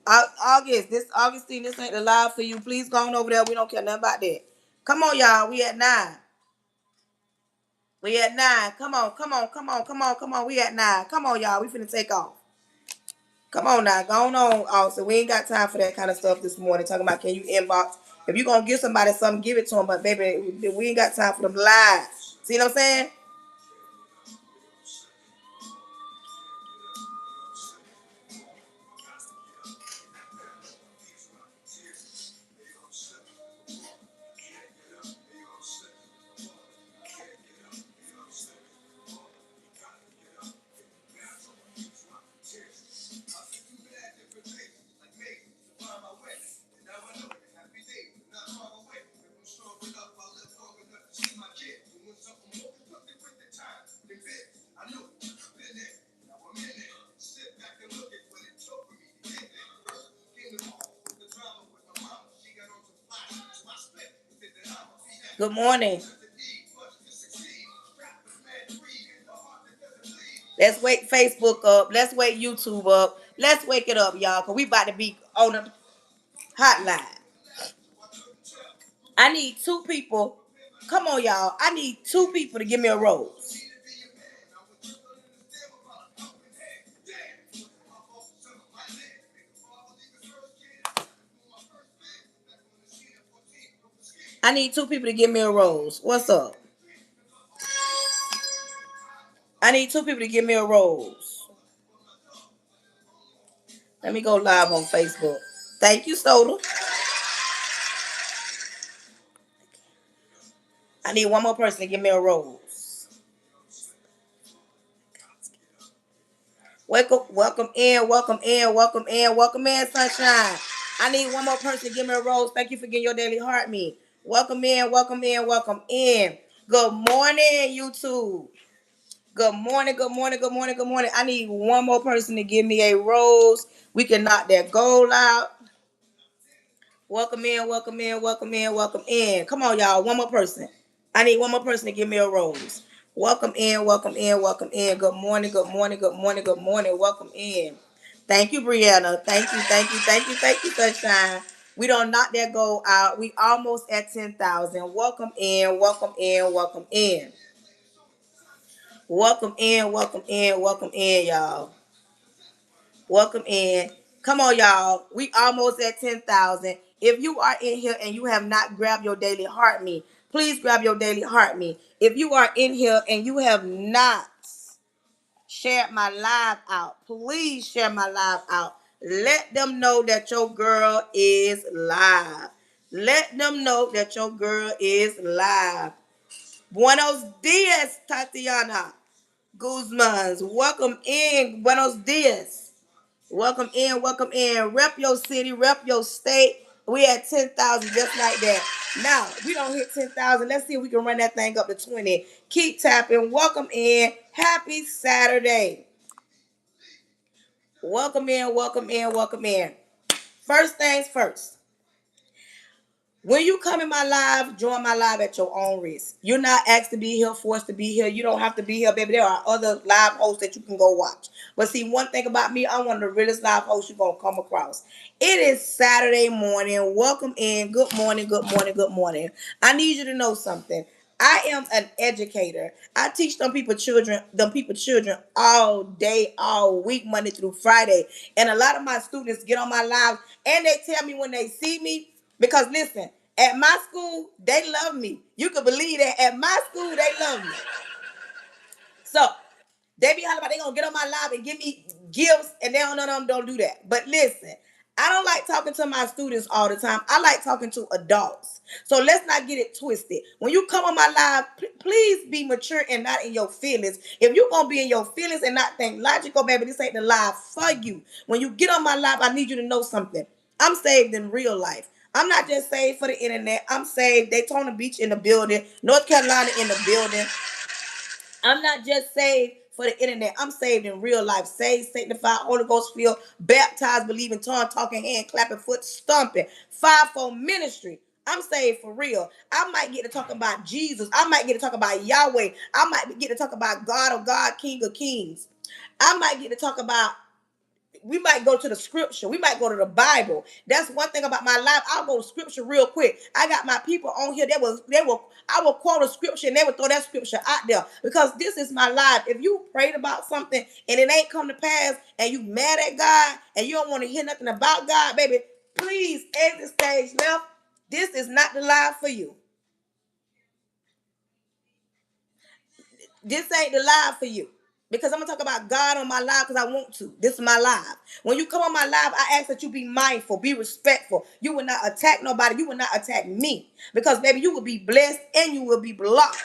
August, this Augustine, this ain't the live for you. Please go on over there. We don't care nothing about that. Come on, y'all. We at 9. We at 9. Come on, come on, come on, come on, come on. We at 9. Come on, y'all. We finna take off. Come on now. Go on, Austin. We ain't got time for that kind of stuff this morning. Talking about can you inbox. If you gonna give somebody something, give it to them. But baby, we ain't got time for them lies. See what I'm saying? Good morning. Let's wake Facebook up. Let's wake YouTube up. Let's wake it up, y'all, because we about to be on the hotline. I need 2 people. Come on, y'all. I need 2 people to give me a rose. I need 2 people to give me a rose. What's up? I need 2 people to give me a rose. Let me go live on Facebook. Thank you, Soda. I need one more person to give me a rose. Welcome in, welcome in, welcome in, welcome in, sunshine. I need one more person to give me a rose. Thank you for getting your daily heart me. Welcome in, welcome in, welcome in. Good morning, YouTube. Good morning, good morning, good morning, good morning. I need one more person to give me a rose. We can knock that goal out. Welcome in, welcome in, welcome in, welcome in. Come on, y'all. One more person. I need one more person to give me a rose. Welcome in, welcome in, welcome in. Good morning, good morning, good morning, good morning. Welcome in. Thank you, Brianna. Thank you, thank you, thank you, thank you, Sunshine. We don't knock that goal out. We almost at 10,000. Welcome in, welcome in, welcome in. Welcome in, welcome in, welcome in, y'all. Welcome in. Come on, y'all. We almost at 10,000. If you are in here and you have not grabbed your daily heart me, please grab your daily heart me. If you are in here and you have not shared my live out, please share my live out. Let them know that your girl is live. Let them know that your girl is live. Buenos dias, Tatiana Guzman's. Welcome in. Buenos dias. Welcome in, welcome in. Rep your city, rep your state. We at 10,000 just like that. Now, we don't hit 10,000. Let's see if we can run that thing up to 20. Keep tapping. Welcome in. Happy Saturday. Welcome in, welcome in, welcome in. First things first. When you come in my live, join my live at your own risk. You're not asked to be here, forced to be here. You don't have to be here, baby. There are other live hosts that you can go watch. But see, one thing about me, I'm one of the realest live hosts you're going to come across. It is Saturday morning. Welcome in. Good morning, good morning, good morning. I need you to know something. I am an educator. I teach them people children all day, all week, Monday through Friday. And a lot of my students get on my live and they tell me when they see me, because listen, at my school, they love me. You can believe that. At my school, they love me. So they be hollering about they gonna get on my live and give me gifts, and they don't do that. But listen, I don't like talking to my students all the time. I like talking to adults. So let's not get it twisted. When you come on my live, please be mature and not in your feelings. If you're gonna be in your feelings and not think logical, baby, this ain't the live for you. When you get on my live, I need you to know something. I'm saved in real life. I'm not just saved for the internet. I'm saved Daytona Beach in the building, North Carolina in the building. I'm not just saved for the internet. I'm saved in real life. Saved, sanctified, Holy Ghost filled, baptized, believing, tongue, talking, hand, clapping, foot, stomping. Fivefold ministry. I'm saved for real. I might get to talk about Jesus. I might get to talk about Yahweh. I might get to talk about God of God, King of Kings. I might get to talk about we might go to the scripture. We might go to the Bible. That's one thing about my life. I'll go to scripture real quick. I got my people on here. I will quote a scripture and they will throw that scripture out there because this is my life. If you prayed about something and it ain't come to pass and you mad at God and you don't want to hear nothing about God, baby, please exit stage left. This is not the life for you. This ain't the live for you. Because I'm gonna talk about God on my live because I want to. This is my live. When you come on my live, I ask that you be mindful, be respectful. You will not attack nobody. You will not attack me. Because baby, you will be blessed and you will be blocked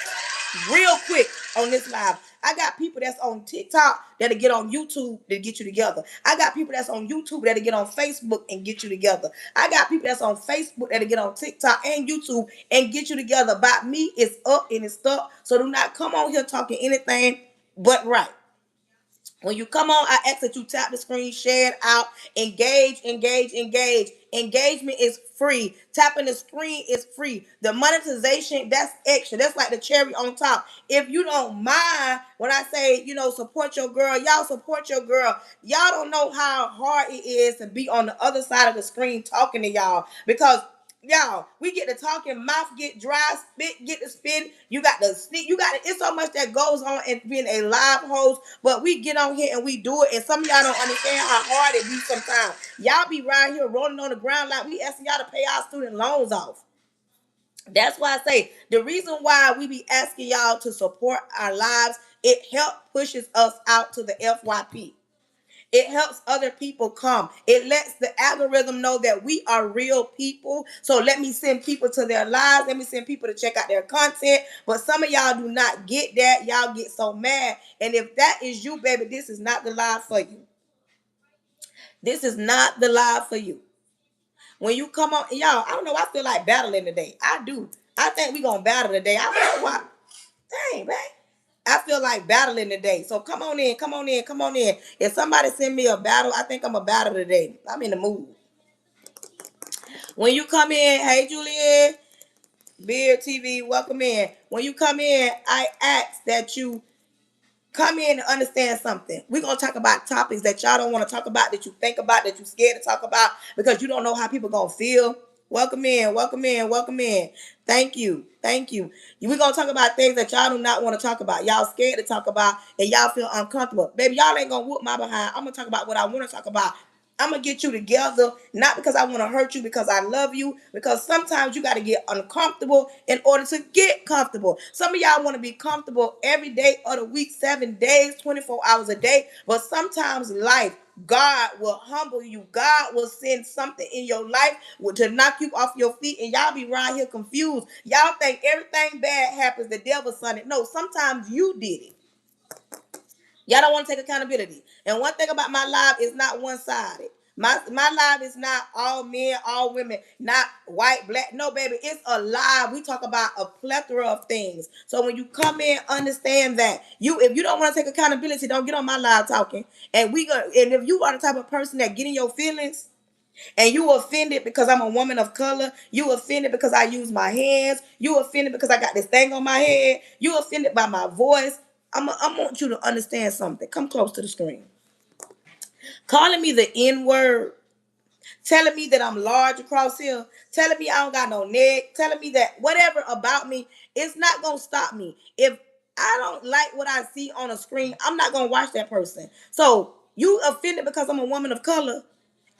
real quick on this live. I got people that's on TikTok that'll get on YouTube to get you together. I got people that's on YouTube that'll get on Facebook and get you together. I got people that's on Facebook that'll get on TikTok and YouTube and get you together. About me, it's up and it's stuck. So do not come on here talking anything but right. When you come on, I ask that you tap the screen, share it out, engage. Engagement is free. Tapping the screen is free. The monetization, that's extra. That's like the cherry on top. If you don't mind, when I say, support your girl, y'all support your girl. Y'all don't know how hard it is to be on the other side of the screen talking to y'all because y'all, we get to talking, mouth get dry, spit get to spin. You got to sneak. It's so much that goes on in being a live host, but we get on here and we do it. And some of y'all don't understand how hard it be sometimes. Y'all be right here rolling on the ground like we asking y'all to pay our student loans off. That's why I say the reason why we be asking y'all to support our lives, it pushes us out to the FYP. It helps other people come. It lets the algorithm know that we are real people. So let me send people to their lives. Let me send people to check out their content. But some of y'all do not get that. Y'all get so mad. And if that is you, baby, this is not the live for you. This is not the live for you. When you come on, y'all, I don't know. I feel like battling today. I do. I think we're going to battle today. I don't know why. Dang, man. I feel like battling today. So come on in. If somebody send me a battle, I think I'm a battle today. I'm in the mood. When you come in, hey Julian, Beard TV, welcome in. When you come in, I ask that you come in and understand something. We're going to talk about topics that y'all don't want to talk about, that you think about, that you're scared to talk about because you don't know how people going to feel. Welcome in. Thank you. We're going to talk about things that y'all do not want to talk about. Y'all scared to talk about and y'all feel uncomfortable. Baby, y'all ain't going to whoop my behind. I'm going to talk about what I want to talk about. I'm going to get you together, not because I want to hurt you, because I love you, because sometimes you got to get uncomfortable in order to get comfortable. Some of y'all want to be comfortable every day of the week, 7 days, 24 hours a day, but sometimes life, God will humble you. God will send something in your life to knock you off your feet, and y'all be right here confused. Y'all think everything bad happens, the devil son it. No, sometimes you did it. Y'all don't want to take accountability. And one thing about my life is not one-sided. My life is not all men, all women, not white, black. No, baby, it's a live. We talk about a plethora of things. So when you come in, understand that if you don't want to take accountability, don't get on my live talking. And if you are the type of person that get in your feelings, and you offended because I'm a woman of color, you offended because I use my hands, you offended because I got this thing on my head, you offended by my voice. I want you to understand something. Come close to the screen. Calling me the N-word, telling me that I'm large across here, telling me I don't got no neck, telling me that whatever about me, it's not going to stop me. If I don't like what I see on a screen, I'm not going to watch that person. So you offended because I'm a woman of color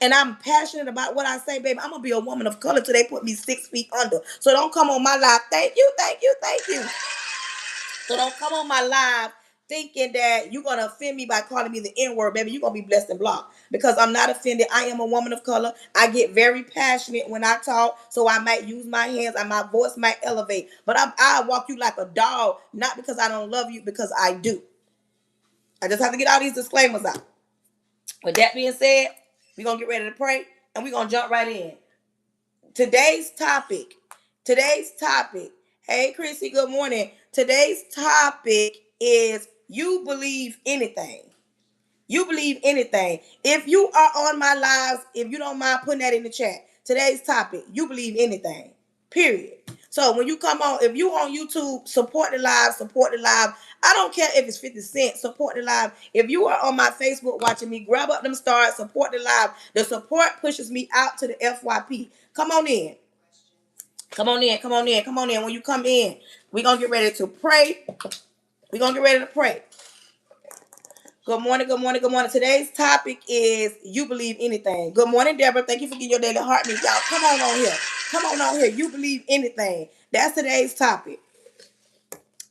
and I'm passionate about what I say, baby. I'm going to be a woman of color till they put me 6 feet under. So don't come on my live. Thank you. So don't come on my live thinking that you're going to offend me by calling me the N-word, baby. You're going to be blessed and blocked because I'm not offended. I am a woman of color. I get very passionate when I talk, so I might use my hands and my voice might elevate. But I walk you like a dog, not because I don't love you, because I do. I just have to get all these disclaimers out. With that being said, we're going to get ready to pray, and we're going to jump right in. Today's topic. Hey, Chrissy, good morning. Today's topic is you believe anything. You believe anything. If you are on my lives, if you don't mind putting that in the chat. Today's topic, you believe anything. Period. So when you come on, if you on YouTube, support the live, support the live. I don't care if it's 50 cents, support the live. If you are on my Facebook watching me, grab up them stars, support the live. The support pushes me out to the FYP. Come on in. Come on in, come on in, come on in. When you come in, we're going to get ready to pray. We're going to get ready to pray. Good morning, good morning, good morning. Today's topic is you believe anything. Good morning, Deborah. Thank you for getting your daily heart meet. Y'all, come on here. Come on here. You believe anything. That's today's topic.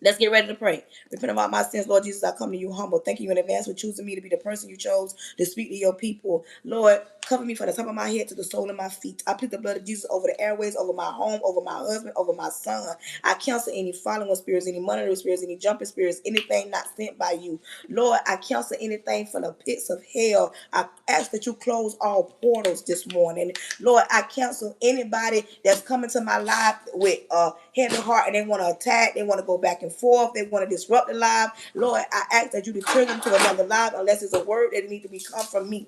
Let's get ready to pray. Repent of all my sins, Lord Jesus. I come to you humble. Thank you in advance for choosing me to be the person you chose to speak to your people. Lord, cover me from the top of my head to the sole of my feet. I plead the blood of Jesus over the airways, over my home, over my husband, over my son. I cancel any following spirits, any monitoring spirits, any jumping spirits, anything not sent by you. Lord, I cancel anything from the pits of hell. I ask that you close all portals this morning. Lord, I cancel anybody that's coming to my life with heavy heart and they want to attack, they want to go back and forth, they want to disrupt the life. Lord, I ask that you deter them to another life unless it's a word that needs to be come from me.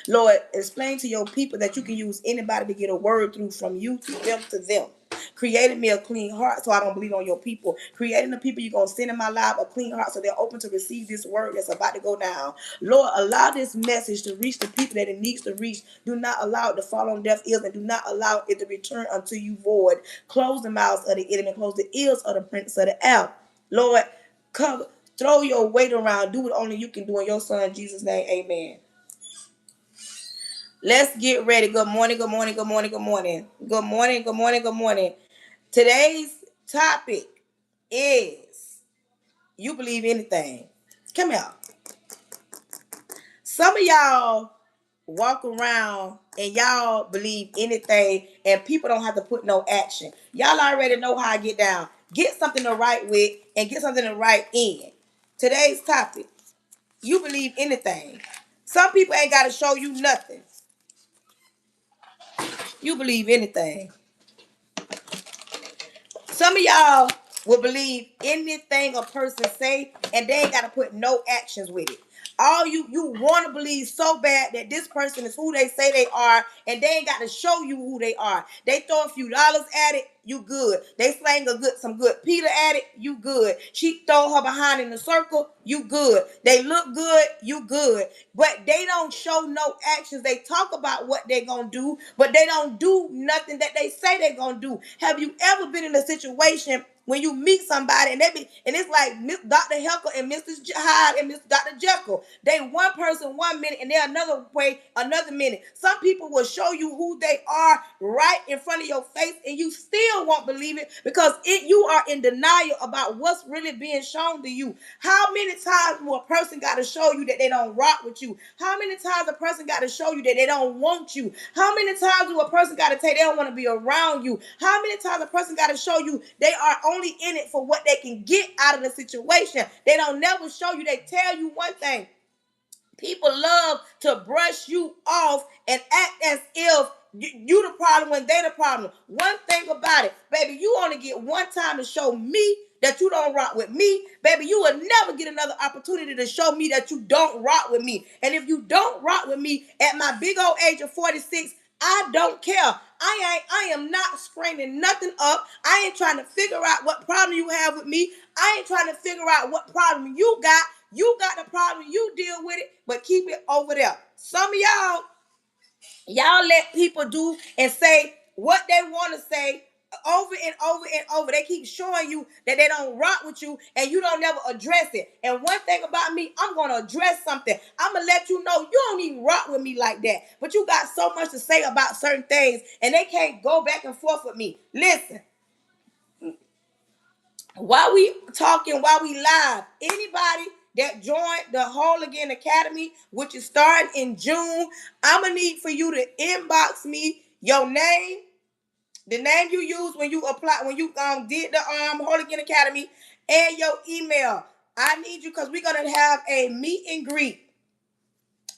Lord, explain to your people that you can use anybody to get a word through from you to them to them. Created me a clean heart so I don't bleed on your people. Creating the people you're going to send in my life a clean heart so they're open to receive this word that's about to go down. Lord, allow this message to reach the people that it needs to reach. Do not allow it to fall on deaf ears and do not allow it to return unto you void. Close the mouths of the enemy. Close the ears of the prince of the air. Lord, cover, throw your weight around. Do what only you can do in your son Jesus' name. Amen. Let's get ready. Good morning, good morning, good morning, good morning. Good morning, good morning, good morning. Today's topic is you believe anything. Come out. Some of y'all walk around and y'all believe anything and people don't have to put no action. Y'all already know how I get down. Get something to write with and get something to write in. Today's topic, you believe anything. Some people ain't got to show you nothing. You believe anything. Some of y'all will believe anything a person say and they ain't got to put no actions with it. All you want to believe so bad that this person is who they say they are and they ain't got to show you who they are. They throw a few dollars at it, you good. They slang some good Peter at it, you good. She throw her behind in the circle, you good. They look good, you good. But they don't show no actions. They talk about what they gonna do, but they don't do nothing that they say they gonna do. Have you ever been in a situation when you meet somebody and it's like Dr. Heckle and Mr. Hyde and Mr. Dr. Jekyll. They one person 1 minute and they're another way another minute. Some people will show you who they are right in front of your face and you still won't believe it because you are in denial about what's really being shown to you. How many times will a person got to show you that they don't rock with you? How many times a person got to show you that they don't want you? How many times do a person got to tell you they don't want to be around you? How many times a person got to show you they are only in it for what they can get out of the situation? They don't never show you. They tell you one thing. People love to brush you off and act as if you the problem when they the problem. One thing about it, baby, you only get one time to show me that you don't rock with me. Baby, you will never get another opportunity to show me that you don't rock with me. And if you don't rock with me at my big old age of 46, I don't care. I am not screaming nothing up. I ain't trying to figure out what problem you have with me. I ain't trying to figure out what problem you got. You got the problem, you deal with it, but keep it over there. Some of y'all let people do and say what they want to say over and over and over. They keep showing you that they don't rock with you and you don't never address it. And one thing about me, I'm going to address something. I'm going to let you know you don't even rock with me like that. But you got so much to say about certain things and they can't go back and forth with me. Listen. While we talking, while we live, anybody that joined the Whole Again Academy, which is starting in June, I'm going to need for you to inbox me your name, the name you used when you apply, when you did the Whole Again Academy, and your email. I need you because we're going to have a meet and greet.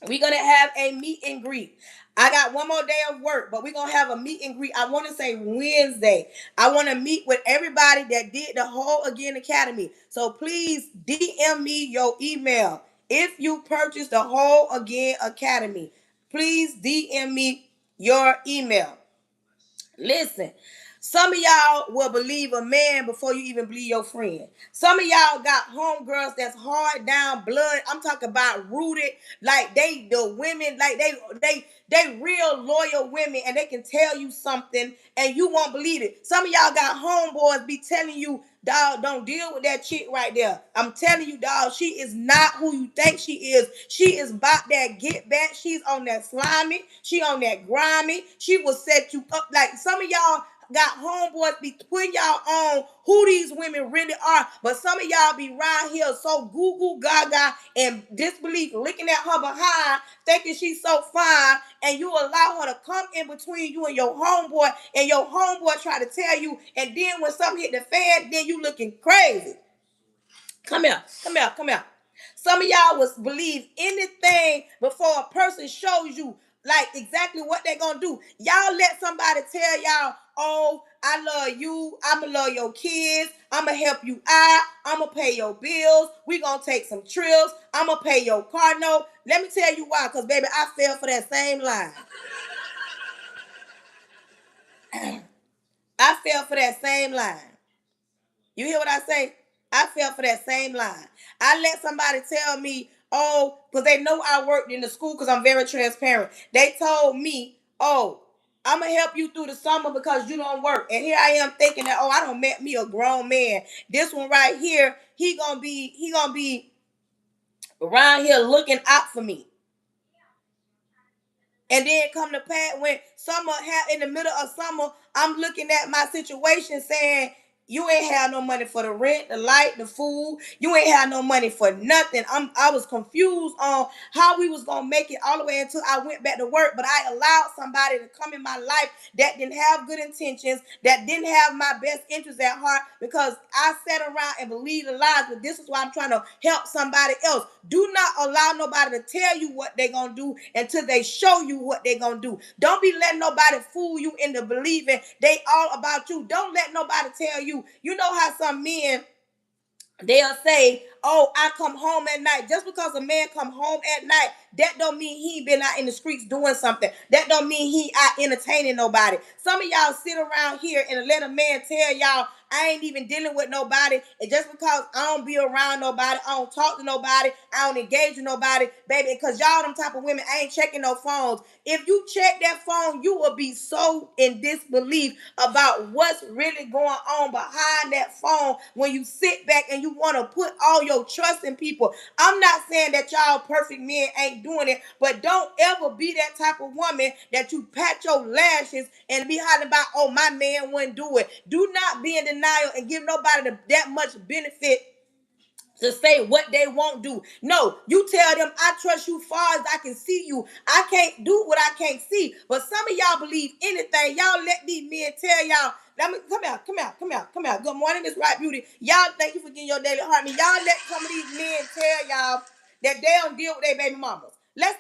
We're going to have a meet and greet. I got one more day of work, but we're going to have a meet and greet. I want to say Wednesday. I want to meet with everybody that did the Whole Again Academy. So please DM me your email. If you purchased the Whole Again Academy, please DM me your email. Listen, Some of y'all will believe a man before you even believe your friend. Some of y'all got homegirls that's hard down blood. I'm talking about rooted, like the women, like they real loyal women, and they can tell you something and you won't believe it. Some of y'all got homeboys be telling you, dog, don't deal with that chick right there. I'm telling you, dog, she is not who you think she is. She is about that get back. She's on that slimy. She on that grimy. She will set you up. Like some of y'all got homeboys be putting y'all on who these women really are, but some of y'all be right here so goo gaga and disbelief, looking at her behind, thinking she's so fine, and you allow her to come in between you and your homeboy, and your homeboy try to tell you, and then when something hit the fan, then you looking crazy. Come here, come here, come here. Some of y'all was believe anything before a person shows you like exactly what they're gonna do. Y'all let somebody tell y'all, oh, I love you, I'ma love your kids, I'ma help you out, I'ma pay your bills, we gonna take some trips, I'ma pay your car note. Let me tell you why, because baby, I fell for that same line. I fell for that same line. You hear what I say? I fell for that same line. I let somebody tell me, oh, because they know I worked in the school because I'm very transparent. They told me, oh, I'm going to help you through the summer because you don't work. And here I am thinking that, oh, I don't met me a grown man. This one right here, he gonna be around here looking out for me. And then come to pass when summer in the middle of summer, I'm looking at my situation saying, you ain't have no money for the rent, the light, the food. You ain't have no money for nothing. I was confused on how we was gonna make it all the way until I went back to work. But I allowed somebody to come in my life that didn't have good intentions, that didn't have my best interests at heart, because I sat around and believed the lies. But this is why I'm trying to help somebody else. Do not allow nobody to tell you what they're gonna do until they show you what they're gonna do. Don't be letting nobody fool you into believing they all about you. Don't let nobody tell you. You know how some men, they'll say, oh, I come home at night. Just because a man come home at night, that don't mean he been out in the streets doing something. That don't mean he out entertaining nobody. Some of y'all sit around here and let a man tell y'all, I ain't even dealing with nobody. And just because I don't be around nobody, I don't talk to nobody, I don't engage with nobody, baby, because y'all them type of women, I ain't checking no phones. If you check that phone, you will be so in disbelief about what's really going on behind that phone when you sit back and you want to put all your trust in people. I'm not saying that y'all perfect men ain't doing it, but don't ever be that type of woman that you pat your lashes and be hollering about, oh, my man wouldn't do it. Do not be in denial and give nobody that much benefit to say what they won't do. No, you tell them, I trust you far as I can see you. I can't do what I can't see. But some of y'all believe anything. Y'all let these men tell y'all, come out. Good morning, Miss Right Beauty. Y'all, thank you for getting your daily heart. Y'all let some of these men tell y'all that they don't deal with their baby mamas. Let's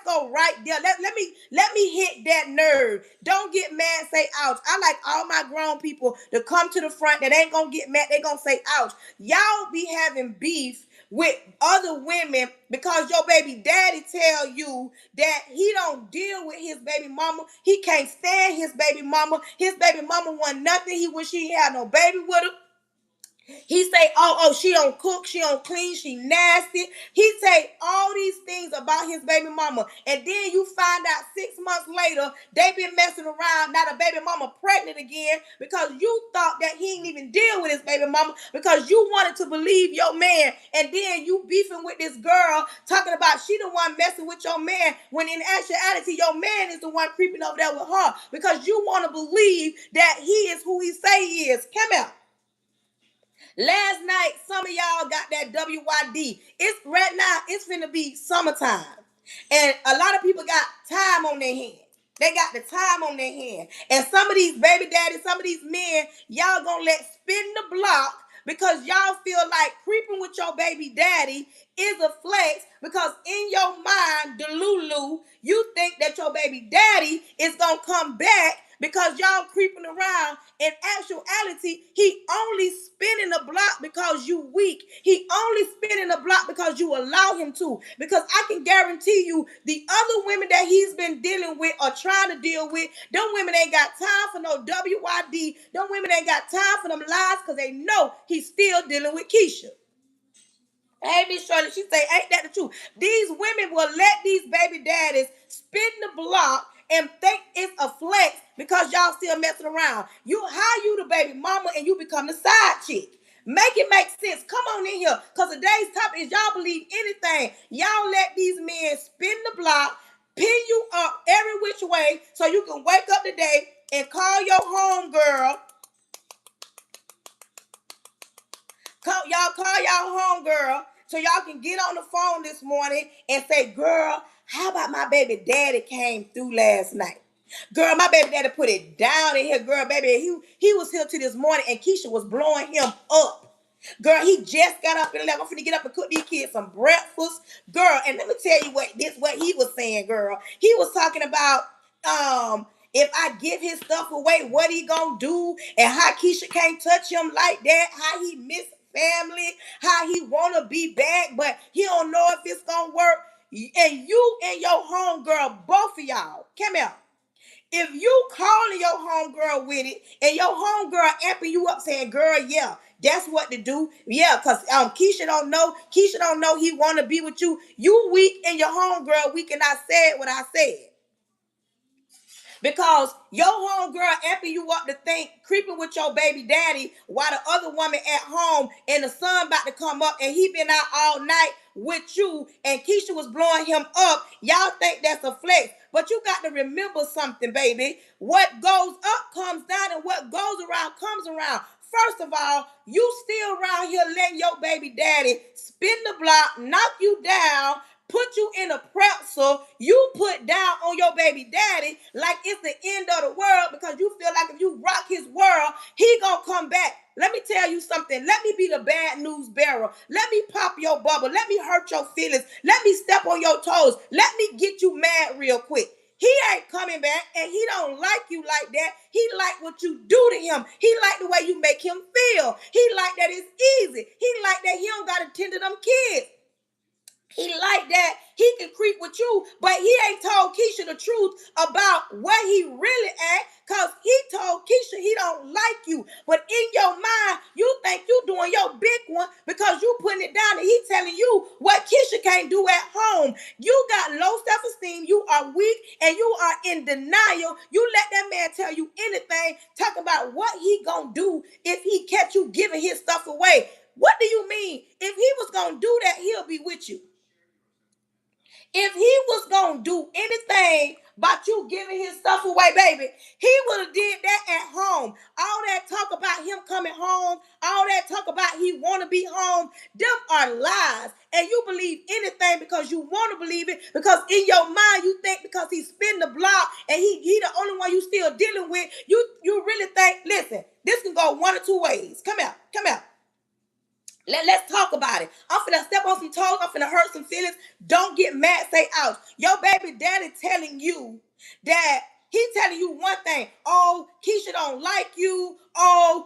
go right there. Let me hit that nerve. Don't get mad, say ouch. I like all my grown people to come to the front that ain't gonna get mad, they gonna say ouch. Y'all be having beef with other women because your baby daddy tell you that he don't deal with his baby mama. He can't stand his baby mama. His baby mama want nothing. He wish he had no baby with her. He say, oh, she don't cook, she don't clean, she nasty. He say all these things about his baby mama. And then you find out 6 months later, they been messing around, now the baby mama pregnant again because you thought that he didn't even deal with his baby mama because you wanted to believe your man. And then you beefing with this girl talking about she the one messing with your man when in actuality, your man is the one creeping over there with her because you want to believe that he is who he say he is. Come out. Last night, some of y'all got that WYD. It's right now, it's finna be summertime. And a lot of people got time on their hands. They got the time on their hand. And some of these baby daddies, some of these men, y'all gonna let spin the block because y'all feel like creeping with your baby daddy is a flex because in your mind, the Lulu, you think that your baby daddy is gonna come back because y'all creeping around. In actuality, he only spinning the block because you weak. He only spinning the block because you allow him to. Because I can guarantee you, the other women that he's been dealing with or trying to deal with, them women ain't got time for no WYD. Them women ain't got time for them lies because they know he's still dealing with Keisha. Hey, Miss Shirley, she say, ain't that the truth? These women will let these baby daddies spin the block and think it's a flex because y'all still messing around. How you the baby mama and you become the side chick? Make it make sense. Come on in here. Because today's topic is y'all believe anything. Y'all let these men spin the block, pin you up every which way so you can wake up today and call your home girl. Y'all call y'all home girl so y'all can get on the phone this morning and say, girl, how about my baby daddy came through last night? Girl, my baby daddy put it down in here. Girl, baby, he was here till this morning and Keisha was blowing him up. Girl, he just got up and left. I'm finna get up and cook these kids some breakfast. Girl, and let me tell you what he was saying, girl. He was talking about if I give his stuff away, what he gonna do, and how Keisha can't touch him like that, how he miss family, how he wanna be back, but he don't know if it's gonna work. And you and your homegirl, both of y'all, come here. If you calling your homegirl with it and your homegirl amping you up saying, girl, yeah, that's what to do. Yeah, because Keisha don't know. Keisha don't know he want to be with you. You weak and your homegirl weak and I said what I said. Because your homegirl amping you up to think, creeping with your baby daddy while the other woman at home and the sun about to come up and he been out all night with you and Keisha was blowing him up. Y'all think that's a flex. But you got to remember something, baby. What goes up comes down and what goes around comes around. First of all, you still around here letting your baby daddy spin the block, knock you down, put you in a pretzel, you put down on your baby daddy like it's the end of the world because you feel like if you rock his world, he gonna come back. Let me tell you something. Let me be the bad news bearer. Let me pop your bubble. Let me hurt your feelings. Let me step on your toes. Let me get you mad real quick. He ain't coming back and he don't like you like that. He like what you do to him. He like the way you make him feel. He like that it's easy. He like that he don't got to tend to them kids. He like that he can creep with you, but he ain't told Keisha the truth about where he really at, because he told Keisha he don't like you. But in your mind, you think you doing your big one because you putting it down and he telling you what Keisha can't do at home. You got low self-esteem, you are weak, and you are in denial. You let that man tell you anything, talk about what he gonna do if he catch you giving his stuff away. What do you mean? If he was gonna do that, he'll be with you. If he was going to do anything about you giving his stuff away, baby, he would have did that at home. All that talk about him coming home, all that talk about he want to be home, them are lies. And you believe anything because you want to believe it, because in your mind you think because he spin the block and he the only one you still dealing with, you really think, listen, this can go one or two ways. Come out. Let's talk about it. I'm finna step on some toes. I'm finna hurt some feelings. Don't get mad. Say ouch. Your baby daddy telling you that he's telling you one thing. Oh, Keisha don't like you. Oh,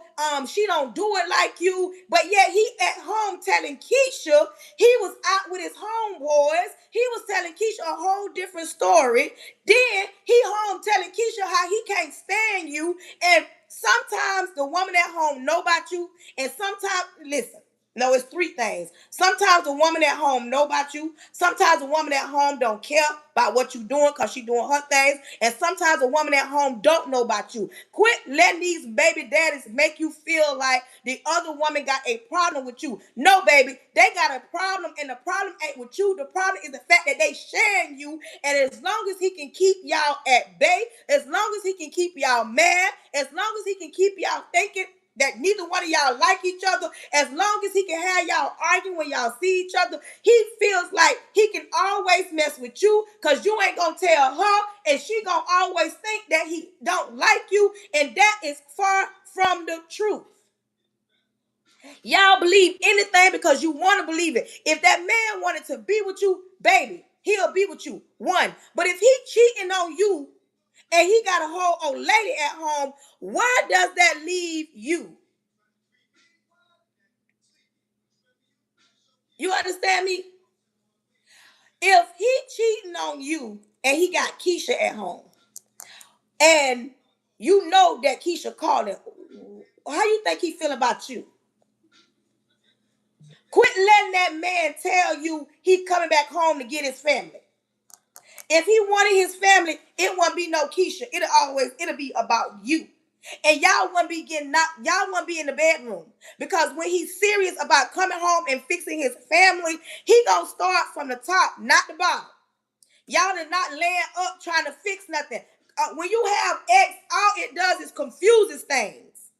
she don't do it like you. But yet he at home telling Keisha he was out with his homeboys. He was telling Keisha a whole different story. Then he home telling Keisha how he can't stand you. And sometimes the woman at home know about you. And sometimes, listen. No, it's three things. Sometimes the woman at home know about you. Sometimes the woman at home don't care about what you doing because she doing her things. And sometimes the woman at home don't know about you. Quit letting these baby daddies make you feel like the other woman got a problem with you. No, baby, they got a problem, and the problem ain't with you. The problem is the fact that they sharing you. And as long as he can keep y'all at bay, as long as he can keep y'all mad, as long as he can keep y'all thinking that neither one of y'all like each other, as long as he can have y'all arguing when y'all see each other, he feels like he can always mess with you because you ain't gonna tell her, and she gonna always think that he don't like you, and that is far from the truth. Y'all believe anything because you want to believe it. If that man wanted to be with you, baby, he'll be with you. One. But if he cheating on you and he got a whole old lady at home, where does that leave you? You understand me? If he cheating on you and he got Keisha at home, and you know that Keisha called him, how you think he feel about you? Quit letting that man tell you he coming back home to get his family. If he wanted his family, it wouldn't be no Keisha. It'll be about you. And y'all wouldn't be getting out, y'all wouldn't be in the bedroom. Because when he's serious about coming home and fixing his family, he gonna start from the top, not the bottom. Y'all are not laying up trying to fix nothing. When you have X, all it does is confuses things.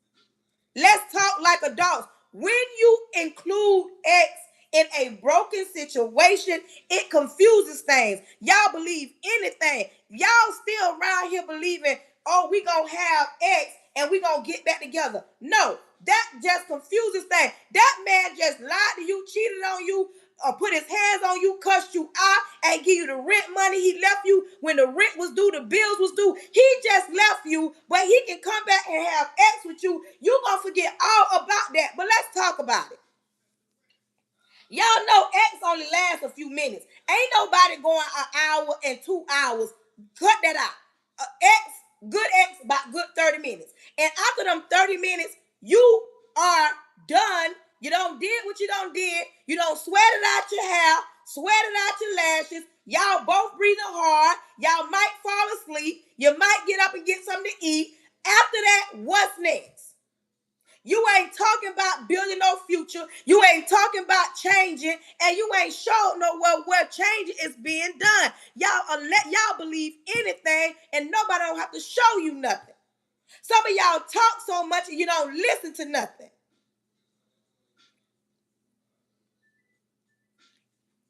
Let's talk like adults. When you include X in a broken situation, it confuses things. Y'all believe anything. Y'all still around here believing, oh, we gonna have X and we gonna get back together. No, that just confuses things. That man just lied to you, cheated on you, or put his hands on you, cussed you out, and give you the rent money. He left you when the rent was due, the bills was due. He just left you, but he can come back and have X with you. You gonna forget all about that. But let's talk about it. Y'all know X only lasts a few minutes. Ain't nobody going an hour and 2 hours. Cut that out. Good X, about good 30 minutes. And after them 30 minutes, you are done. You don't did what you don't did. You don't sweat it out your hair, sweat it out your lashes. Y'all both breathing hard. Y'all might fall asleep. You might get up and get something to eat. After that, what's next? You ain't talking about building no future. You ain't talking about changing, and you ain't showing nowhere where change is being done. Y'all believe anything, and nobody don't have to show you nothing. Some of y'all talk so much and you don't listen to nothing.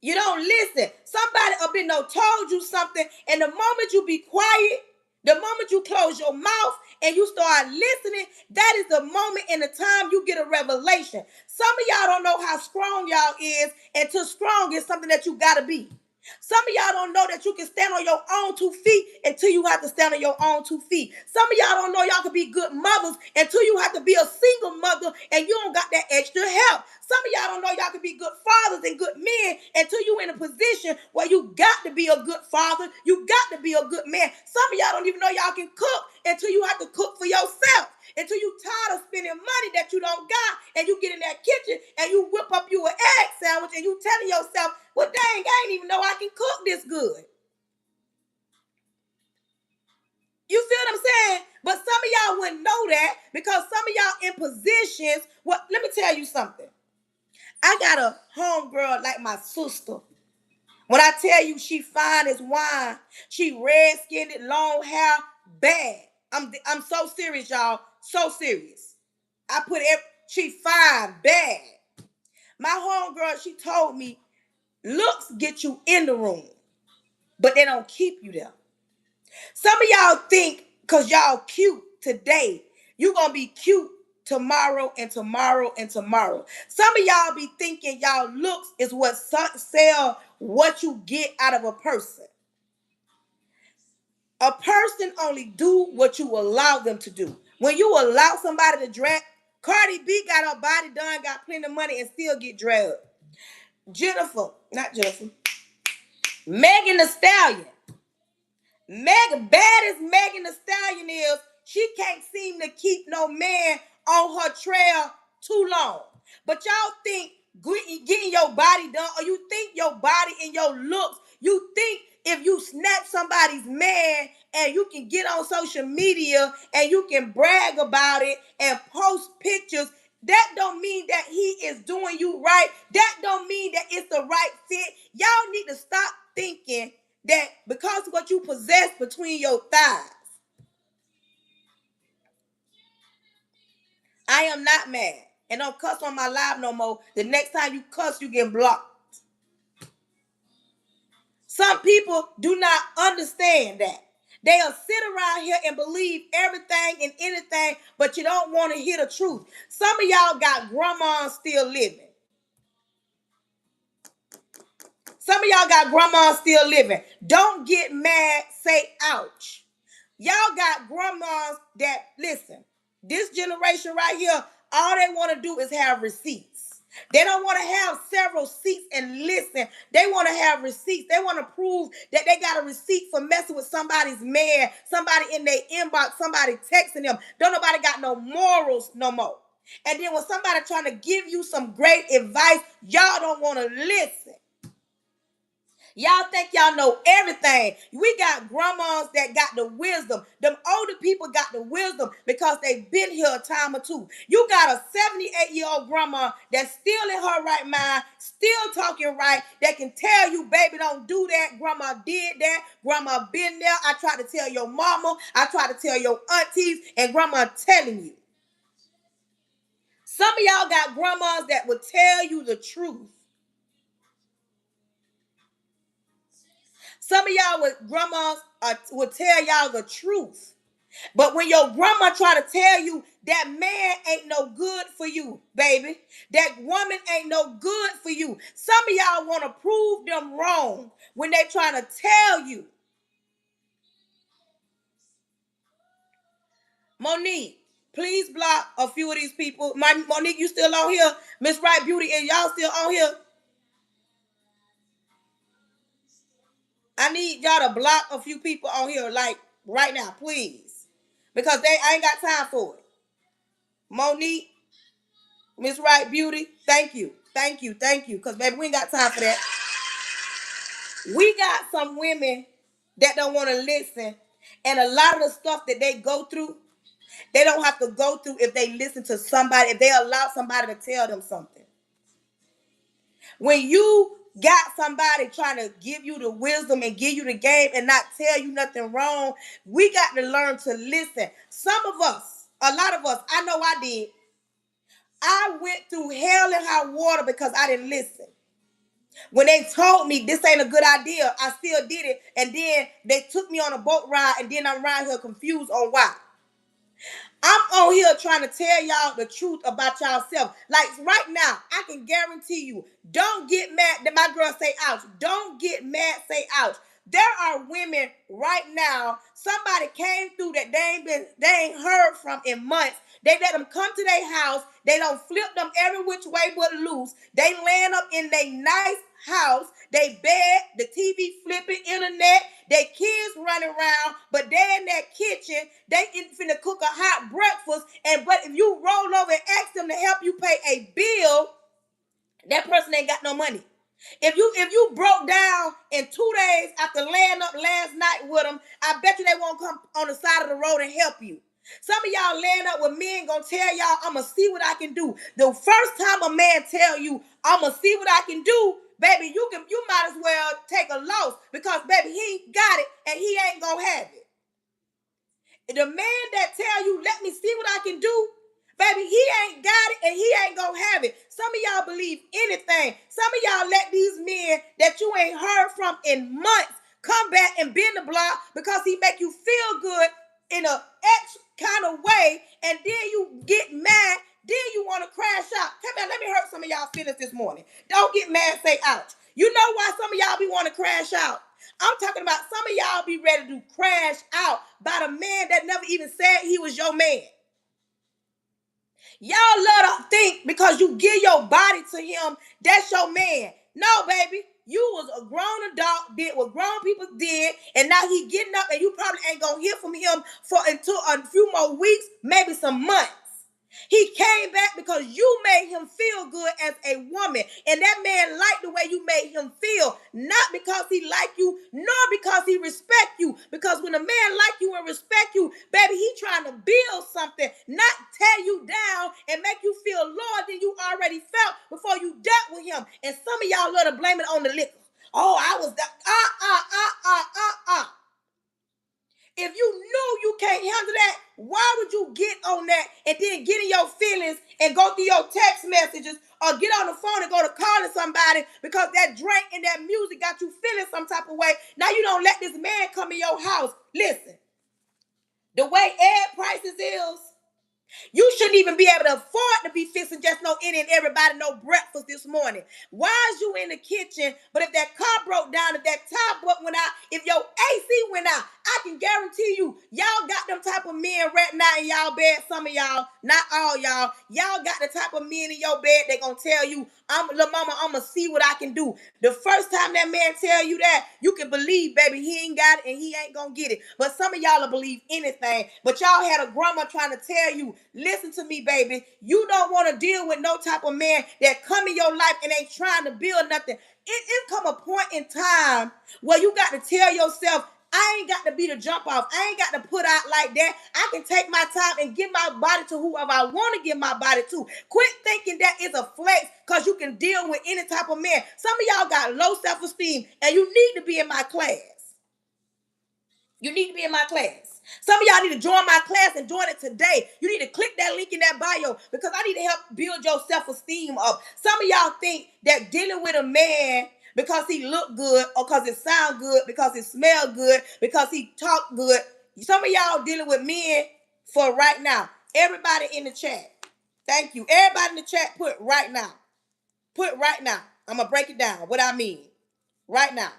You don't listen. Somebody up in there told you something, and the moment you be quiet, the moment you close your mouth and you start listening, that is the moment and the time you get a revelation. Some of y'all don't know how strong y'all is, and too strong is something that you gotta be. Some of y'all don't know that you can stand on your own 2 feet until you have to stand on your own 2 feet. Some of y'all don't know y'all can be good mothers until you have to be a single mother and you don't got that extra help. Some of y'all don't know y'all can be good fathers and good men until you in a position where you got to be a good father. You got to be a good man. Some of y'all don't even know y'all can cook until you have to cook for yourself. Until you tired of spending money that you don't got, and you get in that kitchen and you whip up you an egg sandwich and you telling yourself, well, dang, I ain't even know I can cook this good. You see what I'm saying? But some of y'all wouldn't know that because some of y'all in positions. Well, let me tell you something. I got a homegirl like my sister. When I tell you she fine as wine, she red-skinned, long hair, bad. I'm so serious, y'all. So serious. She fine, bad. My homegirl, she told me, looks get you in the room, but they don't keep you there. Some of y'all think because y'all cute today, you going to be cute tomorrow and tomorrow and tomorrow. Some of y'all be thinking y'all looks is what sell what you get out of a person. A person only do what you allow them to do. When you allow somebody to drag, Cardi B got her body done, got plenty of money, and still get dragged. Megan Thee Stallion. Bad as Megan Thee Stallion is, she can't seem to keep no man on her trail too long. But y'all think getting your body done, or you think your body and your looks, you think if you snap somebody's man and you can get on social media and you can brag about it and post pictures, that don't mean that he is doing you right. That don't mean that it's the right fit. Y'all need to stop thinking that because of what you possess between your thighs. I am not mad. And don't cuss on my live no more. The next time you cuss, you get blocked. Some people do not understand that. They'll sit around here and believe everything and anything, but you don't want to hear the truth. Some of y'all got grandmas still living. Some of y'all got grandmas still living. Don't get mad, say ouch. Y'all got grandmas that, listen, this generation right here, all they want to do is have receipts. They don't want to have several seats and listen. They want to have receipts. They want to prove that they got a receipt for messing with somebody's man, somebody in their inbox, somebody texting them. Don't nobody got no morals no more. And then when somebody trying to give you some great advice, y'all don't want to listen. Y'all think y'all know everything. We got grandmas that got the wisdom. Them older people got the wisdom because they've been here a time or two. You got a 78-year-old grandma that's still in her right mind, still talking right, that can tell you, baby, don't do that. Grandma did that. Grandma been there. I tried to tell your mama. I tried to tell your aunties, and grandma telling you. Some of y'all got grandmas that will tell you the truth. Some of y'all with grandmas will tell y'all the truth. But when your grandma try to tell you that man ain't no good for you, baby, that woman ain't no good for you, some of y'all want to prove them wrong when they trying to tell you. Monique, please block a few of these people. Monique, you still on here? Miss Right Beauty, and y'all still on here? I need y'all to block a few people on here, like right now, please. Because I ain't got time for it. Monique, Miss Right Beauty, thank you. Thank you. Thank you. Because, baby, we ain't got time for that. We got some women that don't want to listen. And a lot of the stuff that they go through, they don't have to go through if they listen to somebody, if they allow somebody to tell them something. When you got somebody trying to give you the wisdom and give you the game and not tell you nothing wrong, we got to learn to listen. Some of us, a lot of us, I know I did. I went through hell and high water because I didn't listen. When they told me this ain't a good idea, I still did it. And then they took me on a boat ride, and then I'm around here confused on why. I'm on here trying to tell y'all the truth about y'allself. Like right now, I can guarantee you, don't get mad that my girl say ouch. Don't get mad, say ouch. There are women right now, somebody came through that they ain't heard from in months. They let them come to their house. They don't flip them every which way but loose. They land up in their nice house. They bed, the TV flipping, internet. Their kids running around, but they in that kitchen. They finna cook a hot breakfast. But if you roll over and ask them to help you pay a bill, that person ain't got no money. If you broke down in 2 days after laying up last night with them, I bet you they won't come on the side of the road and help you. Some of y'all laying up with men gonna tell y'all, I'ma see what I can do. The first time a man tell you, I'ma see what I can do, baby, you might as well take a loss because, baby, he got it and he ain't gonna have it. The man that tell you, let me see what I can do, baby, he ain't got it and he ain't gonna have it. Some of y'all believe anything. Some of y'all let these men that you ain't heard from in months come back and bend the block because he make you feel good in a X kind of way, and then you get mad, then you want to crash out. Come on, let me hurt some of y'all feelings this morning. Don't get mad, say ouch. You know why some of y'all be want to crash out? I'm talking about some of y'all be ready to crash out by the man that never even said he was your man. Y'all love to think because you give your body to him, that's your man. No, baby. You was a grown adult, did what grown people did, and now he getting up and you probably ain't going to hear from him for until a few more weeks, maybe some months. He came back because you made him feel good as a woman. And that man liked the way you made him feel. Not because he liked you, nor because he respect you. Because when a man like you and respect you, baby, he trying to build something, not tear you down and make you feel lower than you already felt before you dealt with him. And some of y'all love to blame it on the liquor. Oh, I was the If you knew you can't handle that, why would you get on that and then get in your feelings and go through your text messages or get on the phone and go to calling somebody because that drink and that music got you feeling some type of way? Now you don't let this man come in your house. Listen, the way egg prices is, You shouldn't even be able to afford to be fixing just no any and everybody no breakfast this morning. Why is you in the kitchen? But if that car broke down, if that tire went out, if your AC went out, I can guarantee you, y'all got them type of men right now in y'all bed. Some of y'all, not all y'all, y'all got the type of men in your bed. They gonna tell you, "Lil' mama, I'm gonna see what I can do." The first time that man tell you that, you can believe, baby, he ain't got it and he ain't gonna get it. But some of y'all will believe anything. But y'all had a grandma trying to tell you, listen to me, baby. You don't want to deal with no type of man that come in your life and ain't trying to build nothing. It come a point in time where you got to tell yourself, I ain't got to be the jump off. I ain't got to put out like that. I can take my time and give my body to whoever I want to give my body to. Quit thinking that is a flex because you can deal with any type of man. Some of y'all got low self-esteem and you need to be in my class. You need to be in my class. Some of y'all need to join my class and join it today. You need to click that link in that bio because I need to help build your self-esteem up. Some of y'all think that dealing with a man because he look good or because it sound good, because it smell good, because he talk good. Some of y'all dealing with men for right now. Everybody in the chat. Thank you. Everybody in the chat put right now. Put right now. I'm going to break it down. What I mean. Right now.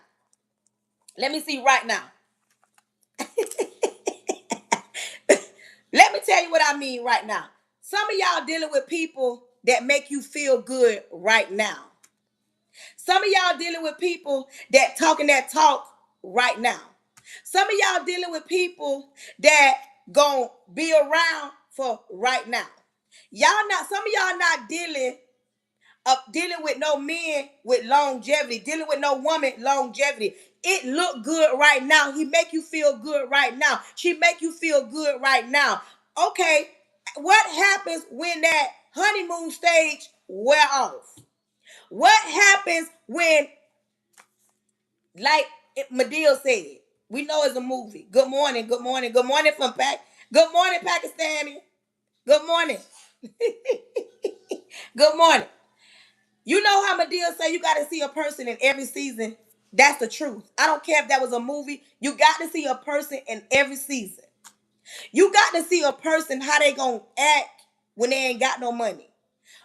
Let me see right now. Let me tell you what I mean right now. Some of y'all dealing with people that make you feel good right now. Some of y'all dealing with people that talking that talk right now. Some of y'all dealing with people that gonna be around for right now. Some of y'all not dealing with no men with longevity, dealing with no woman longevity. It look good right now. He make you feel good right now. She make you feel good right now. Okay, what happens when that honeymoon stage wear off? What happens when, like Medill said, we know it's a movie. Good morning, good morning, good morning from Good morning, Pakistani. Good morning. Good morning. You know how Medill say you got to see a person in every season? That's the truth. I don't care if that was a movie. You got to see a person in every season. You got to see a person how they gonna act when they ain't got no money.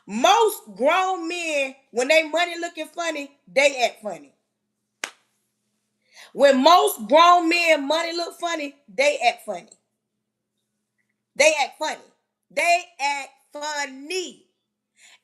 Most grown men, when they money looking funny, they act funny. When most grown men money look funny, they act funny. They act funny. They act funny.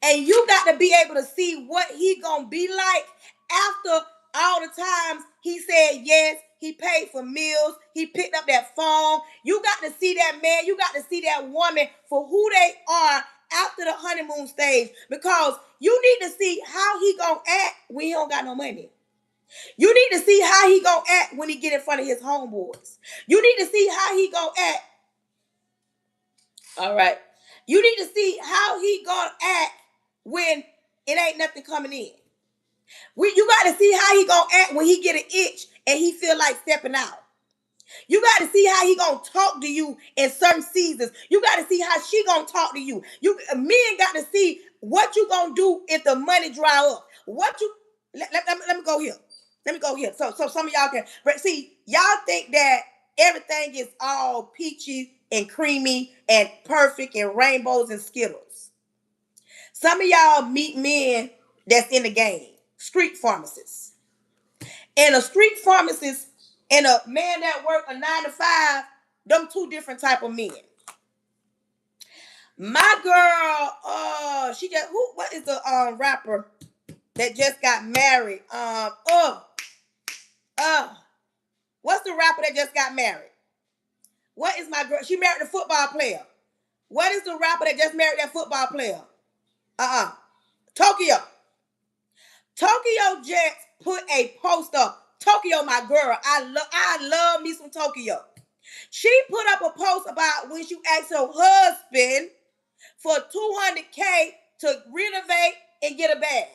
And you got to be able to see what he gonna be like after all the times he said yes, he paid for meals, he picked up that phone. You got to see that man, you got to see that woman for who they are after the honeymoon stage, because you need to see how he gonna act when he don't got no money. You need to see how he gonna act when he get in front of his homeboys. You need to see how he gonna act. All right. You need to see how he gonna act when it ain't nothing coming in. You got to see how he gonna act when he get an itch and he feel like stepping out. You got to see how he gonna talk to you in certain seasons. You got to see how she gonna talk to you. Men got to see what you gonna do if the money dry up. Let me go here. Let me go here. So some of y'all can see. Y'all think that everything is all peachy and creamy and perfect and rainbows and Skittles. Some of y'all meet men that's in the game. Street pharmacists. And a street pharmacist and a man that work a 9 to 5, them two different type of men. My girl, what is the rapper that just got married? What's the rapper that just got married? What is my girl? She married a football player. What is the rapper that just married that football player? Tokyo. Tokyo just put a post up. Tokyo, my girl. I love me some Tokyo. She put up a post about when she asked her husband for $200K to renovate and get a bag.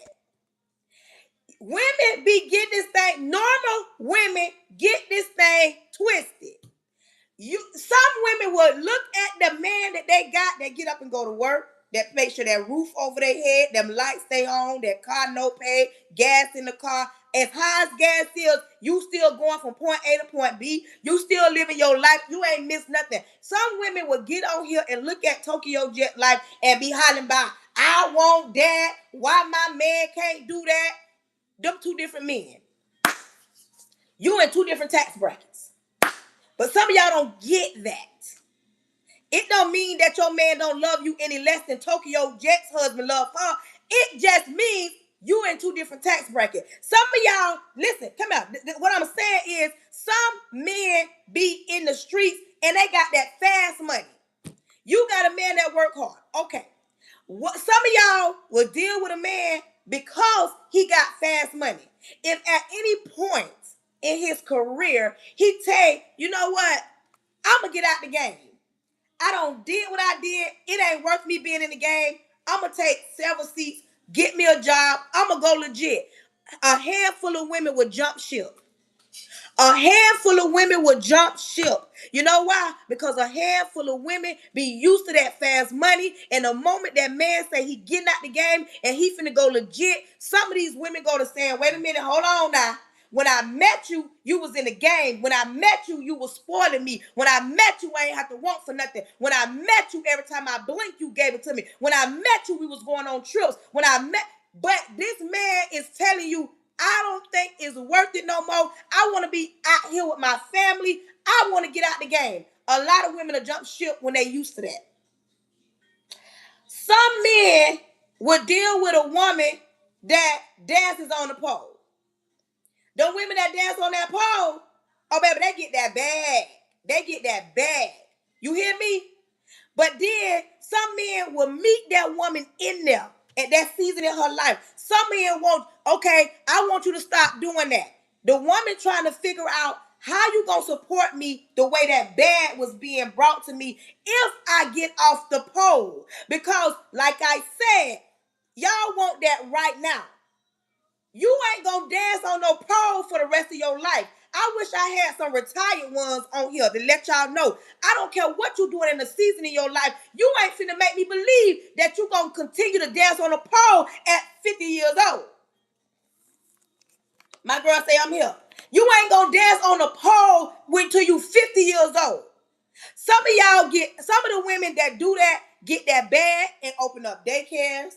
Women be getting this thing. Normal women get this thing twisted. Some women would look at the man that they got that get up and go to work, that make sure that roof over their head, them lights stay on, that car no pay, gas in the car. as high as gas is, you still going from point A to point B. You still living your life. You ain't missed nothing. Some women will get on here and look at Tokyo Jet life and be hollering by, I want that. Why my man can't do that? Them two different men. You in two different tax brackets. But some of y'all don't get that. It don't mean that your man don't love you any less than Tokyo Jet's husband love her. It just means you in two different tax brackets. Some of y'all, listen, come out. What I'm saying is some men be in the streets and they got that fast money. You got a man that work hard. Okay. Some of y'all will deal with a man because he got fast money. If at any point in his career, he say, you know what? I'm going to get out the game. I don't did what I did. It ain't worth me being in the game. I'm going to take several seats, get me a job. I'm going to go legit. A handful of women would jump ship. A handful of women will jump ship. You know why? Because a handful of women be used to that fast money. And the moment that man say he getting out the game and he finna go legit, some of these women go to saying, wait a minute, hold on now. When I met you, you was in the game. When I met you, you was spoiling me. When I met you, I ain't have to want for nothing. When I met you, every time I blinked, you gave it to me. When I met you, we was going on trips. But this man is telling you, I don't think it's worth it no more. I want to be out here with my family. I want to get out the game. A lot of women will jump ship when they used to that. Some men will deal with a woman that dances on the pole. The women that dance on that pole, oh baby, they get that bag. They get that bag. You hear me? But then some men will meet that woman in there at that season in her life. Some men want, okay, I want you to stop doing that. The woman trying to figure out how you gonna support me the way that bag was being brought to me if I get off the pole. Because like I said, y'all want that right now. You ain't gonna dance on no pole for the rest of your life. I wish I had some retired ones on here to let y'all know. I don't care what you're doing in the season in your life. You ain't finna make me believe that you're gonna continue to dance on a pole at 50 years old. My girl say I'm here. You ain't gonna dance on a pole until you 50 years old. Some of the women that do that get that bag and open up daycares.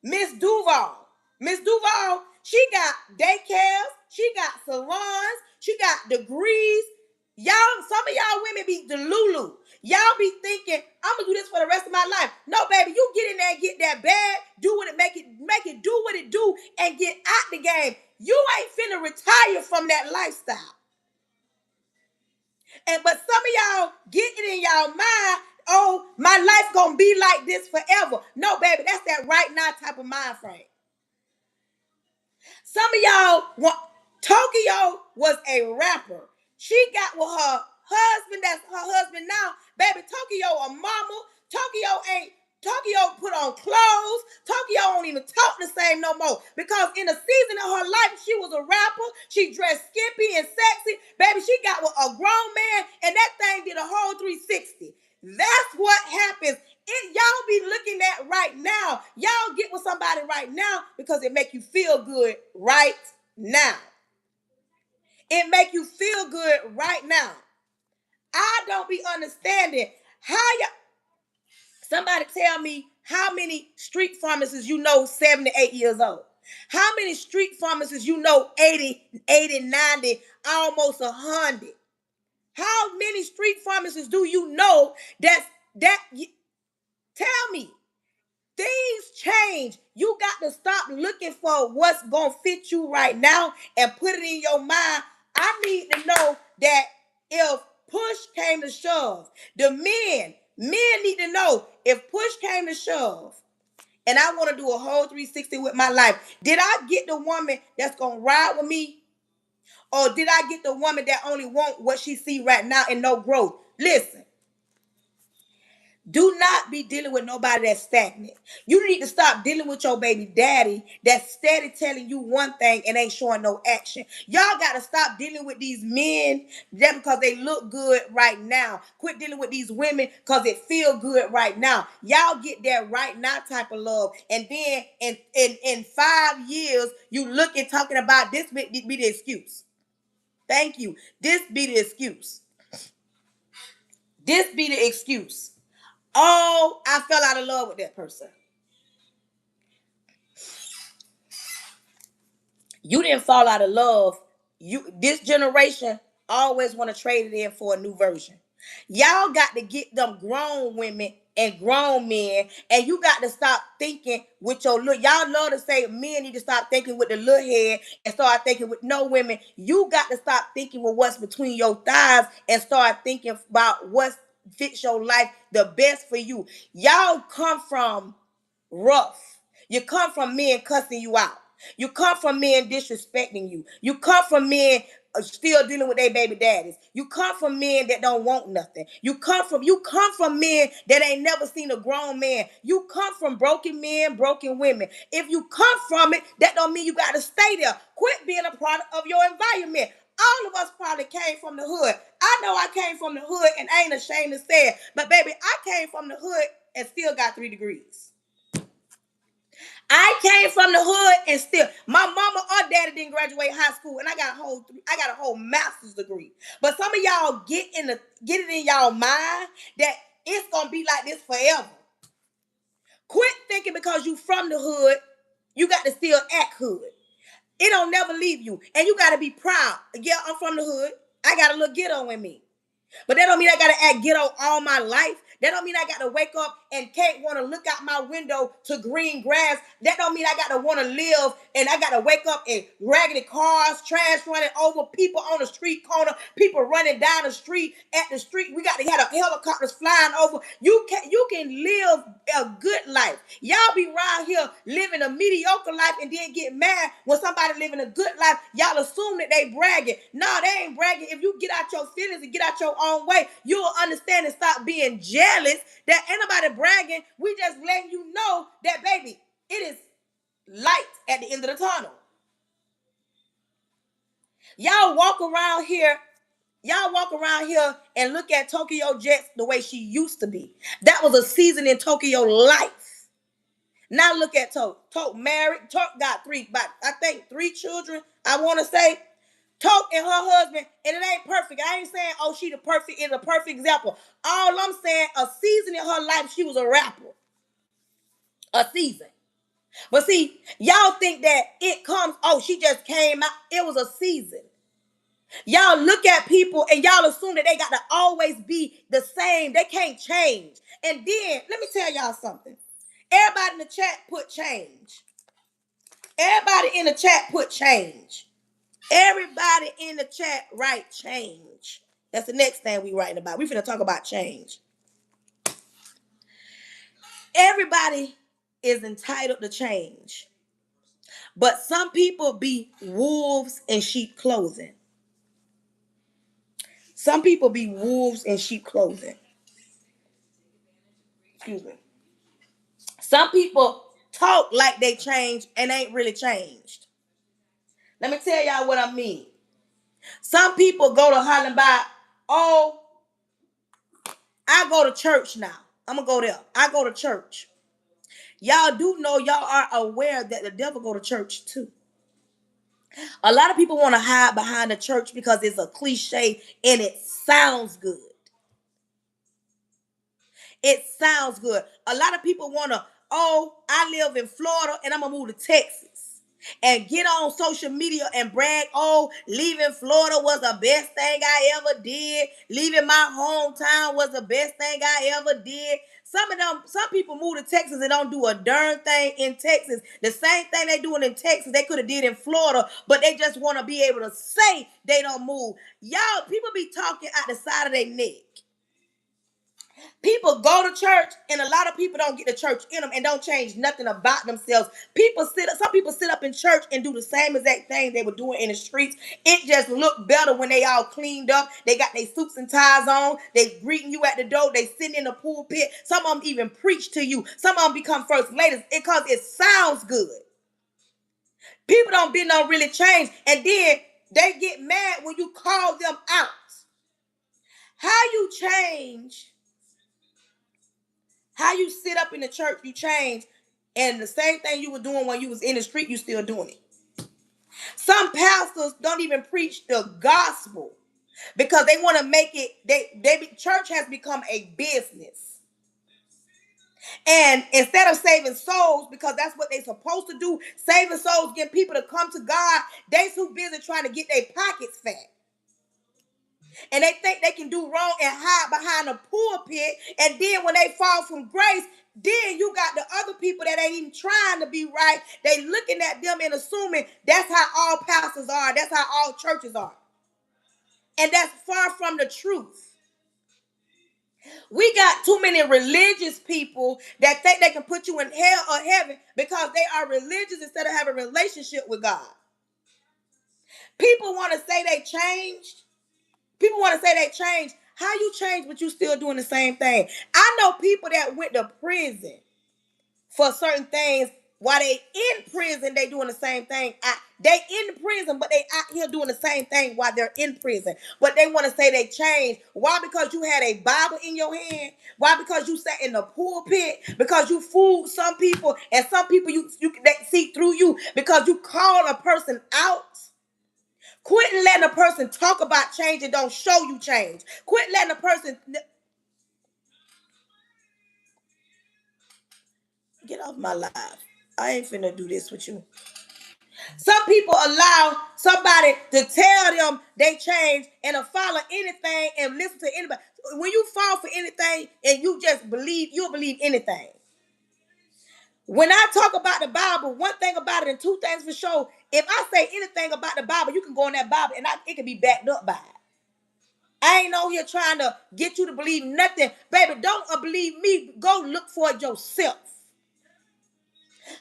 Miss Duval, she got daycares, she got salons, she got degrees. Y'all, some of y'all women be delulu. Y'all be thinking, I'm gonna do this for the rest of my life. No, baby, you get in there and get that bag, do what it make it do what it do, and get out the game. You ain't finna retire from that lifestyle. But some of y'all get it in y'all mind, oh, my life gonna be like this forever. No, baby, that's that right now type of mind frame. Some of y'all want, Tokyo was a rapper. She got with her husband, that's her husband now. Baby, Tokyo a mama. Tokyo put on clothes. Tokyo don't even talk the same no more. Because in the season of her life, she was a rapper. She dressed skimpy and sexy. Baby, she got with a grown man, and that thing did a whole 360. That's what happens. Y'all be looking at right now. Y'all get with somebody right now because it make you feel good right now. It make you feel good right now. I don't be understanding how y'all. Somebody tell me how many street pharmacists you know 7 to 8 years old. How many street pharmacists you know 80, 90, almost 100. How many street pharmacists do you know that tell me. Things change. You got to stop looking for what's going to fit you right now and put it in your mind. I need to know that if push came to shove, the men need to know if push came to shove and I want to do a whole 360 with my life, did I get the woman that's going to ride with me? Or did I get the woman that only want what she see right now and no growth? Listen. Do not be dealing with nobody that's stagnant. You need to stop dealing with your baby daddy that's steady telling you one thing and ain't showing no action. Y'all got to stop dealing with these men just because they look good right now. Quit dealing with these women because it feel good right now. Y'all get that right now type of love. And then in 5 years, you looking talking about this be the excuse. Thank you. This be the excuse. This be the excuse. Oh, I fell out of love with that person. You didn't fall out of love. This generation always want to trade it in for a new version. Y'all got to get them grown women and grown men, and you got to stop thinking with your look. Y'all love to say men need to stop thinking with the little head and start thinking with no women. You got to stop thinking with what's between your thighs and start thinking about what fits your life the best for you. Y'all come from rough. You come from men cussing you out. You come from men disrespecting you. You come from men still dealing with their baby daddies. You come from men that don't want nothing. You come from men that ain't never seen a grown man. You come from broken men, broken women. If you come from it, that don't mean you got to stay there. Quit being a product of your environment. All of us probably came from the hood. I know I came from the hood and I ain't ashamed to say it. But baby, I came from the hood and still got 3 degrees. I came from the hood and still my mama or daddy didn't graduate high school and I got a whole master's degree. But some of y'all get it in y'all mind that it's gonna be like this forever. Quit thinking because you from the hood, you got to still act hood. It don't never leave you. And you gotta be proud. Yeah, I'm from the hood. I got a little ghetto in me. But that don't mean I gotta act ghetto all my life. That don't mean I gotta wake up and can't want to look out my window to green grass. That don't mean I gotta want to live and I gotta wake up and raggedy cars, trash running over, people on the street corner, people running down the street at the street. We got to have helicopters flying over. You can live a good life. Y'all be around here living a mediocre life and then get mad when somebody living a good life. Y'all assume that they bragging. No, they ain't bragging. If you get out your feelings and get out your own way, you will understand and stop being jealous that ain't nobody bragging. We just letting you know that, baby, it is light at the end of the tunnel. Y'all walk around here and look at Tokyo Jets the way she used to be. That was a season in Tokyo life. Now look at Toke. Toke married. Toke got I think 3 children, I want to say. Toke and her husband, and it ain't perfect. I ain't saying, oh, she is a perfect example. All I'm saying, a season in her life, she was a rapper. A season. But see, y'all think that it comes, oh, she just came out. It was a season. Y'all look at people and y'all assume that they got to always be the same. They can't change. And then, let me tell y'all something. Everybody in the chat put change. Everybody in the chat put change. Everybody in the chat write change. That's the next thing we writing about. We finna talk about change. Everybody is entitled to change. But some people be wolves in sheep clothing. Some people be wolves in sheep clothing. Excuse me. Some people talk like they changed and ain't really changed. Let me tell y'all what I mean. Some people go to Holland by, oh, I go to church now. I'm going to go there. I go to church. Y'all do know, y'all are aware that the devil go to church too. A lot of people want to hide behind the church because it's a cliche and it sounds good. It sounds good. A lot of people want to, oh, I live in Florida and I'm going to move to Texas. And get on social media and brag, oh, leaving Florida was the best thing I ever did. Leaving my hometown was the best thing I ever did. Some people move to Texas and don't do a darn thing in Texas. The same thing they doing in Texas, they could have did in Florida, but they just want to be able to say they don't move. Y'all, people be talking out the side of their neck. People go to church, and a lot of people don't get the church in them and don't change nothing about themselves. Some people sit up in church and do the same exact thing they were doing in the streets. It just looked better when they all cleaned up. They got their suits and ties on. They greeting you at the door. They sitting in the pulpit. Some of them even preach to you. Some of them become first ladies because it sounds good. People don't really change, and then they get mad when you call them out. How you change? How you sit up in the church, you change, and the same thing you were doing when you was in the street, you still doing it. Some pastors don't even preach the gospel because they want to make it. Church has become a business, and instead of saving souls, because that's what they're supposed to do, saving souls, getting people to come to God, they too busy trying to get their pockets fat. And they think they can do wrong and hide behind a pulpit. And then when they fall from grace, then you got the other people that ain't even trying to be right. They looking at them and assuming that's how all pastors are. That's how all churches are. And that's far from the truth. We got too many religious people that think they can put you in hell or heaven because they are religious instead of having a relationship with God. People want to say they changed. People want to say they changed. How you change, but you still doing the same thing? I know people that went to prison for certain things. While they in prison, they doing the same thing. They in prison, but they out here doing the same thing while they're in prison. But they want to say they changed. Why? Because you had a Bible in your hand. Why? Because you sat in the pulpit. Because you fooled some people, and some people they see through you because you call a person out. Quit letting a person talk about change and don't show you change. Quit letting a person... Get off my life. I ain't finna do this with you. Some people allow somebody to tell them they change and to follow anything and listen to anybody. When you fall for anything and you just believe, you'll believe anything. When I talk about the Bible, one thing about it and two things for sure, if I say anything about the Bible, you can go in that Bible and it can be backed up by it. I ain't on here trying to get you to believe nothing. Baby, don't believe me. Go look for it yourself.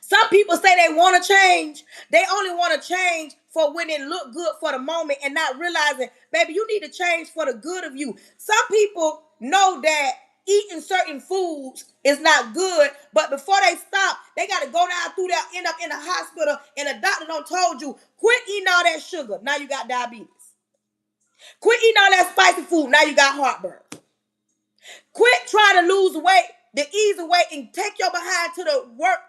Some people say they want to change. They only want to change for when it look good for the moment and not realizing, baby, you need to change for the good of you. Some people know that eating certain foods is not good, but before they stop, they got to go down through that, end up in the hospital, and the doctor done told you, quit eating all that sugar. Now you got diabetes. Quit eating all that spicy food. Now you got heartburn. Quit trying to lose weight the easy way and take your behind to the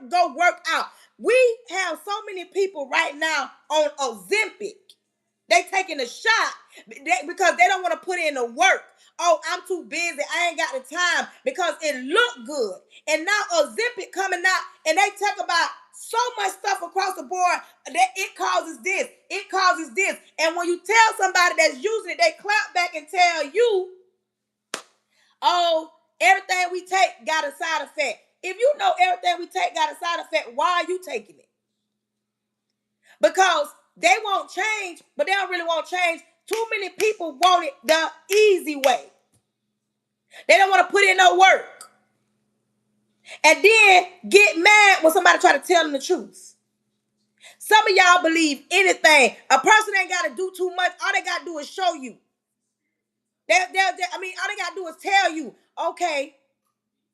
go work out. We have so many people right now on Ozempic. They taking a shot because they don't want to put in the work. Oh, I'm too busy. I ain't got the time because it looked good. And now Ozempic coming out and they talk about so much stuff across the board that it causes this. It causes this. And when you tell somebody that's using it, they clap back and tell you, oh, everything we take got a side effect. If you know everything we take got a side effect, why are you taking it? Because they won't change, but they don't really want change. Too many people want it the easy way. They don't want to put in no work. And then get mad when somebody try to tell them the truth. Some of y'all believe anything. A person ain't got to do too much. All they got to do is show you. All they got to do is tell you, okay,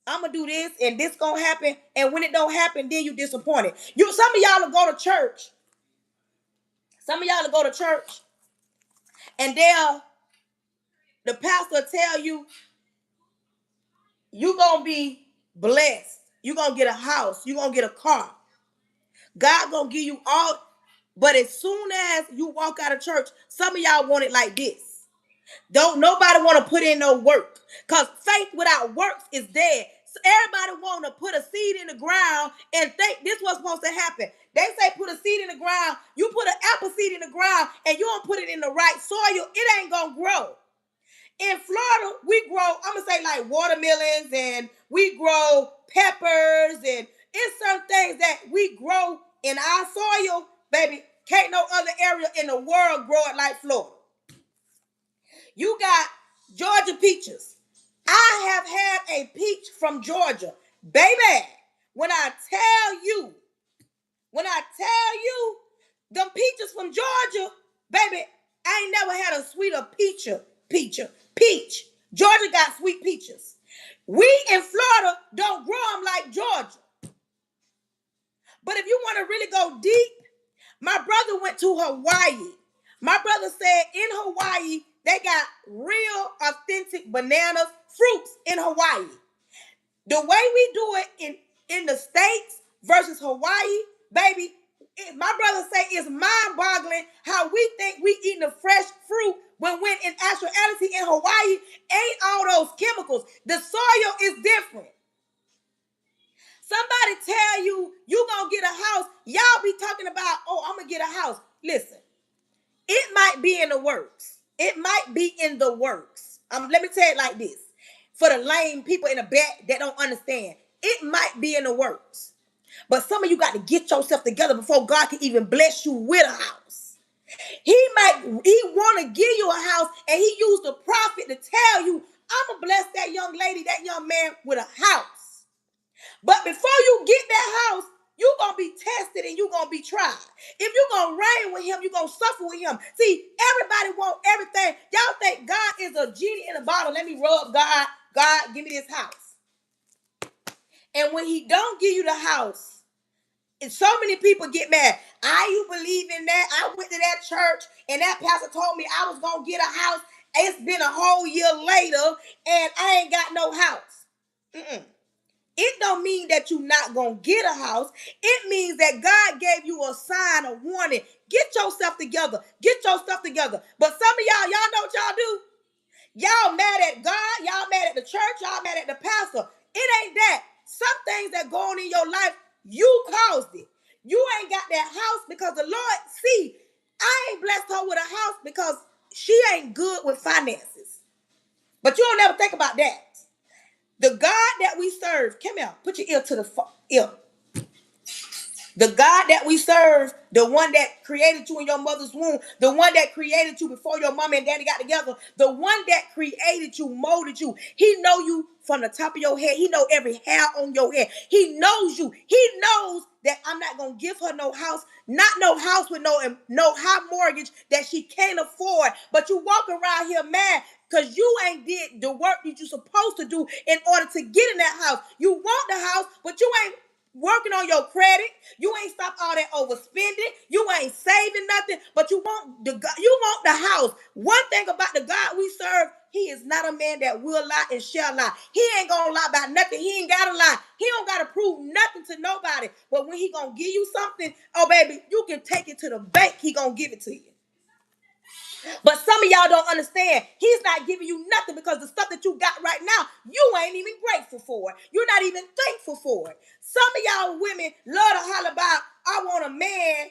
I'm going to do this and this going to happen. And when it don't happen, then you disappointed. Some of y'all will go to church. Some of y'all will go to church and the pastor will tell you, you're going to be blessed. You're going to get a house. You're going to get a car. God going to give you all. But as soon as you walk out of church, some of y'all want it like this. Don't nobody want to put in no work. Because faith without works is dead. So everybody want to put a seed in the ground and think this was supposed to happen. They say put a seed in the ground. You put an apple seed in the ground and you don't put it in the right soil, it ain't going to grow. In Florida, we grow, I'm going to say like watermelons and we grow peppers and it's certain things that we grow in our soil, baby. Can't no other area in the world grow it like Florida. You got Georgia peaches. I have had a peach from Georgia. Baby, when I tell you, them peaches from Georgia, baby, I ain't never had a sweeter peach. Georgia got sweet peaches. We in Florida don't grow them like Georgia. But if you want to really go deep, my brother went to Hawaii. My brother said in Hawaii, they got real authentic bananas, fruits in Hawaii. The way we do it in the States versus Hawaii, baby, my brother say it's mind-boggling how we think we eating a fresh fruit when in actuality in Hawaii ain't all those chemicals. The soil is different. Somebody tell you gonna get a house, y'all be talking about, oh, I'm gonna get a house. Listen, it might be in the works. It might be in the works. Let me tell it like this. For the lame people in the back that don't understand, it might be in the works. But some of you got to get yourself together before God can even bless you with a house. He want to give you a house, and he used the prophet to tell you, I'm going to bless that young lady, that young man with a house. But before you get that house, you're going to be tested and you're going to be tried. If you're going to reign with him, you're going to suffer with him. See, everybody want everything. Y'all think God is a genie in a bottle. Let me rub God. God, give me this house. And when he don't give you the house, and so many people get mad. You believe in that? I went to that church and that pastor told me I was going to get a house. It's been a whole year later and I ain't got no house. It don't mean that you're not going to get a house. It means that God gave you a sign, a warning. Get yourself together. Get your stuff together. But some of y'all know what y'all do? Y'all mad at God. Y'all mad at the church. Y'all mad at the pastor. It ain't that. Some things that go on in your life, you caused it. You ain't got that house because the Lord, see, I ain't blessed her with a house because she ain't good with finances. But you don't ever think about that. The God that we serve, come here, put your ear to the ear. The God that we serve, the one that created you in your mother's womb, the one that created you before your mama and daddy got together, the one that created you, molded you. He know you from the top of your head. He know every hair on your head. He knows you. He knows that I'm not going to give her no house, not no house with no high mortgage that she can't afford. But you walk around here mad because you ain't did the work that you're supposed to do in order to get in that house. You want the house, but you ain't working on your credit. You ain't stop all that overspending. You ain't saving nothing, but you want the house. One thing about the God we serve, he is not a man that will lie and shall lie. He ain't gonna lie about nothing. He ain't gotta lie. He don't gotta prove nothing to nobody. But when he gonna give you something, oh baby, you can take it to the bank. He gonna give it to you. But some of y'all don't understand. He's not giving you nothing because the stuff that you got right now, you ain't even grateful for it. You're not even thankful for it. Some of y'all women love to holler about, I want a man.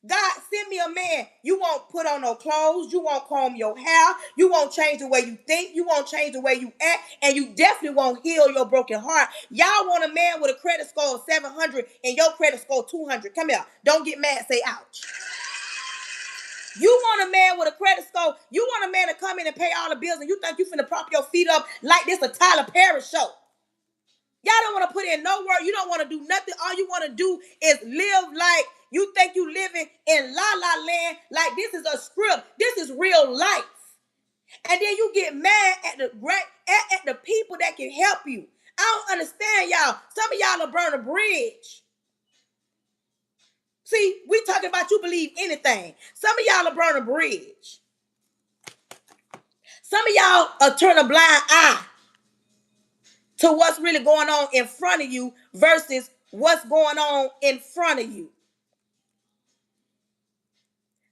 God, send me a man. You won't put on no clothes. You won't comb your hair. You won't change the way you think. You won't change the way you act. And you definitely won't heal your broken heart. Y'all want a man with a credit score of 700 and your credit score 200. Come here. Don't get mad. Say ouch. You want a man with a credit score. You want a man to come in and pay all the bills, and you think you finna prop your feet up like this a Tyler Perry show. Y'all don't want to put in no work. You don't want to do nothing. All you want to do is live like you think you living in La La Land, like this is a script. This is real life. And then you get mad at the people that can help you. I don't understand y'all. Some of y'all will burn a bridge. See, we talking about you believe anything. Some of y'all will burn a bridge. Some of y'all turn a blind eye to what's really going on in front of you versus what's going on in front of you.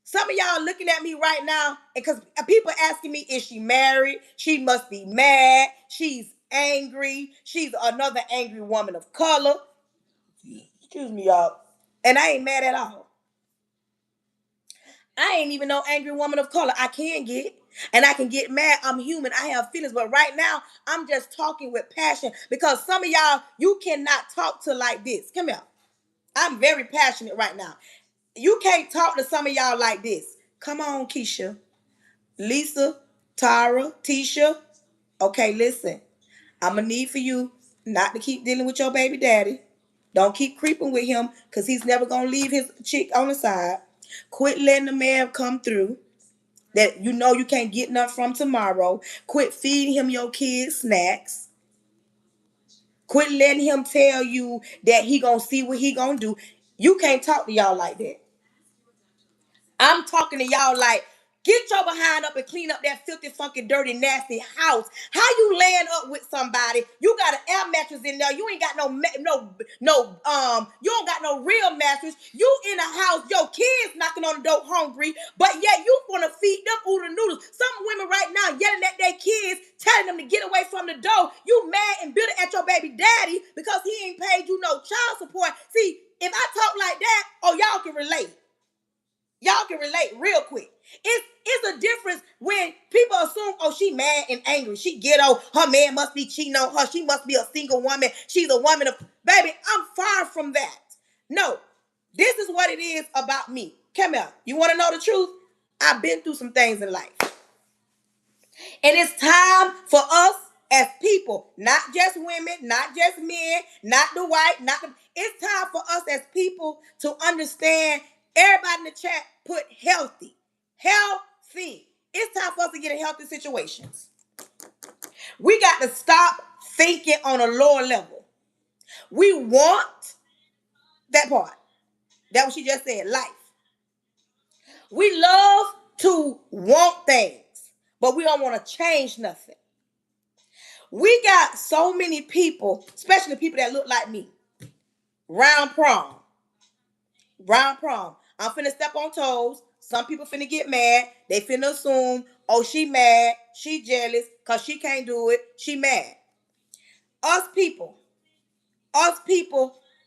Some of y'all looking at me right now, because people asking me, is she married? She must be mad. She's angry. She's another angry woman of color. Excuse me, y'all. And I ain't mad at all. I ain't even no angry woman of color. I can get. And I can get mad. I'm human. I have feelings. But right now, I'm just talking with passion. Because some of y'all, you cannot talk to like this. Come here. I'm very passionate right now. You can't talk to some of y'all like this. Come on, Keisha. Lisa, Tara, Tisha. Okay, listen. I'm going to need for you not to keep dealing with your baby daddy. Don't keep creeping with him because he's never going to leave his chick on the side. Quit letting the man come through that you know you can't get nothing from tomorrow. Quit feeding him your kids snacks. Quit letting him tell you that he gonna see what he gonna do. You can't talk to y'all like that. I'm talking to y'all like, get your behind up and clean up that filthy, funky, dirty, nasty house. How you laying up with somebody? You got an air mattress in there. You ain't got you don't got no real mattress. You in a house, your kids knocking on the door hungry, but yet you wanna feed them oodle noodles. Some women right now yelling at their kids, telling them to get away from the door. You mad and bitter at your baby daddy because he ain't paid you no child support. See, if I talk like that, oh, y'all can relate. Y'all can relate real quick. It's a difference when people assume, oh, she mad and angry. She ghetto. Her man must be cheating on her. She must be a single woman. She's a woman of... Baby, I'm far from that. No, this is what it is about me. Come here. You want to know the truth? I've been through some things in life. And it's time for us as people, not just women, not just men, not the white, not the... It's time for us as people to understand. Everybody in the chat put healthy. Healthy. It's time for us to get in healthy situations. We got to stop thinking on a lower level. We want that part. That what she just said, life. We love to want things, but we don't want to change nothing. We got so many people, especially people that look like me. Round prom. I'm finna step on toes. Some people finna get mad. They finna assume, oh, she mad. She jealous because she can't do it. She mad. Us people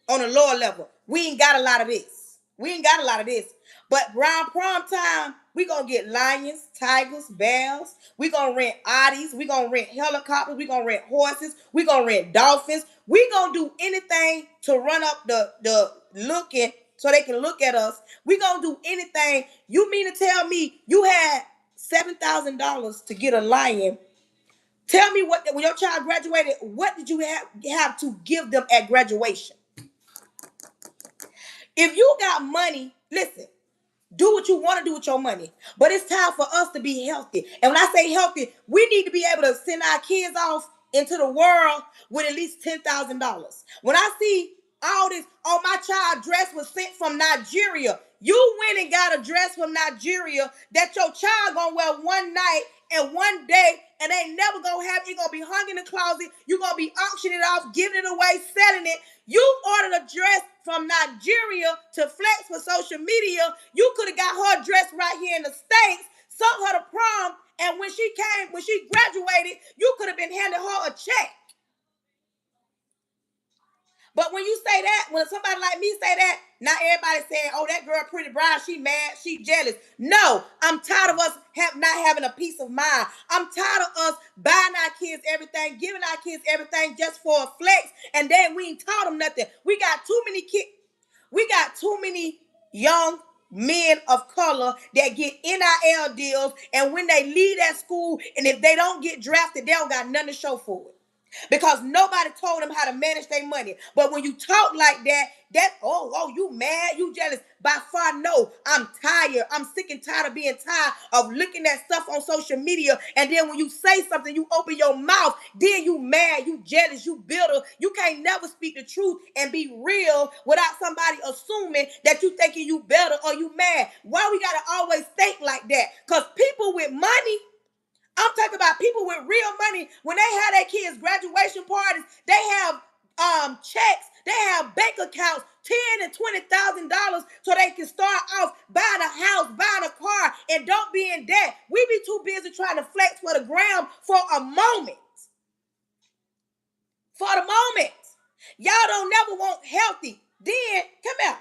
on a lower level, we ain't got a lot of this. But round prom time, we gonna get lions, tigers, bears. We gonna rent Audis. We gonna rent helicopters. We gonna rent horses. We gonna rent dolphins. We gonna do anything to run up the looking so they can look at us. We gonna do anything. You mean to tell me you had $7,000 to get a lion? Tell me what, when your child graduated, what did you have to give them at graduation? If you got money, listen, do what you want to do with your money. But it's time for us to be healthy. And when I say healthy, we need to be able to send our kids off into the world with at least $10,000. When I see all this, oh, my child dress was sent from Nigeria. You went and got a dress from Nigeria that your child gonna wear one night and one day, and they never gonna have it. Gonna be hung in the closet. You gonna be auctioning it off, giving it away, selling it. You ordered a dress from Nigeria to flex for social media. You could have got her dress right here in the States, sent her to prom, and when she graduated, you could have been handing her a check. But when you say that, when somebody like me say that, not everybody saying, oh, that girl pretty brown, she mad, she jealous. No, I'm tired of us not having a peace of mind. I'm tired of us buying our kids everything, giving our kids everything just for a flex, and then we ain't taught them nothing. We got too many kids. We got too many young men of color that get NIL deals, and when they leave that school, and if they don't get drafted, they don't got nothing to show for it. Because nobody told them how to manage their money. But when you talk like that, you mad, you jealous. By far, no. I'm tired. I'm sick and tired of being tired of looking at stuff on social media. And then when you say something, you open your mouth. Then you mad, you jealous, you bitter. You can't never speak the truth and be real without somebody assuming that you thinking you better or you mad. Why we gotta always think like that? Because people with money, I'm talking about people with real money. When they have their kids' graduation parties, they have checks, they have bank accounts, $10,000 and $20,000 so they can start off buying a house, buying a car, and don't be in debt. We be too busy trying to flex for the gram for a moment. For the moment. Y'all don't never want healthy. Then, come out.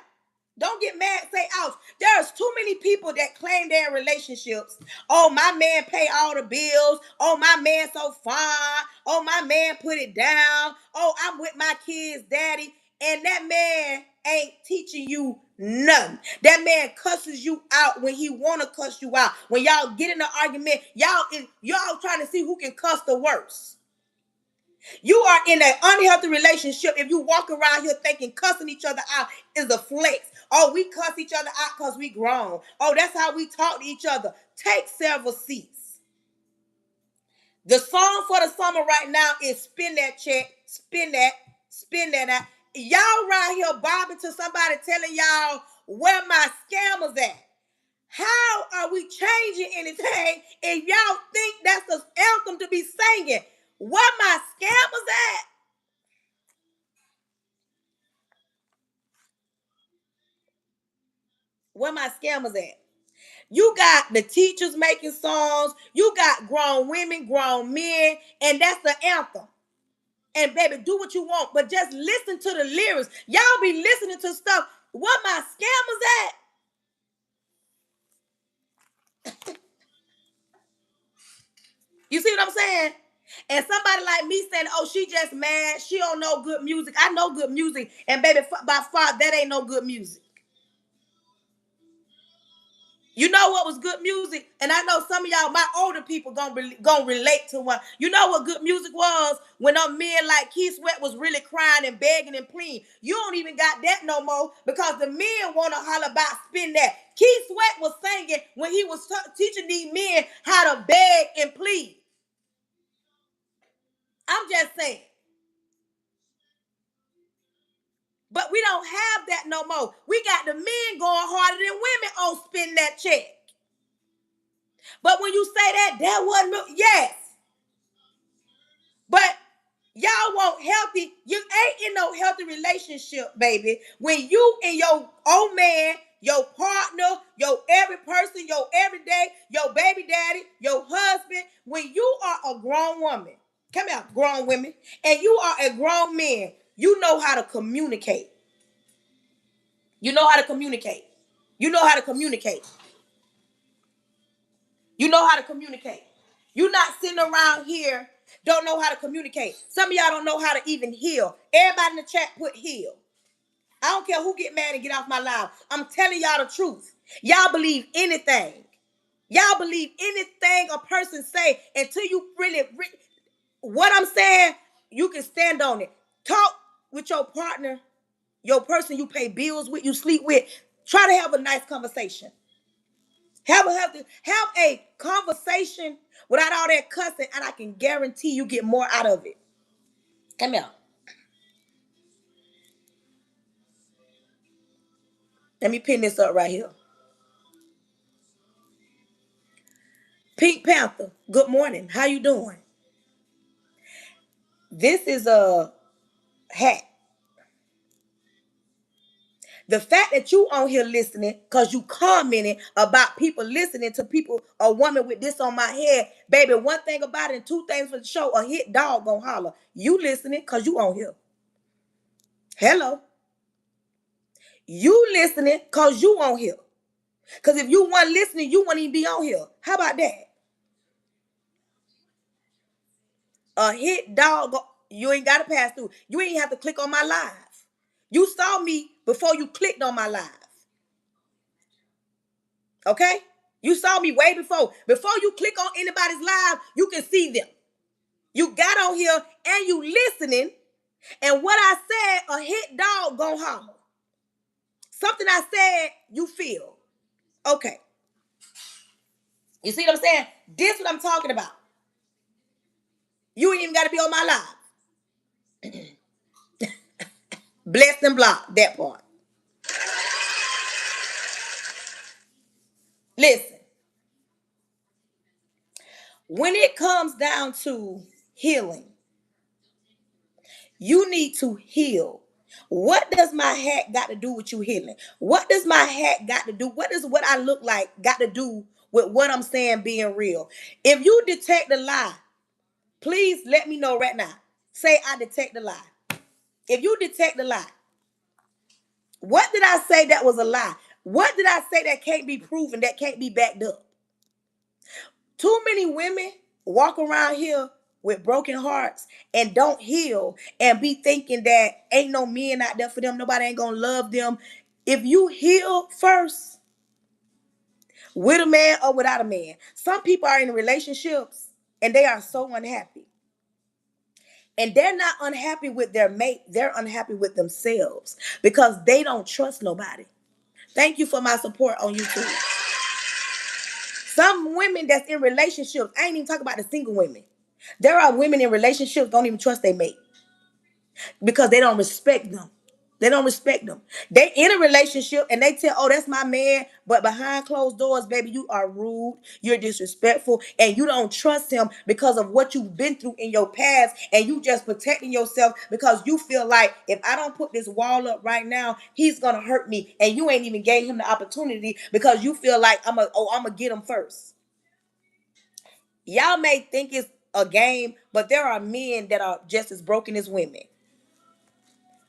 Don't get mad, say ouch. There's too many people that claim they're in relationships. Oh, my man pay all the bills. Oh, my man so fine. Oh, my man put it down. Oh, I'm with my kids' daddy. And that man ain't teaching you nothing. That man cusses you out when he want to cuss you out. When y'all get in an argument, y'all trying to see who can cuss the worst. You are in an unhealthy relationship if you walk around here thinking cussing each other out is a flex. Oh, we cuss each other out because we grown. Oh, that's how we talk to each other. Take several seats. The song for the summer right now is spin that check, spin that out. Y'all right here bobbing to somebody telling y'all where my scammers at. How are we changing anything if y'all think that's the anthem to be singing? Where my scammers at? Where my scammers at? You got the teachers making songs. You got grown women, grown men, and that's the anthem. And baby, do what you want, but just listen to the lyrics. Y'all be listening to stuff. Where my scammers at? You see what I'm saying? And somebody like me saying, "Oh, she just mad. She don't know good music." I know good music, and baby, by far that ain't no good music. You know what was good music? And I know some of y'all, my older people, gonna relate to one. You know what good music was? When them men like Keith Sweat was really crying and begging and pleading. You don't even got that no more because the men want to holler about spin that. Keith Sweat was singing when he was teaching these men how to beg and plead. I'm just saying. But we don't have that no more. We got the men going harder than women on spin that check. But when you say that, that wasn't, yes. But y'all want healthy, you ain't in no healthy relationship, baby. When you and your old man, your partner, your every person, your everyday, your baby daddy, your husband, when you are a grown woman, come here, grown women, and you are a grown man, you know how to communicate. You know how to communicate. You know how to communicate. You know how to communicate. You're not sitting around here, don't know how to communicate. Some of y'all don't know how to even heal. Everybody in the chat put heal. I don't care who get mad and get off my live. I'm telling y'all the truth. Y'all believe anything. Y'all believe anything a person say until you really, what I'm saying, you can stand on it. Talk with your partner, your person you pay bills with, you sleep with. Try to have a nice conversation. Have a conversation without all that cussing, and I can guarantee you get more out of it. Come here. Let me pin this up right here. Pink Panther, good morning. How you doing? This is a hat. The fact that you on here listening, cause you commented about people listening to people, a woman with this on my head, baby. One thing about it, and two things for the show: a hit dog gonna holler. You listening, cause you on here. Hello. You listening, cause you on here. Because if you weren't listening, you wouldn't even be on here. How about that? A hit dog, you ain't got to pass through. You ain't have to click on my live. You saw me before you clicked on my live. Okay? You saw me way before. Before you click on anybody's live, you can see them. You got on here and you listening. And what I said, a hit dog gonna holler. Something I said, you feel. Okay. You see what I'm saying? This is what I'm talking about. You ain't even got to be on my live. Blessed and blocked, that part. Listen, when it comes down to healing, you need to heal. What does my hat got to do with you healing? What does my hat got to do? What does what I look like got to do with what I'm saying being real? If you detect a lie, please let me know right now. Say I detect a lie. If you detect a lie, what did I say that was a lie? What did I say that can't be proven, that can't be backed up? Too many women walk around here with broken hearts and don't heal and be thinking that ain't no men out there for them. Nobody ain't gonna love them. If you heal first, with a man or without a man, some people are in relationships and they are so unhappy. And they're not unhappy with their mate. They're unhappy with themselves because they don't trust nobody. Thank you for my support on YouTube. Some women that's in relationships, I ain't even talking about the single women. There are women in relationships don't even trust their mate because they don't respect them. They don't respect them. They in a relationship and they tell, oh, that's my man. But behind closed doors, baby, you are rude. You're disrespectful. And you don't trust him because of what you've been through in your past. And you just protecting yourself because you feel like if I don't put this wall up right now, he's going to hurt me. And you ain't even gave him the opportunity because you feel like I'm going to get him first. Y'all may think it's a game, but there are men that are just as broken as women.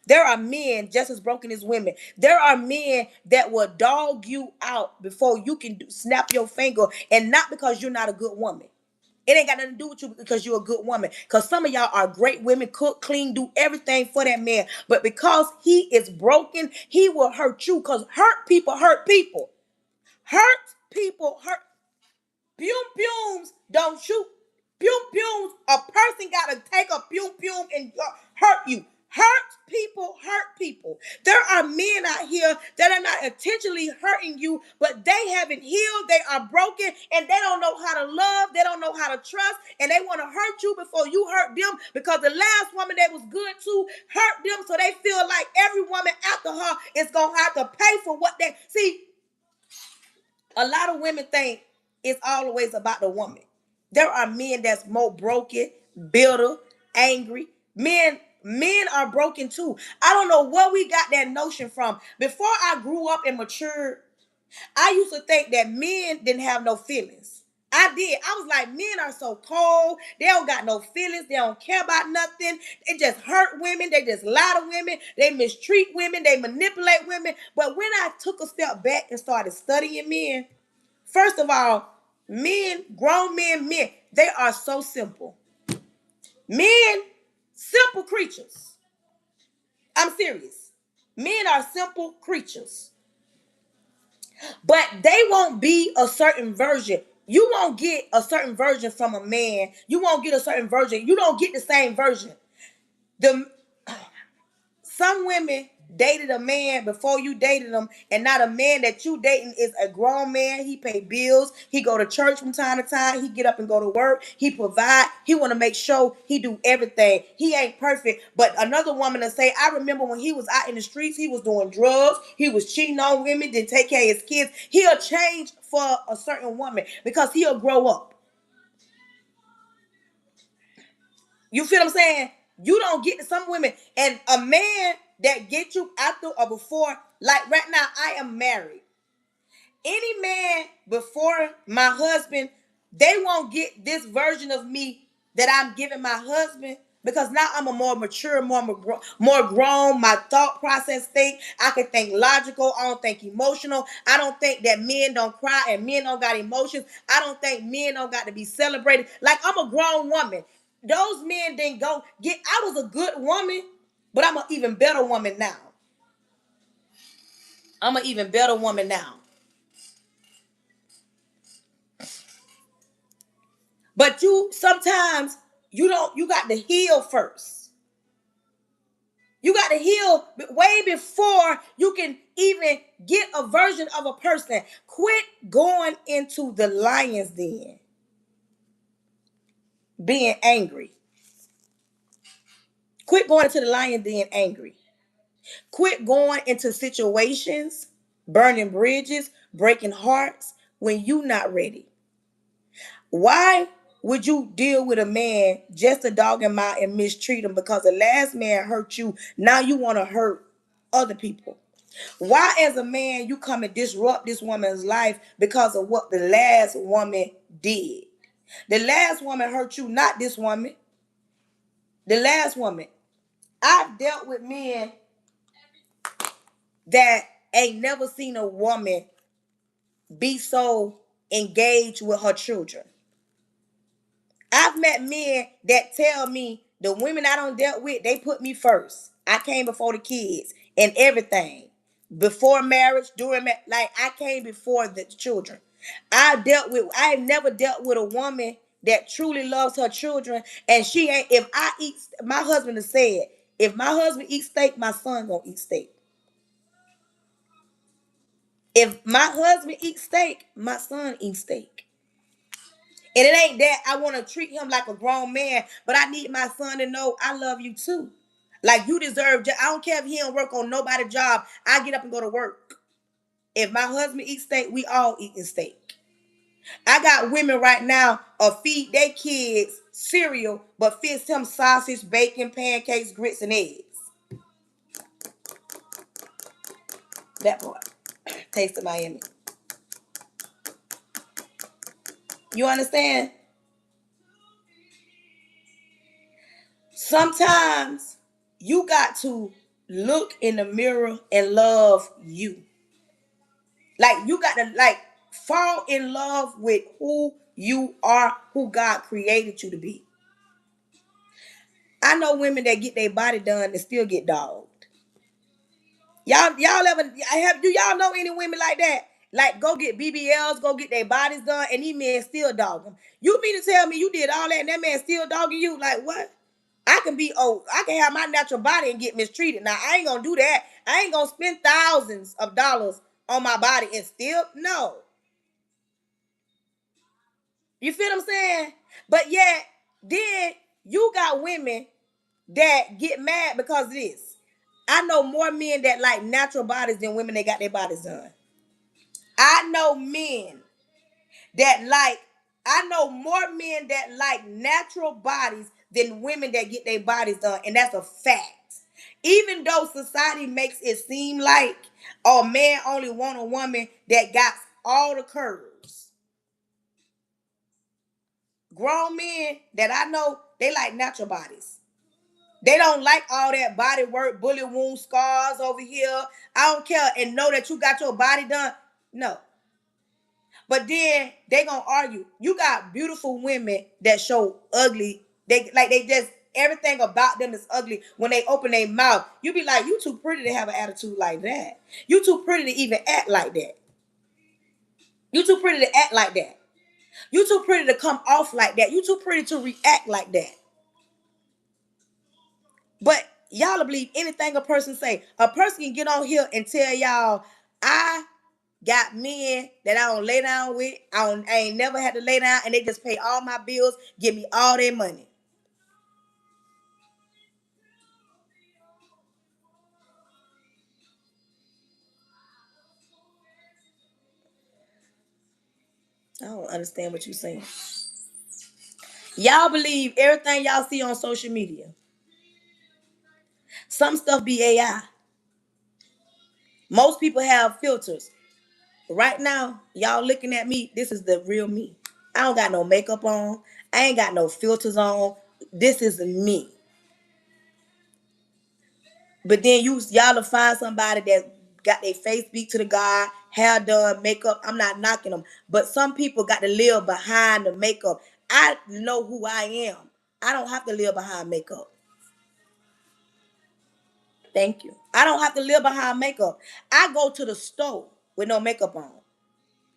There are men just as broken as women. There are men that will dog you out before you can snap your finger, and not because you're not a good woman. It ain't got nothing to do with you because you're a good woman. Because some of y'all are great women, cook, clean, do everything for that man. But because he is broken, he will hurt you. Because hurt people hurt people. Hurt people hurt. Pum pums don't shoot. Pum pums, a person got to take a pum pum and hurt you. Hurt people hurt people. There are men out here that are not intentionally hurting you, but they haven't healed. They are broken and they don't know how to love. They don't know how to trust, and they want to hurt you before you hurt them because the last woman that was good to hurt them, so they feel like every woman after her is going to have to pay for what they see. A lot of women think it's always about the woman. There are men that's more broken, bitter, angry. Men are broken too. I don't know where we got that notion from. Before I grew up and matured, I used to think that men didn't have no feelings. I did. I was like, men are so cold. They don't got no feelings. They don't care about nothing. They just hurt women. They just lie to women. They mistreat women. They manipulate women. But when I took a step back and started studying men, first of all, men, grown men, they are so simple. Men, simple creatures. I'm serious. Men are simple creatures. But they won't be a certain version. You won't get a certain version from a man. You won't get a certain version. You don't get the same version. Some women dated a man before you dated him, and not a man that you dating is a grown man. He pay bills. He go to church from time to time. He get up and go to work. He provide. He want to make sure he do everything. He ain't perfect, but another woman will say, I remember when he was out in the streets, he was doing drugs. He was cheating on women, didn't take care of his kids. He'll change for a certain woman because he'll grow up. You feel what I'm saying? You don't get to some women, and a man that get you after or before, like right now, I am married. Any man before my husband, they won't get this version of me that I'm giving my husband because now I'm a more mature, more grown. My thought process I can think logical. I don't think emotional. I don't think that men don't cry and men don't got emotions. I don't think men don't got to be celebrated. Like, I'm a grown woman. Those men didn't go get. I was a good woman, but I'm an even better woman now. I'm an even better woman now. But sometimes you got to heal first. You got to heal way before you can even get a version of a person. Quit going into the lion's den being angry. Quit going into the lion's den angry. Quit going into situations, burning bridges, breaking hearts when you not ready. Why would you deal with a man just to dog him out and mistreat him because the last man hurt you? Now you want to hurt other people. Why, as a man, you come and disrupt this woman's life because of what the last woman did? The last woman hurt you, not this woman. The last woman. I've dealt with men that ain't never seen a woman be so engaged with her children. I've met men that tell me the women I don't dealt with, they put me first. I came before the kids and everything. Before marriage, during like I came before the children. I have never dealt with a woman that truly loves her children, and she ain't. If I eat, my husband has said, if my husband eats steak, my son gonna eat steak. If my husband eats steak, my son eats steak. And it ain't that I want to treat him like a grown man, but I need my son to know I love you too. Like you deserve. I don't care if he don't work on nobody's job. I get up and go to work. If my husband eats steak, we all eating steak. I got women right now feed their kids cereal, but fix them sausage, bacon, pancakes, grits, and eggs. That part. Taste of Miami. You understand? Sometimes you got to look in the mirror and love you. Like you got to fall in love with who you are, who God created you to be. I know women that get their body done and still get dogged. Y'all ever do y'all know any women like that? Like go get BBLs, go get their bodies done, and these men still dog them. You mean to tell me you did all that and that man still dogging you? Like what? I can be old. I can have my natural body and get mistreated. Now I ain't gonna do that. I ain't gonna spend thousands of dollars on my body and still no. You feel what I'm saying? But yet, then you got women that get mad because of this. I know more men that like natural bodies than women that got their bodies done. I know men that like, I know more men that like natural bodies than women that get their bodies done. And that's a fact. Even though society makes it seem like a man only want a woman that got all the curves. Grown men that I know, they like natural bodies. They don't like all that body work, bullet wound scars over here. I don't care. And know that you got your body done. No. But then they gonna argue. You got beautiful women that show ugly. They just everything about them is ugly. When they open their mouth, you be like, you too pretty to have an attitude like that. You too pretty to even act like that. You too pretty to act like that. You too pretty to come off like that. You too pretty to react like that. But y'all will believe anything a person say. A person can get on here and tell y'all, I got men that I don't lay down with. I ain't never had to lay down, and they just pay all my bills, give me all their money. I don't understand what you're saying. Y'all believe everything y'all see on social media. Some stuff be AI. Most people have filters. Right now, y'all looking at me, this is the real me. I don't got no makeup on. I ain't got no filters on. This is me. But then y'all to find somebody that got their face beat to the God, hair done, makeup. I'm not knocking them. But some people got to live behind the makeup. I know who I am. I don't have to live behind makeup. Thank you. I don't have to live behind makeup. I go to the store with no makeup on.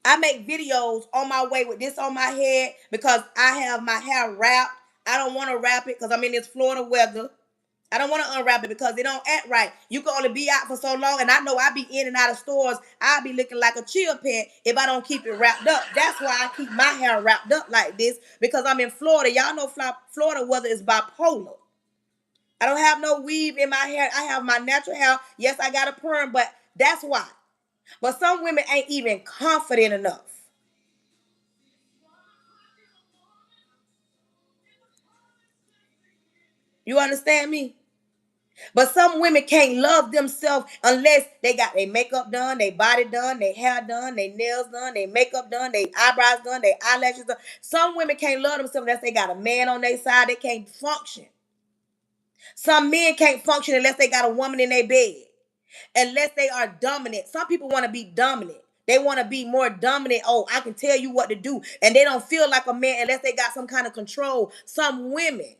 I make videos on my way with this on my head because I have my hair wrapped. I don't want to wrap it because I'm in this Florida weather. I don't want to unwrap it because it don't act right. You can only be out for so long, and I know I be in and out of stores. I'll be looking like a chill pen if I don't keep it wrapped up. That's why I keep my hair wrapped up like this, because I'm in Florida. Y'all know Florida weather is bipolar. I don't have no weave in my hair. I have my natural hair. Yes, I got a perm, but that's why. But some women ain't even confident enough. You understand me? But some women can't love themselves unless they got their makeup done, their body done, their hair done, their nails done, their makeup done, their eyebrows done, their eyelashes done. Some women can't love themselves unless they got a man on their side. They can't function. Some men can't function unless they got a woman in their bed. Unless they are dominant. Some people want to be dominant. They want to be more dominant. Oh, I can tell you what to do. And they don't feel like a man unless they got some kind of control. Some women,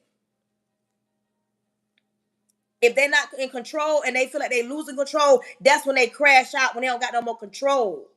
if they're not in control and they feel like they're losing control, that's when they crash out, when they don't got no more control.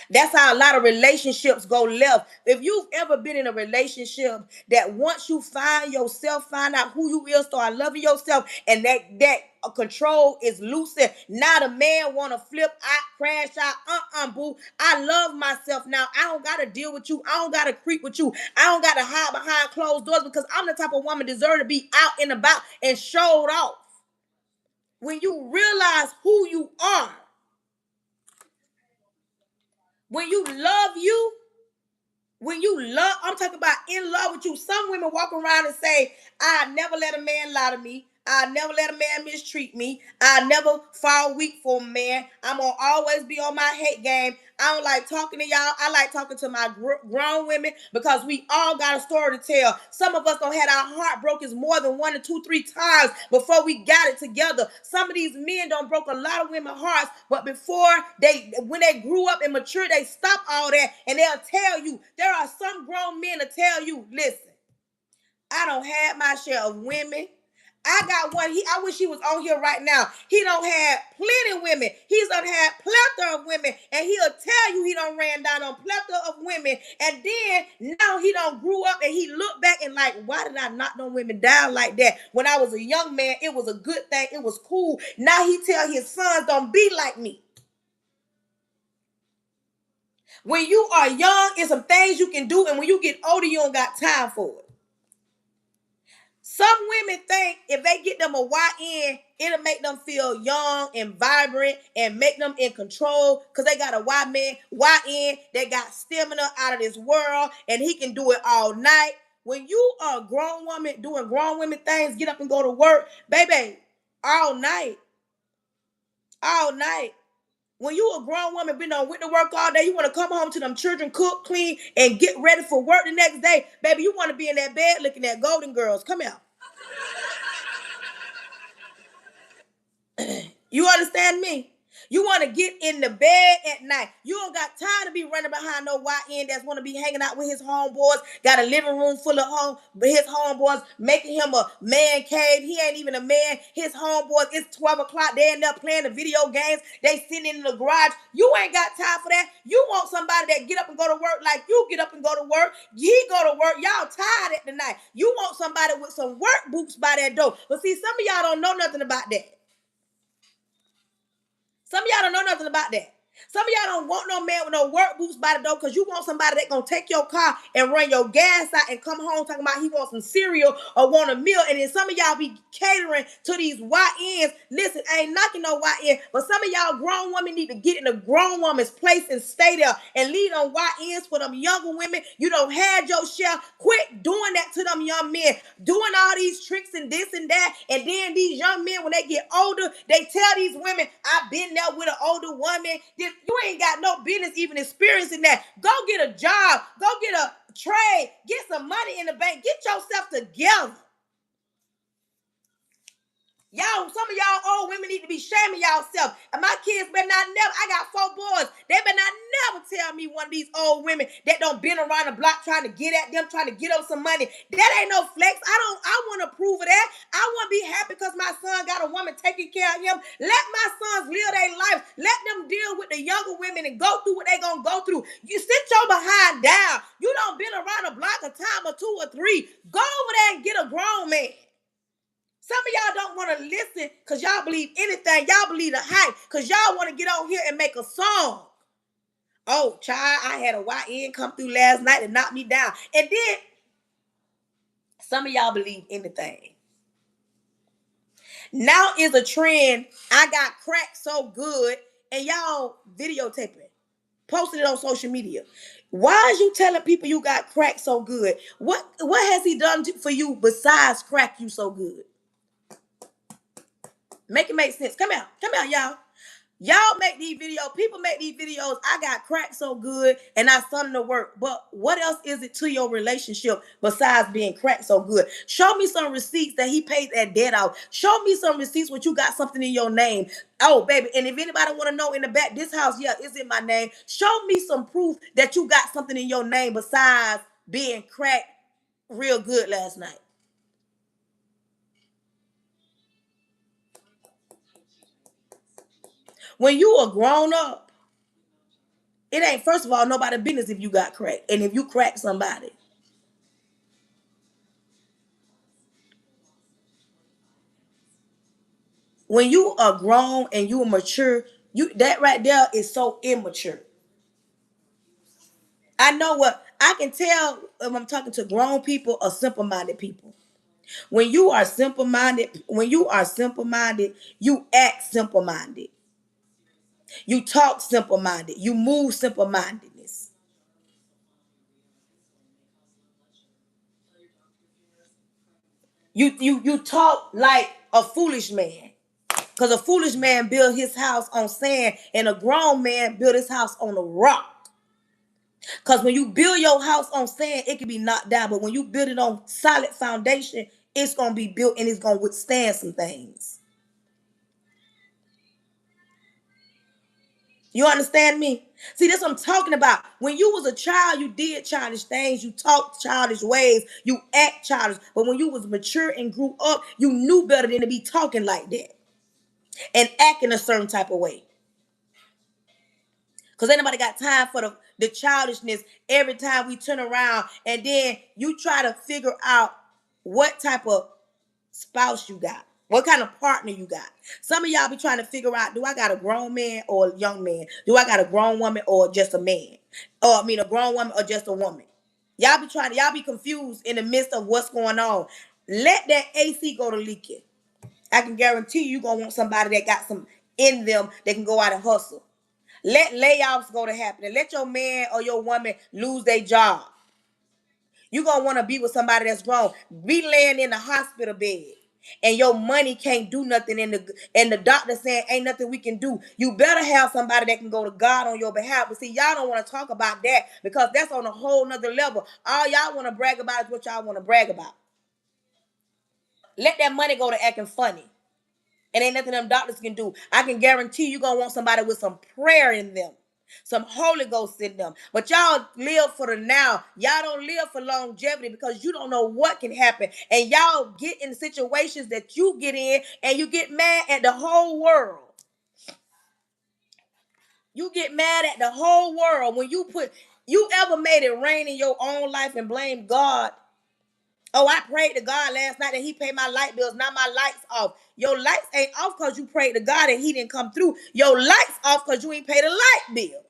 That's how a lot of relationships go left. If you've ever been in a relationship that once you find yourself, find out who you is, start loving yourself, and that control is loosened. Now the man want to flip out, crash out. Boo. I love myself now. I don't got to deal with you. I don't got to creep with you. I don't got to hide behind closed doors because I'm the type of woman deserve to be out and about and showed off. When you realize who you are, when you love you, I'm talking about in love with you. Some women walk around and say, I never let a man lie to me. I never let a man mistreat me. I never fall weak for a man. I'm going to always be on my hate game. I don't like talking to y'all. I like talking to my grown women because we all got a story to tell. Some of us don't had our heart broken more than 1 or 2, 3 times before we got it together. Some of these men don't broke a lot of women's hearts, but when they grew up and matured, they stop all that and they'll tell you. There are some grown men to tell you, listen, I don't have my share of women. I got one. I wish he was on here right now. He don't have plenty women. He's done had plethora of women, and he'll tell you he don't ran down on plethora of women. And then now he don't grew up, and he look back and like, why did I knock them women down like that? When I was a young man, it was a good thing. It was cool. Now he tell his sons, don't be like me. When you are young, it's some things you can do, and when you get older, you don't got time for it. Some women think if they get them a YN, it'll make them feel young and vibrant and make them in control because they got a YN that got stamina out of this world and he can do it all night. When you are a grown woman doing grown women things, get up and go to work, baby, all night. All night. When you a grown woman, been on with the work all day, you want to come home to them children, cook, clean, and get ready for work the next day. Baby, you want to be in that bed looking at Golden Girls. Come here. You understand me? You want to get in the bed at night. You don't got time to be running behind no YN that's want to be hanging out with his homeboys. Got a living room full of his homeboys, making him a man cave. He ain't even a man. His homeboys, it's 12 o'clock. They end up playing the video games. They sitting in the garage. You ain't got time for that. You want somebody that get up and go to work like you get up and go to work. He go to work. Y'all tired at the night. You want somebody with some work boots by that door. But see, some of y'all don't know nothing about that. Some of y'all don't know nothing about that. Some of y'all don't want no man with no work boots by the door because you want somebody that's going to take your car and run your gas out and come home talking about he wants some cereal or want a meal. And then some of y'all be catering to these YNs. Listen, I ain't knocking no YN, but some of y'all grown women need to get in a grown woman's place and stay there and lead on YNs for them younger women. You don't have your share. Quit doing that to them young men. Doing all these tricks and this and that. And then these young men, when they get older, they tell these women, I've been there with an older woman. You ain't got no business even experiencing that. Go get a job. Go get a trade. Get some money in the bank. Get yourself together. Y'all, some of y'all old women need to be shaming y'allself. And my kids better not never, I got 4 boys. They better not never tell me one of these old women that don't been around the block trying to get at them, trying to get up some money. That ain't no flex. I want to prove of that. I want to be happy because my son got a woman taking care of him. Let my sons live their life. Let them deal with the younger women and go through what they gonna go through. You sit your behind down. You done been around the block a time or 2 or 3. Go over there and get a grown man. Some of y'all don't want to listen because y'all believe anything. Y'all believe the hype because y'all want to get on here and make a song. Oh, child, I had a YN come through last night and knock me down. And then some of y'all believe anything. Now is a trend. I got crack so good and y'all videotaping, posting it on social media. Why is you telling people you got crack so good? What has he done for you besides crack you so good? Make it make sense. Come out, y'all. Y'all make these videos. People make these videos. I got cracked so good and I sent to work. But what else is it to your relationship besides being cracked so good? Show me some receipts that he paid that debt out. Show me some receipts where you got something in your name. Oh, baby. And if anybody want to know in the back, this house, yeah, is in my name. Show me some proof that you got something in your name besides being cracked real good last night. When you are grown up, It ain't, first of all, nobody business if you got cracked. And if you crack somebody. When you are grown and you are mature, you that right there is so immature. I know what I can tell if I'm talking to grown people or simple-minded people. When you are simple-minded, you act simple-minded. You talk simple-minded. You move simple-mindedness. You talk like a foolish man. Because a foolish man built his house on sand and a grown man built his house on a rock. Because when you build your house on sand, it can be knocked down. But when you build it on solid foundation, it's going to be built and it's going to withstand some things. You understand me? See, that's what I'm talking about. When you was a child, you did childish things. You talked childish ways. You act childish. But when you was mature and grew up, you knew better than to be talking like that and acting a certain type of way. Because ain't nobody got time for the childishness every time we turn around and then you try to figure out what type of spouse you got. What kind of partner you got? Some of y'all be trying to figure out, do I got a grown man or a young man? Do I got a grown woman or just a man? Or I mean a grown woman or just a woman? Y'all be confused in the midst of what's going on. Let that AC go to leaking. I can guarantee you gonna want somebody that got some in them that can go out and hustle. Let layoffs go to happen. Let your man or your woman lose their job. You're going to want to be with somebody that's grown. Be laying in the hospital bed and your money can't do nothing and the doctor saying ain't nothing we can do. You better have somebody that can go to God on your behalf. But see, y'all don't want to talk about that because that's on a whole nother level. All y'all want to brag about is what y'all want to brag about. Let that money go to acting funny. And ain't nothing them doctors can do. I can guarantee you gonna want somebody with some prayer in them, some Holy Ghost in them. But y'all live for the now. Y'all don't live for longevity because you don't know what can happen. And y'all get in situations that you get in and you get mad at the whole world. You get mad at the whole world when you ever made it rain in your own life and blame God. Oh, I prayed to God last night and he paid my light bills. Now my lights off. Your lights ain't off because you prayed to God and he didn't come through. Your lights off because you ain't paid a light bill.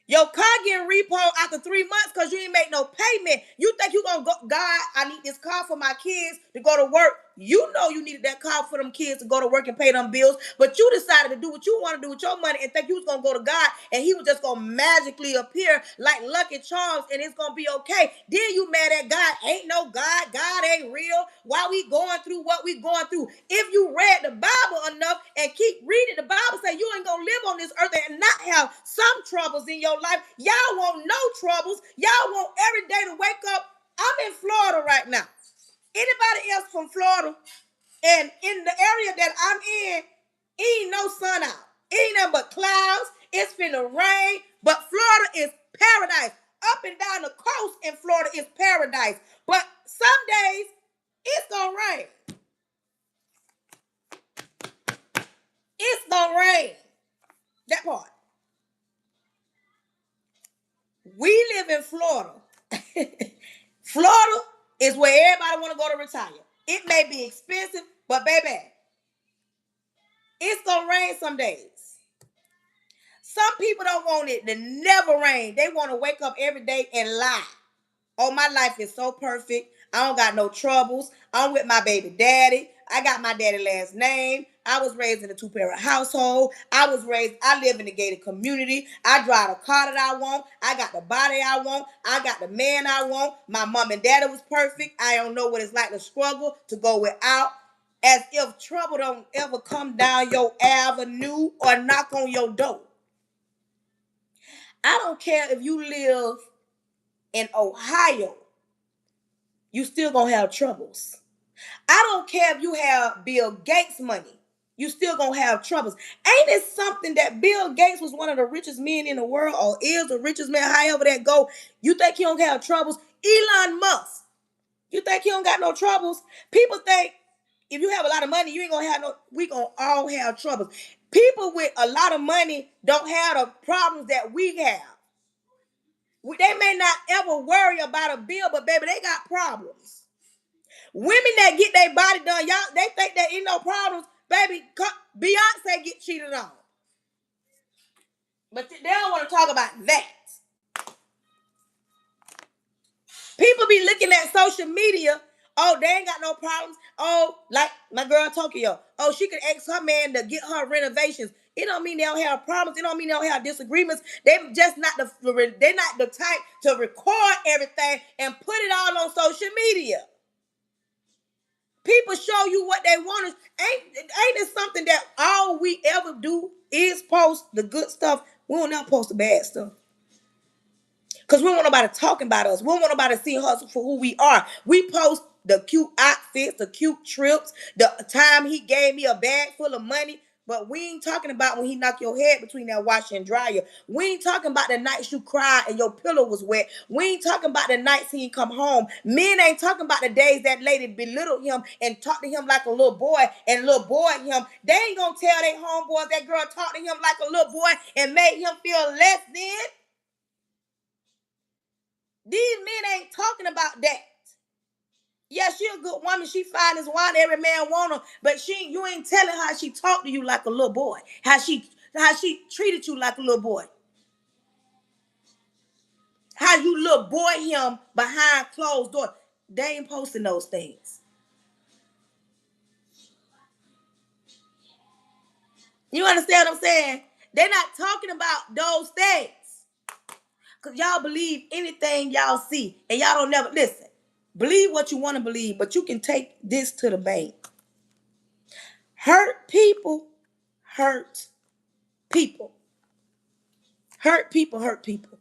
Your car getting repo after 3 months because you ain't make no payment. You think you gonna go, God, I need this car for my kids to go to work. You know you needed that car for them kids to go to work and pay them bills, but you decided to do what you want to do with your money and think you was gonna go to God and he was just gonna magically appear like Lucky Charms and it's gonna be okay. Then you mad at God. Ain't no God. God ain't real. Why we going through what we going through? If you read the Bible enough and keep reading, the Bible say you ain't gonna live on this earth and not have some troubles in your life. Y'all want no troubles. Y'all want every day to wake up. I'm in Florida right now. Anybody else from Florida? And in the area that I'm in, ain't no sun out. Ain't nothing but clouds. It's finna rain. But Florida is paradise. Up and down the coast in Florida is paradise. But some days it's gonna rain. It's gonna rain. That part. We live in Florida. Florida is where everybody want to go to retire. It may be expensive, but baby, it's gonna rain some days. Some people don't want it to never rain. They want to wake up every day and lie. Oh, my life is so perfect. I don't got no troubles. I'm with my baby daddy. I got my daddy last name. I was raised in a two-parent household. I live in a gated community. I drive the car that I want. I got the body I want. I got the man I want. My mom and daddy was perfect. I don't know what it's like to struggle, to go without. As if trouble don't ever come down your avenue or knock on your door. I don't care if you live in Ohio, you still gonna have troubles. I don't care if you have Bill Gates money, you still gonna have troubles. Ain't it something that Bill Gates was one of the richest men in the world, or is the richest man, however that go? You think he don't have troubles? Elon Musk, you think he don't got no troubles? People think if you have a lot of money, you ain't gonna have no. We gonna all have troubles. People with a lot of money don't have the problems that we have. They may not ever worry about a bill, but baby, they got problems. Women that get their body done, y'all, they think there ain't no problems. Baby, Beyonce get cheated on. But they don't want to talk about that. People be looking at social media. Oh, they ain't got no problems. Oh, like my girl Tokyo. Oh, she could ask her man to get her renovations. It don't mean they don't have problems. It don't mean they don't have disagreements. They just not they're not the type to record everything and put it all on social media. People show you what they want. Ain't it something that all we ever do is post the good stuff? We don't never post the bad stuff. Because we don't want nobody talking about us. We don't want nobody seeing us for who we are. We post the cute outfits, the cute trips, the time he gave me a bag full of money. But we ain't talking about when he knocked your head between that washer and dryer. We ain't talking about the nights you cried and your pillow was wet. We ain't talking about the nights he ain't come home. Men ain't talking about the days that lady belittled him and talked to him like a little boy and little boy him. They ain't gonna tell their homeboys that girl talked to him like a little boy and made him feel less than. These men ain't talking about that. Yeah, she a good woman. She fine as wine. Every man want her. But you ain't telling how she talked to you like a little boy. How she treated you like a little boy. How you little boy him behind closed doors. They ain't posting those things. You understand what I'm saying? They're not talking about those things. Because y'all believe anything y'all see. And y'all don't never listen. Believe what you want to believe, but you can take this to the bank. Hurt people hurt people. Hurt people hurt people.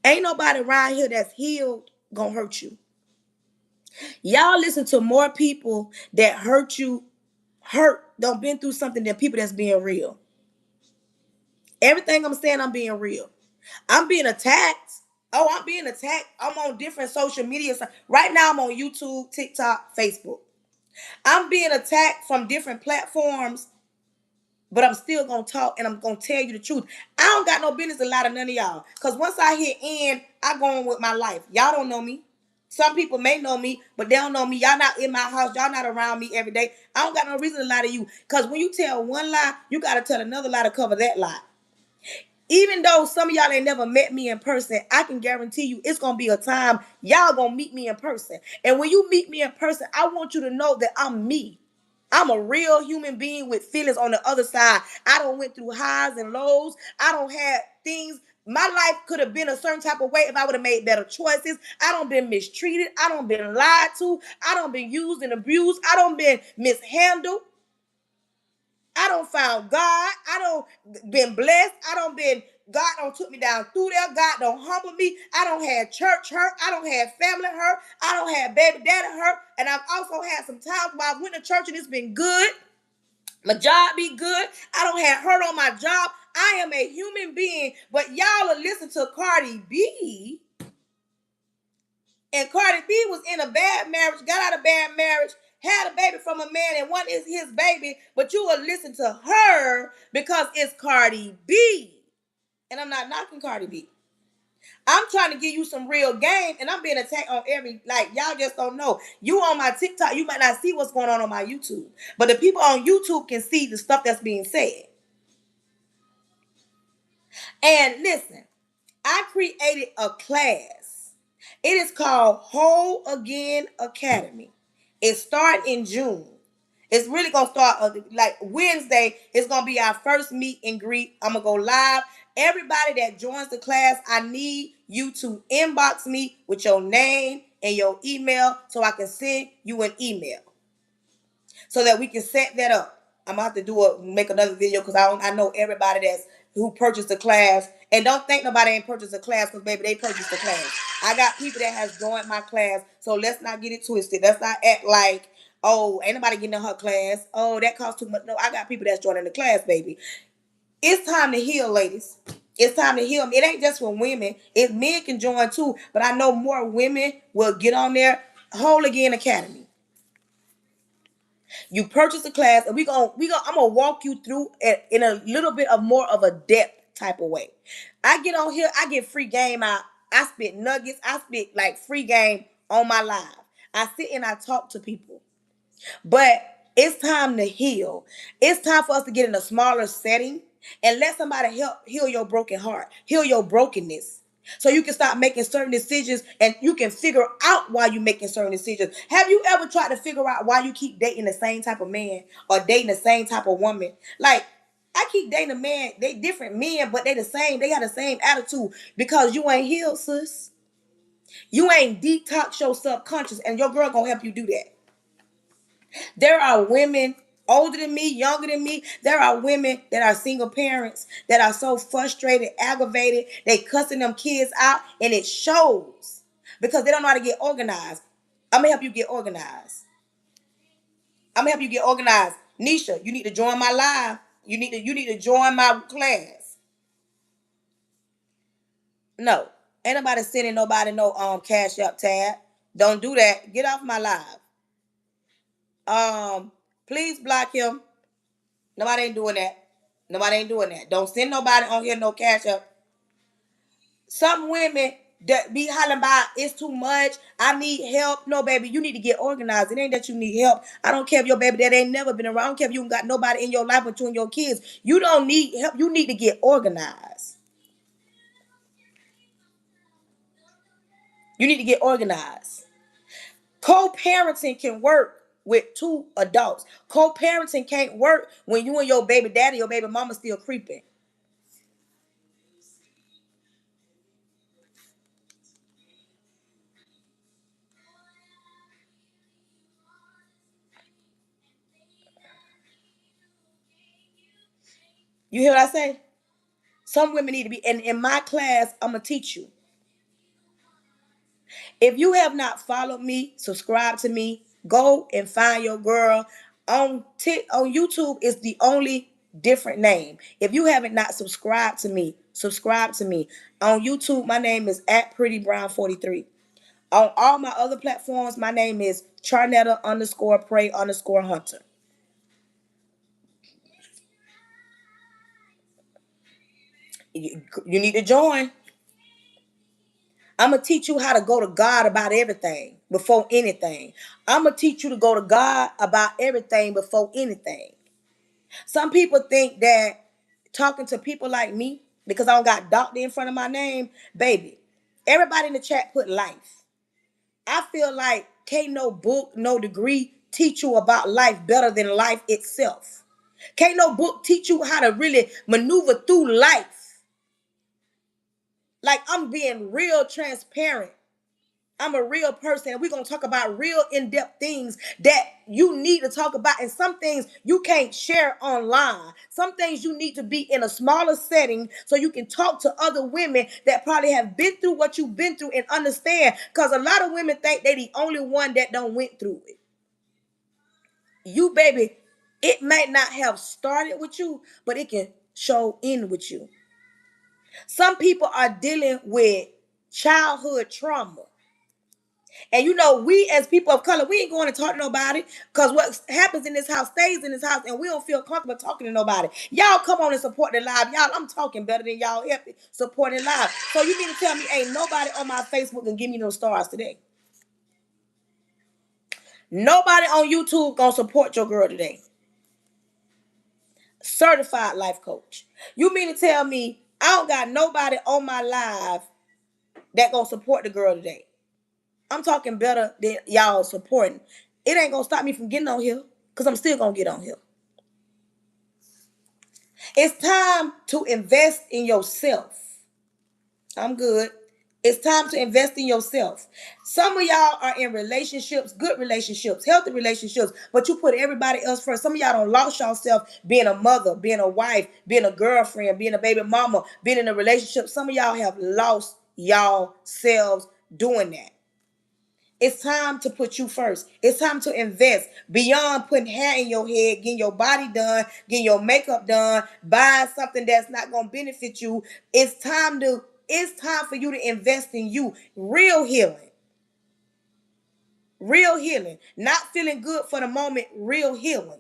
Ain't nobody around here that's healed gonna hurt you. Y'all listen to more people that hurt you, don't been through something than people that's being real. Everything I'm saying, I'm being real. I'm being attacked. Oh, I'm being attacked. I'm on different social media. Right now, I'm on YouTube, TikTok, Facebook. I'm being attacked from different platforms, but I'm still going to talk and I'm going to tell you the truth. I don't got no business to lie to none of y'all. Because once I hit end, I go on with my life. Y'all don't know me. Some people may know me, but they don't know me. Y'all not in my house. Y'all not around me every day. I don't got no reason to lie to you. Because when you tell one lie, you got to tell another lie to cover that lie. Even though some of y'all ain't never met me in person, I can guarantee you it's going to be a time y'all going to meet me in person. And when you meet me in person, I want you to know that I'm me. I'm a real human being with feelings on the other side. I don't went through highs and lows. I don't have things. My life could have been a certain type of way if I would have made better choices. I don't been mistreated. I don't been lied to. I don't been used and abused. I don't been mishandled. I don't found God. I don't been blessed. God don't took me down through there. God don't humble me. I don't have church hurt. I don't have family hurt. I don't have baby daddy hurt. And I've also had some times where I went to church and it's been good. My job be good. I don't have hurt on my job. I am a human being. But y'all will listen to Cardi B. And Cardi B was in a bad marriage, got out of a bad marriage, had a baby from a man, and one is his baby. But you will listen to her because it's Cardi B. And I'm not knocking Cardi B. I'm trying to give you some real game, and I'm being attacked on y'all just don't know. You on my TikTok, you might not see what's going on my YouTube. But the people on YouTube can see the stuff that's being said. And listen, I created a class. It is called Whole Again Academy. It started in June. It's really going to start Wednesday. It's going to be our first meet and greet. I'm going to go live. Everybody that joins the class, I need you to inbox me with your name and your email so I can send you an email so that we can set that up. I'm going to have to make another video because I know everybody who purchased the class. And don't think nobody ain't purchased a class because, baby, they purchased the class. I got people that has joined my class, so let's not get it twisted. Let's not act like, oh, ain't nobody getting in her class. Oh, that costs too much. No, I got people that's joining the class, baby. It's time to heal, ladies. It's time to heal. It ain't just for women. Men can join too, but I know more women will get on there. Whole Again Academy. You purchase a class, and I'm gonna walk you through it in a little bit of more of a depth type of way. I get on here, I get free game out. I spit nuggets, I spit like free game on my live. I sit and I talk to people. But it's time to heal. It's time for us to get in a smaller setting and let somebody help heal your broken heart, heal your brokenness. So you can start making certain decisions and you can figure out why you're making certain decisions. Have you ever tried to figure out why you keep dating the same type of man or dating the same type of woman? Like, I keep dating a man, they different men, but they the same. They got the same attitude because you ain't healed, sis. You ain't detox your subconscious, and your girl gonna help you do that. There are women older than me, younger than me. There are women that are single parents that are so frustrated, aggravated. They cussing them kids out, and it shows because they don't know how to get organized. I'm gonna help you get organized. I'm gonna help you get organized. Nisha, you need to join my live. You need to join my class. No, ain't nobody sending nobody no cash up tab. Don't do that. Get off my live. Please block him. Nobody ain't doing that. Nobody ain't doing that. Don't send nobody on here no cash up. Some women that be hollering about it's too much. I need help. No, baby, you need to get organized. It ain't that you need help. I don't care if your baby that ain't never been around. I don't care if you ain't got nobody in your life but you and your kids. You don't need help. You need to get organized. You need to get organized. Co-parenting can work with two adults. Co-parenting can't work when you and your baby daddy, your baby mama still creeping. You hear what I say? Some women need to be, and in my class, I'm gonna teach you. If you have not followed me, subscribe to me, go and find your girl on YouTube. Is the only different name. If you haven't not subscribed to me, subscribe to me on YouTube. My name is at Pretty Brown 43. On all my other platforms, my name is Charnetta _Pray _Hunter. You need to join. I'm going to teach you how to go to God about everything before anything. I'm going to teach you to go to God about everything before anything. Some people think that talking to people like me, because I don't got doctor in front of my name, baby, everybody in the chat put life. I feel like can't no book, no degree teach you about life better than life itself. Can't no book teach you how to really maneuver through life. Like, I'm being real transparent. I'm a real person, and we're going to talk about real in-depth things that you need to talk about, and some things you can't share online. Some things you need to be in a smaller setting so you can talk to other women that probably have been through what you've been through and understand, because a lot of women think they're the only one that don't went through it. You, baby, it might not have started with you, but it can show in with you. Some people are dealing with childhood trauma. And you know, we as people of color, we ain't going to talk to nobody because what happens in this house stays in this house, and we don't feel comfortable talking to nobody. Y'all come on and support the live. Y'all, I'm talking better than y'all supporting live. So you need to tell me ain't nobody on my Facebook can give me no stars today. Nobody on YouTube gonna support your girl today. Certified life coach. You mean to tell me I don't got nobody on my live that gonna support the girl today? I'm talking better than y'all supporting. It ain't gonna stop me from getting on here because I'm still gonna get on here. It's time to invest in yourself. I'm good. It's time to invest in yourself. Some of y'all are in relationships, good relationships, healthy relationships, but you put everybody else first. Some of y'all don't lost yourself being a mother, being a wife, being a girlfriend, being a baby mama, being in a relationship. Some of y'all have lost y'all selves doing that. It's time to put you first. It's time to invest beyond putting hair in your head, getting your body done, getting your makeup done, buying something that's not going to benefit you. It's time for you to invest in you. Real healing. Real healing. Not feeling good for the moment, real healing.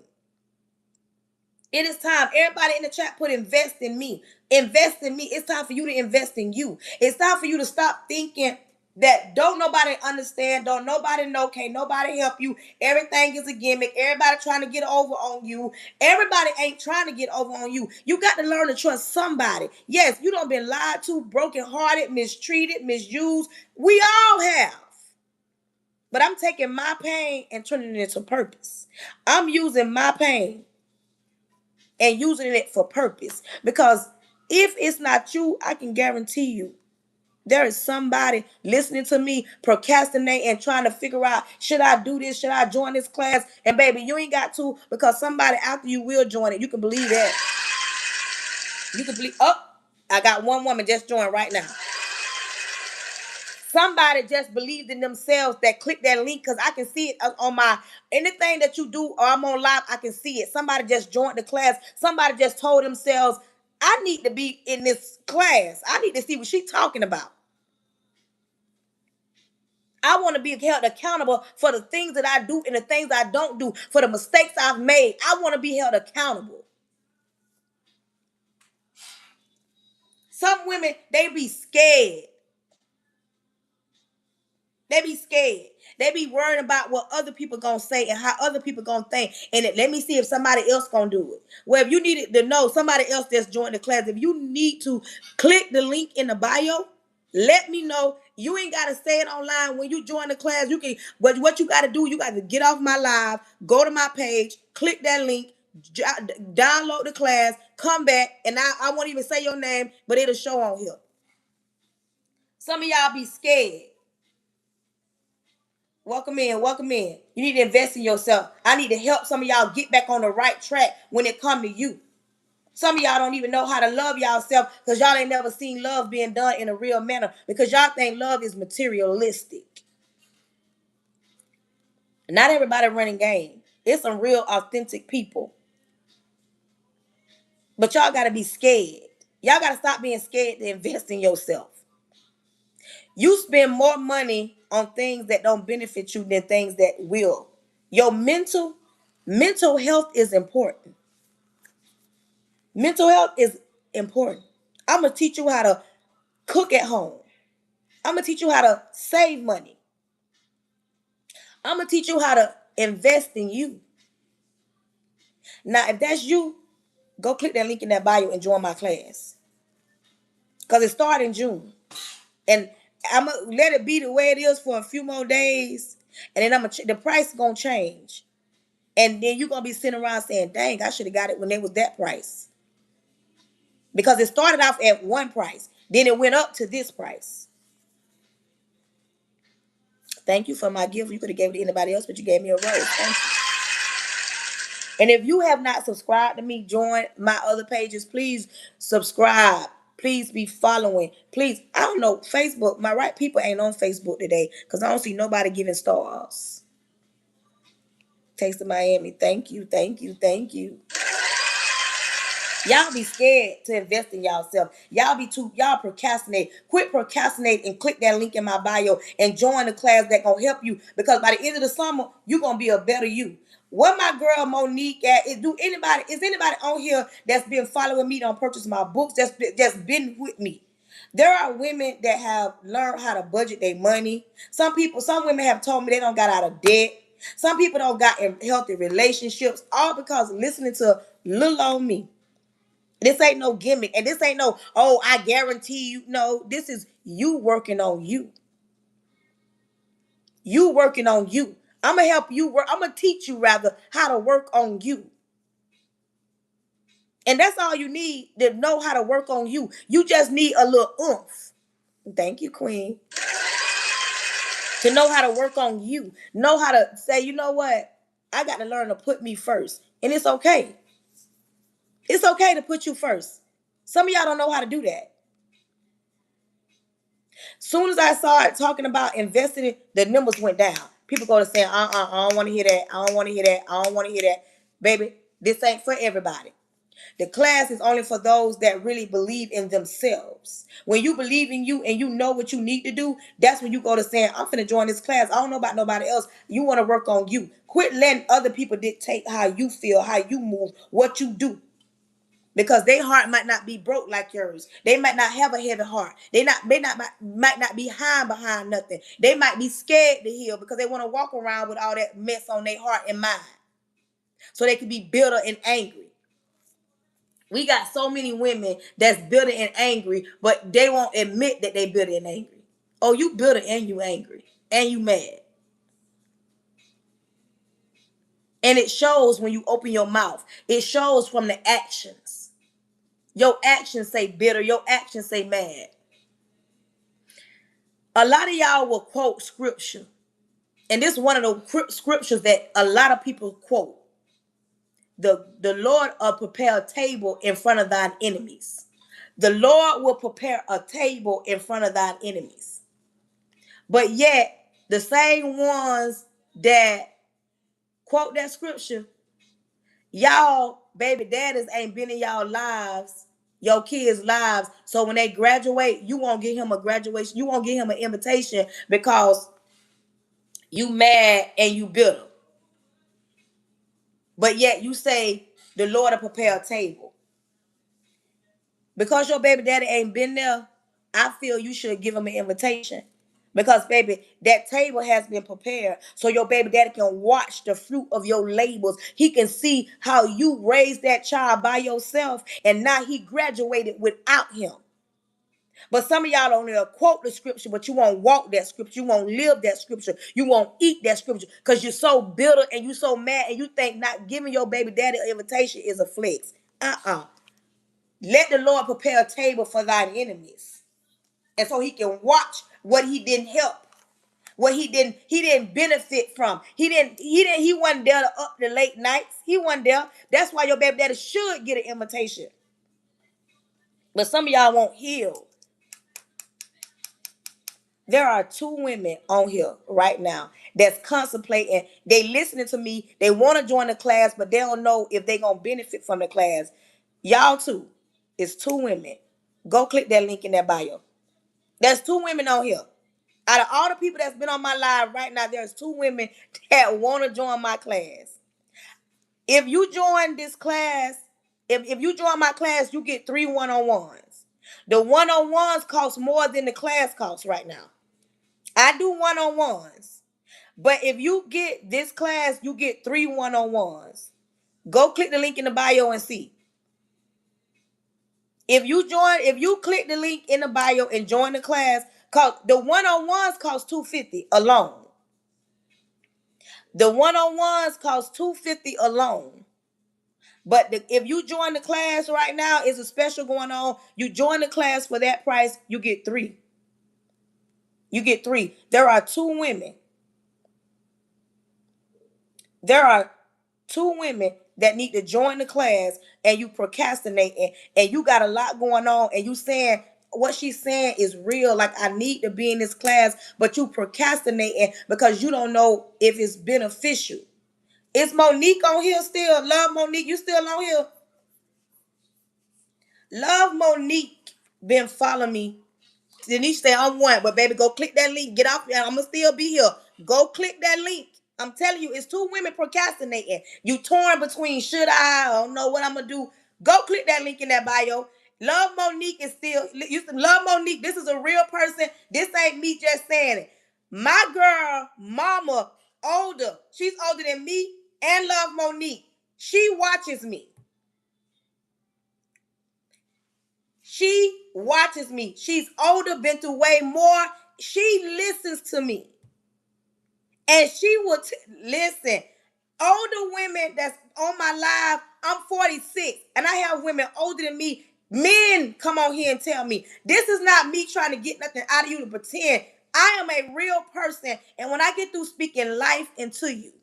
It is time. Everybody in the chat put invest in me. Invest in me. It's time for you to invest in you. It's time for you to stop thinking that don't nobody understand, don't nobody know, can't nobody help you. Everything is a gimmick. Everybody trying to get over on you. Everybody ain't trying to get over on you. You got to learn to trust somebody. Yes, you done been lied to, brokenhearted, mistreated, misused. We all have. But I'm taking my pain and turning it into purpose. I'm using my pain and using it for purpose. Because if it's not you, I can guarantee you there is somebody listening to me procrastinating and trying to figure out, should I do this? Should I join this class? And baby, you ain't got to, because somebody after you will join it. You can believe that. You can believe, oh, I got one woman just joined right now. Somebody just believed in themselves that click that link, because I can see it on my, anything that you do or I'm on live, I can see it. Somebody just joined the class. Somebody just told themselves, I need to be in this class. I need to see what she's talking about. I want to be held accountable for the things that I do and the things I don't do, for the mistakes I've made. I want to be held accountable. Some women, they be scared. They be scared. They be worrying about what other people gonna say and how other people gonna think. And let me see if somebody else gonna do it. Well, if you needed to know somebody else that's joined the class, if you need to click the link in the bio, let me know. You ain't gotta say it online when you join the class. You can, but what you gotta do, you gotta get off my live, go to my page, click that link, download the class, come back, and I won't even say your name, but it'll show on here. Some of y'all be scared. Welcome in, welcome in. You need to invest in yourself. I need to help some of y'all get back on the right track when it come to you. Some of y'all don't even know how to love yourself because y'all ain't never seen love being done in a real manner, because y'all think love is materialistic. Not everybody running game. It's some real authentic people. But y'all got to be scared. Y'all got to stop being scared to invest in yourself. You spend more money on things that don't benefit you than things that will. Your mental health is important. Mental health is important. I'm going to teach you how to cook at home. I'm going to teach you how to save money. I'm going to teach you how to invest in you. Now, if that's you, go click that link in that bio and join my class. Because it starts in June. And I'm going to let it be the way it is for a few more days. And then the price is going to change. And then you're going to be sitting around saying, dang, I should have got it when it was that price. Because it started off at one price. Then it went up to this price. Thank you for my gift. You could have gave it to anybody else, but you gave me a rose. Thank you. And if you have not subscribed to me, join my other pages. Please subscribe. Please be following. Please, I don't know, Facebook, my right people ain't on Facebook today because I don't see nobody giving stars. Taste of Miami. Thank you, thank you, thank you. Y'all be scared to invest in y'allself. Y'all procrastinate. Quit procrastinating and click that link in my bio and join the class that gonna help you, because by the end of the summer, you're gonna be a better you. Where my girl Monique at? Is anybody on here that's been following me, don't purchase my books, that's been with me? There are women that have learned how to budget their money. Some women have told me they don't got out of debt. Some people don't got in healthy relationships, all because of listening to little old me. This ain't no gimmick. And this ain't no, oh, I guarantee you. No, this is you working on you. You working on you. I'm going to help you work. I'm going to teach you rather how to work on you. And that's all you need, to know how to work on you. You just need a little oomph. Thank you, Queen. To know how to work on you. Know how to say, you know what? I got to learn to put me first. And it's okay. It's okay to put you first. Some of y'all don't know how to do that. Soon as I started talking about investing, the numbers went down. People go to saying, I don't want to hear that. I don't want to hear that. I don't want to hear that. Baby, this ain't for everybody. The class is only for those that really believe in themselves. When you believe in you and you know what you need to do, that's when you go to saying, I'm finna join this class. I don't know about nobody else. You want to work on you. Quit letting other people dictate how you feel, how you move, what you do. Because their heart might not be broke like yours. They might not have a heavy heart. They might not be hiding behind nothing. They might be scared to heal because they want to walk around with all that mess on their heart and mind. So they can be bitter and angry. We got so many women that's bitter and angry, but they won't admit that they bitter and angry. Oh, you bitter and you angry and you mad. And it shows when you open your mouth. It shows from the actions. Your actions say bitter. Your actions say mad. A lot of y'all will quote scripture. And this is one of the scriptures that a lot of people quote. The Lord will prepare a table in front of thine enemies. The Lord will prepare a table in front of thine enemies. But yet, the same ones that quote that scripture, y'all baby daddies ain't been in y'all lives, your kids' lives. So when they graduate, you won't give him a graduation. You won't give him an invitation because you mad and you bitter. But yet you say the Lord will prepare a table. Because your baby daddy ain't been there, I feel you should give him an invitation. Because, baby, that table has been prepared so your baby daddy can watch the fruit of your labors. He can see how you raised that child by yourself, and now he graduated without him. But some of y'all don't know quote the scripture, but you won't walk that scripture. You won't live that scripture. You won't eat that scripture because you're so bitter and you're so mad and you think not giving your baby daddy an invitation is a flex. Let the Lord prepare a table for thine enemies. And so he can watch what he didn't help, what he didn't benefit from. He wasn't there to up the late nights. He wasn't there. That's why your baby daddy should get an invitation. But some of y'all won't heal. There are two women on here right now that's contemplating. They listening to me. They want to join the class, but they don't know if they're going to benefit from the class. Y'all too. It's two women. Go click that link in that bio. There's two women on here. Out of all the people that's been on my live right now, there's two women that want to join my class. If you join this class, if you join my class, you get 3 one-on-ones. The one-on-ones cost more than the class costs right now. I do one-on-ones. But if you get this class, you get 3 one-on-ones. Go click the link in the bio and see. If you click the link in the bio and join the class, the one-on-ones cost $250 alone. The one-on-ones cost $250 alone. But if you join the class right now, it's a special going on. You join the class for that price, you get 3. You get 3. There are two women. There are two women that need to join the class, and you procrastinating, and you got a lot going on, and you saying what she's saying is real. Like, I need to be in this class, but you procrastinating because you don't know if it's beneficial. Is Monique on here still? Love Monique, you still on here? Love Monique been following me. Denise say I'm one, but baby, go click that link. Get off. I'm gonna still be here. Go click that link. I'm telling you, it's two women procrastinating. You torn between should I don't know what I'm gonna do. Go click that link in that bio. Love Monique is still. Love Monique. This is a real person. This ain't me just saying it. My girl, mama, older. She's older than me and Love Monique. She watches me. She watches me. She's older, been through way more. She listens to me. And she will listen. Older women that's on my live, I'm 46, and I have women older than me. Men come on here and tell me, this is not me trying to get nothing out of you to pretend. I am a real person, and when I get through speaking life into you,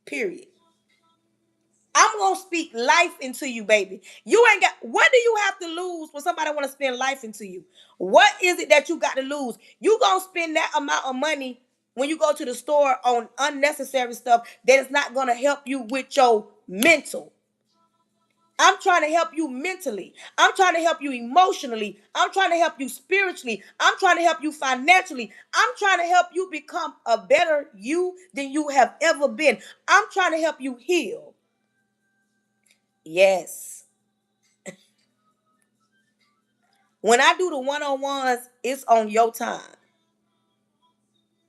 period, I'm going to speak life into you, baby. You ain't got, what do you have to lose when somebody want to spend life into you? What is it that you got to lose? You going to spend that amount of money when you go to the store on unnecessary stuff that is not going to help you with your mental. I'm trying to help you mentally. I'm trying to help you emotionally. I'm trying to help you spiritually. I'm trying to help you financially. I'm trying to help you become a better you than you have ever been. I'm trying to help you heal. Yes. When I do the one-on-ones, it's on your time.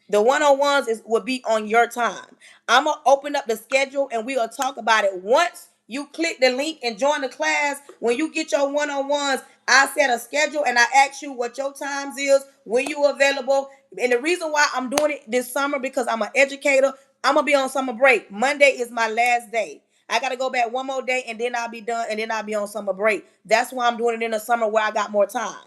The one-on-ones will be on your time. I'm going to open up the schedule and we'll talk about it. Once you click the link and join the class, when you get your one-on-ones, I set a schedule and I ask you what your times is, when you available. And the reason why I'm doing it this summer, because I'm an educator, I'm going to be on summer break. Monday is my last day. I got to go back one more day and then I'll be done and then I'll be on summer break. That's why I'm doing it in the summer where I got more time.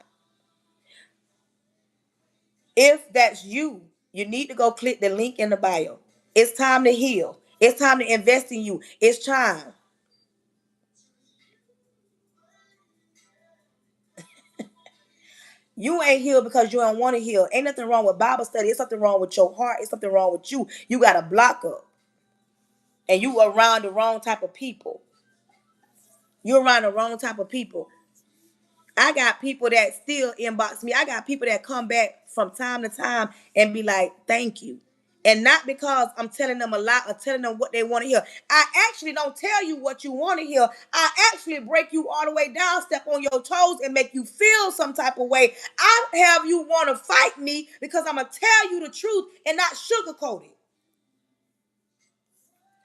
If that's you, you need to go click the link in the bio. It's time to heal. It's time to invest in you. It's time. You ain't healed because you don't want to heal. Ain't nothing wrong with Bible study. It's something wrong with your heart. It's something wrong with you. You got a block up. And you around the wrong type of people. You're around the wrong type of people. I got people that still inbox me. I got people that come back from time to time and be like, thank you. And not because I'm telling them a lot or telling them what they want to hear. I actually don't tell you what you want to hear. I actually break you all the way down, step on your toes, and make you feel some type of way. I have you want to fight me because I'm going to tell you the truth and not sugarcoat it.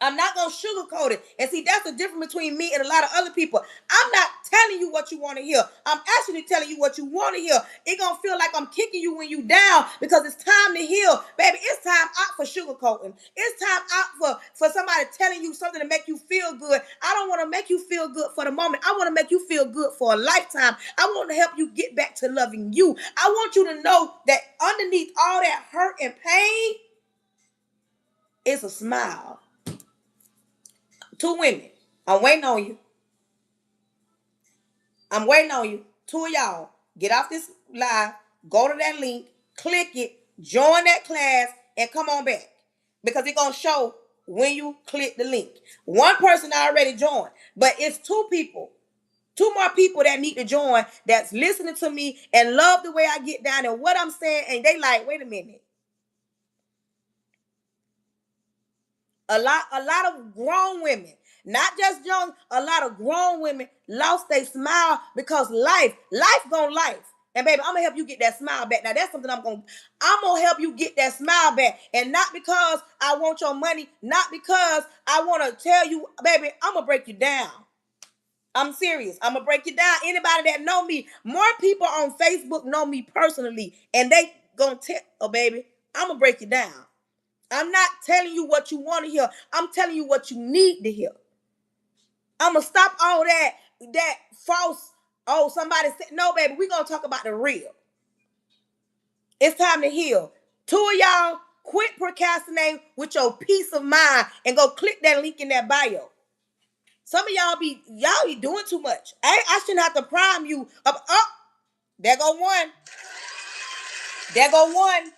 I'm not going to sugarcoat it. And see, that's the difference between me and a lot of other people. I'm not telling you what you want to hear. I'm actually telling you what you want to hear. It's going to feel like I'm kicking you when you down because it's time to heal. Baby, it's time out for sugarcoating. It's time out for somebody telling you something to make you feel good. I don't want to make you feel good for the moment. I want to make you feel good for a lifetime. I want to help you get back to loving you. I want you to know that underneath all that hurt and pain is a smile. 2 women. I'm waiting on you. I'm waiting on you. 2 of y'all. Get off this live. Go to that link. Click it. Join that class. And come on back. Because it's going to show when you click the link. 1 person already joined. But it's 2 people. 2 more people that need to join that's listening to me and love the way I get down and what I'm saying. And they like, wait a minute. A lot of grown women, not just young, a lot of grown women lost their smile because life gonna life. And baby, I'm gonna help you get that smile back. Now that's something I'm gonna help you get that smile back. And not because I want your money, not because I want to tell you, baby, I'm gonna break you down. I'm serious. I'm gonna break you down. Anybody that know me, more people on Facebook know me personally, and they gonna tell, oh baby, I'm gonna break you down. I'm not telling you what you want to hear. I'm telling you what you need to hear. I'm going to stop all that false, oh, somebody said, no, baby, we're going to talk about the real. It's time to heal. 2 of y'all, quit procrastinating with your peace of mind and go click that link in that bio. Some of y'all be doing too much. I shouldn't have to prime you up. Oh, there go one. There go one.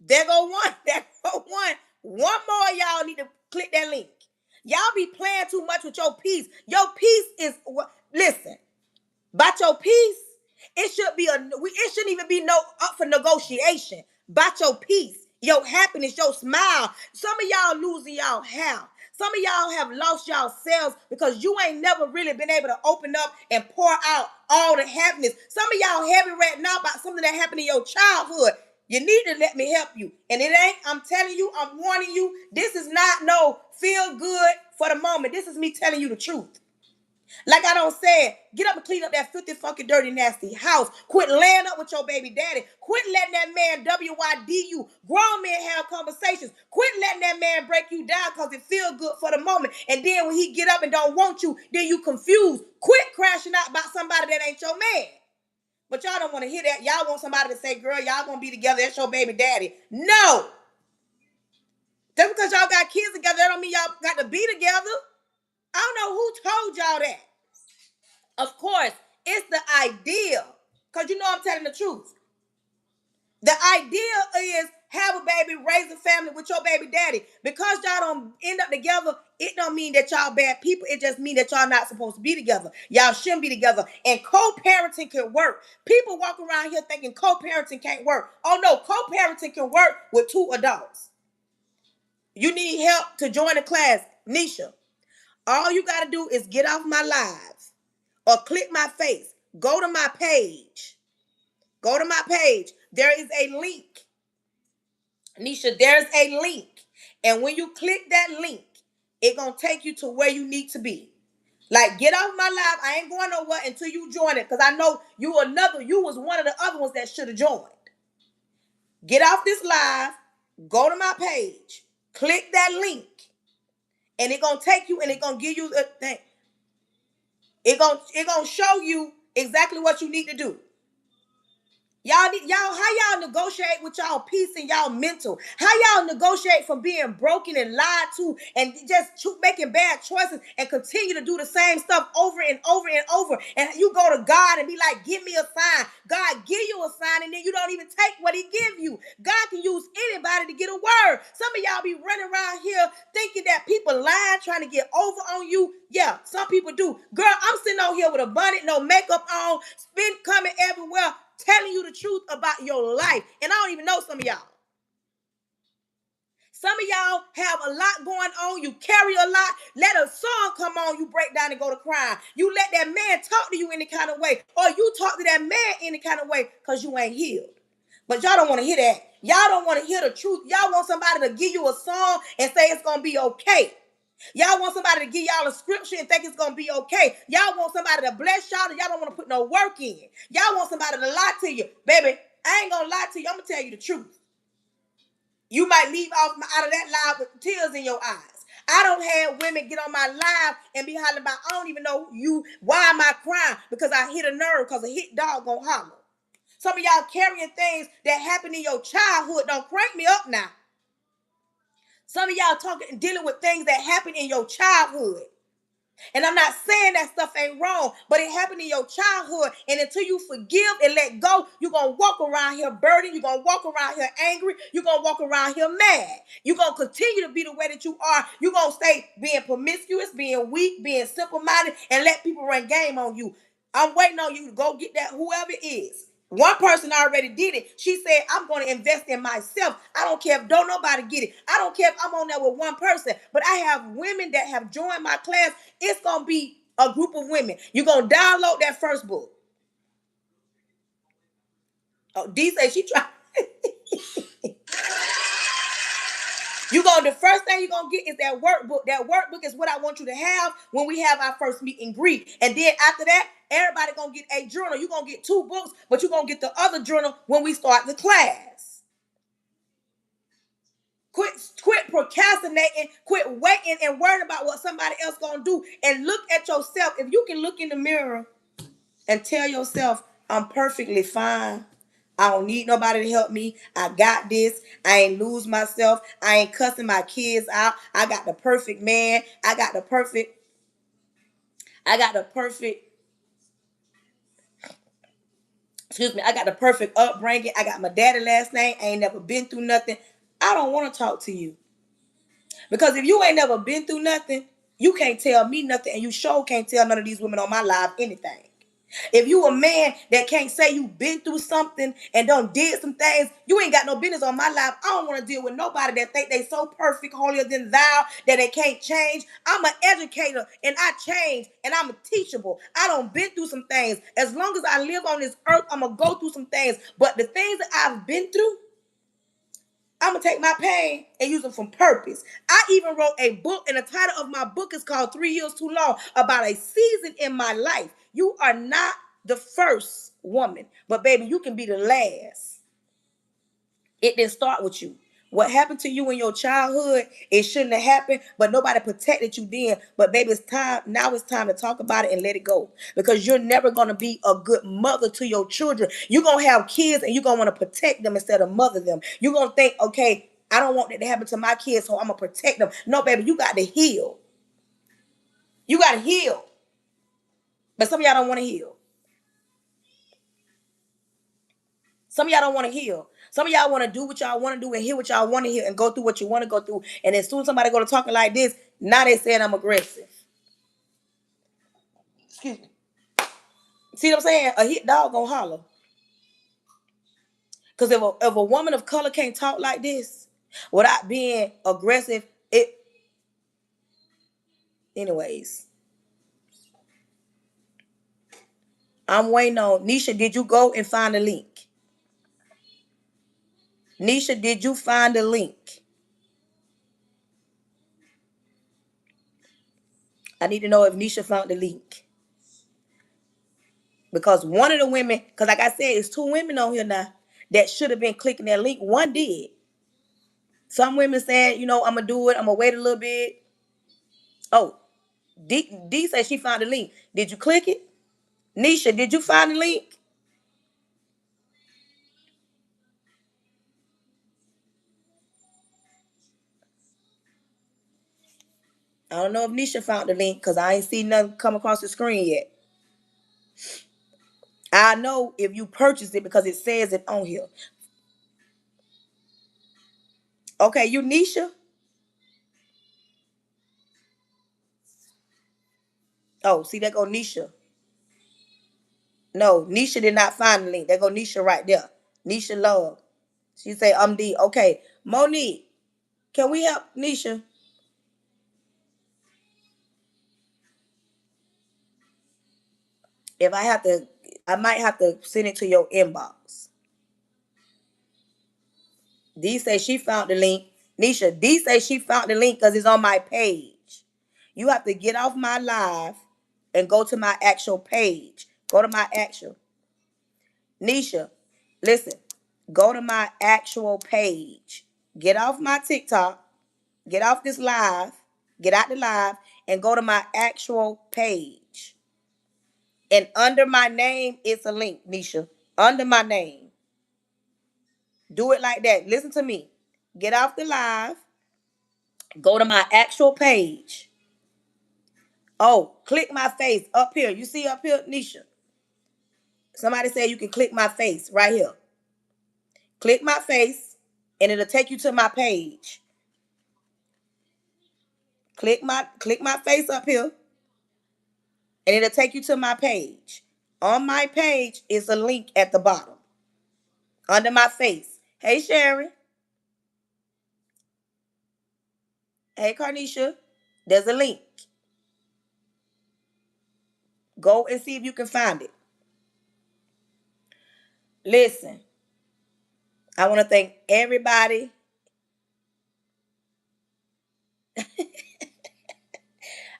There go one. There go one. One more y'all need to click that link. Y'all be playing too much with your peace. Your peace is, listen, about your peace, it shouldn't even be no up for negotiation. About your peace, your happiness, your smile. Some of y'all losing y'all hair. Some of y'all have lost y'all selves because you ain't never really been able to open up and pour out all the happiness. Some of y'all heavy right now about something that happened in your childhood. You need to let me help you. And it ain't, I'm telling you, I'm warning you, this is not no feel good for the moment. This is me telling you the truth. Like I don't say, get up and clean up that filthy, funky, dirty, nasty house. Quit laying up with your baby daddy. Quit letting that man WYD you. Grown men have conversations. Quit letting that man break you down because it feels good for the moment. And then when he get up and don't want you, then you confused. Quit crashing out about somebody that ain't your man. But y'all don't want to hear that. Y'all want somebody to say, girl, y'all gonna be together. That's your baby daddy. No. Just because y'all got kids together, that don't mean y'all got to be together. I don't know who told y'all that. Of course, it's the idea. Because you know I'm telling the truth. The idea is have a baby maybe raise a family with your baby daddy. Because y'all don't end up together, it don't mean that y'all bad people. It just means that y'all not supposed to be together. Y'all shouldn't be together. And co-parenting can work. People walk around here thinking co-parenting can't work. Oh no, co-parenting can work with 2 adults. You need help to join the class, Nisha. All you got to do is get off my live or click my face. Go to my page. Go to my page. There is a link. Nisha, there's a link. And when you click that link, it's going to take you to where you need to be. Like, get off my live. I ain't going nowhere until you join it. Because I know you was one of the other ones that should have joined. Get off this live. Go to my page. Click that link. And it's going to take you and it's going to give you the thing. It's going to show you exactly what you need to do. How y'all negotiate with y'all peace and y'all mental? How y'all negotiate from being broken and lied to and just making bad choices and continue to do the same stuff over and over and over? And you go to God and be like, give me a sign. God give you a sign and then you don't even take what he give you. God can use anybody to get a word. Some of y'all be running around here thinking that people lying, trying to get over on you. Yeah, some people do. Girl, I'm sitting on here with a bonnet, no makeup on, spin coming everywhere, telling you the truth about your life. And I don't even know some of y'all. Some of y'all have a lot going on. You carry a lot. Let a song come on, you break down and go to crying. You let that man talk to you any kind of way. Or you talk to that man any kind of way because you ain't healed. But y'all don't want to hear that. Y'all don't want to hear the truth. Y'all want somebody to give you a song and say it's going to be okay. Y'all want somebody to give y'all a scripture and think it's going to be okay. Y'all want somebody to bless y'all and y'all don't want to put no work in. Y'all want somebody to lie to you. Baby, I ain't going to lie to you. I'm going to tell you the truth. You might leave out of that live with tears in your eyes. I don't have women get on my live and be hollering about, I don't even know you. Why am I crying? Because I hit a nerve because a hit dog gonna holler. Some of y'all carrying things that happened in your childhood. Don't crank me up now. Some of y'all talking, dealing with things that happened in your childhood. And I'm not saying that stuff ain't wrong, but it happened in your childhood. And until you forgive and let go, you're going to walk around here burdened. You're going to walk around here angry. You're going to walk around here mad. You're going to continue to be the way that you are. You're going to stay being promiscuous, being weak, being simple-minded, and let people run game on you. I'm waiting on you to go get that whoever it is. One person already did it. She said, I'm going to invest in myself. I don't care if don't nobody get it. I don't care if I'm on there with one person. But I have women that have joined my class. It's going to be a group of women. You're going to download that first book. Oh, D said she tried. The first thing you're going to get is that workbook. That workbook is what I want you to have when we have our first meet and greet. And then after that, everybody going to get a journal. You're going to get 2 books, but you're going to get the other journal when we start the class. Quit procrastinating, quit waiting and worrying about what somebody else going to do. And look at yourself. If you can look in the mirror and tell yourself, I'm perfectly fine. I don't need nobody to help me. I got this. I ain't lose myself. I ain't cussing my kids out. I got the perfect man. I got the perfect, I got the perfect upbringing. I got my daddy last name. I ain't never been through nothing. I don't want to talk to you. Because if you ain't never been through nothing, you can't tell me nothing. And you sure can't tell none of these women on my live anything. If you a man that can't say you been through something and done did some things, you ain't got no business on my life. I don't want to deal with nobody that think they so perfect, holier than thou, that they can't change. I'm an educator and I change and I'm teachable. I done been through some things. As long as I live on this earth, I'm going to go through some things. But the things that I've been through, I'm going to take my pain and use them for purpose. I even wrote a book, and the title of my book is called 3 Years Too Long, about a season in my life. You are not the first woman, but baby, you can be the last. It didn't start with you. What happened to you in your childhood, it shouldn't have happened, but nobody protected you then. But baby, it's time. Now it's time to talk about it and let it go. Because you're never going to be a good mother to your children. You're going to have kids and you're going to want to protect them instead of mother them. You're going to think, okay, I don't want that to happen to my kids, so I'm going to protect them. No, baby, you got to heal. You got to heal. But some of y'all don't want to heal. Some of y'all don't want to heal. Some of y'all want to do what y'all want to do and hear what y'all want to hear and go through what you want to go through. And as soon as somebody go to talking like this, now they saying I'm aggressive. Excuse me. See what I'm saying? A hit dog gonna holler. Because if a woman of color can't talk like this without being aggressive, it. Anyways, I'm waiting on Nisha. Did you go and find the link? Nisha, did you find the link? I need to know if Nisha found the link. Because one of the women, because like I said, it's two women on here now that should have been clicking that link. One did. Some women said, I'm going to do it. I'm going to wait a little bit. Oh, D said she found the link. Did you click it? Nisha, did you find the link? I don't know if Nisha found the link because I ain't seen nothing come across the screen yet. I know if you purchased it because it says it on here. Okay, you Nisha? Oh, see, there go Nisha. No, Nisha did not find the link. There go Nisha right there. Nisha Love. She say, I'm D. Okay, Monique, can we help Nisha? If I might have to send it to your inbox. D say she found the link. Nisha, D say she found the link because it's on my page. You have to get off my live and go to my actual page. Go to my actual. Nisha, listen. Go to my actual page. Get off my TikTok. Get off this live. Get out the live and go to my actual page. And under my name, it's a link, Nisha. Under my name. Do it like that. Listen to me. Get off the live. Go to my actual page. Oh, click my face up here. You see up here, Nisha? Somebody said you can click my face right here. Click my face and it'll take you to my page. Click my face up here and it'll take you to my page. On my page is a link at the bottom. Under my face. Hey, Sherry. Hey, Carnisha. There's a link. Go and see if you can find it. Listen, I want to thank everybody.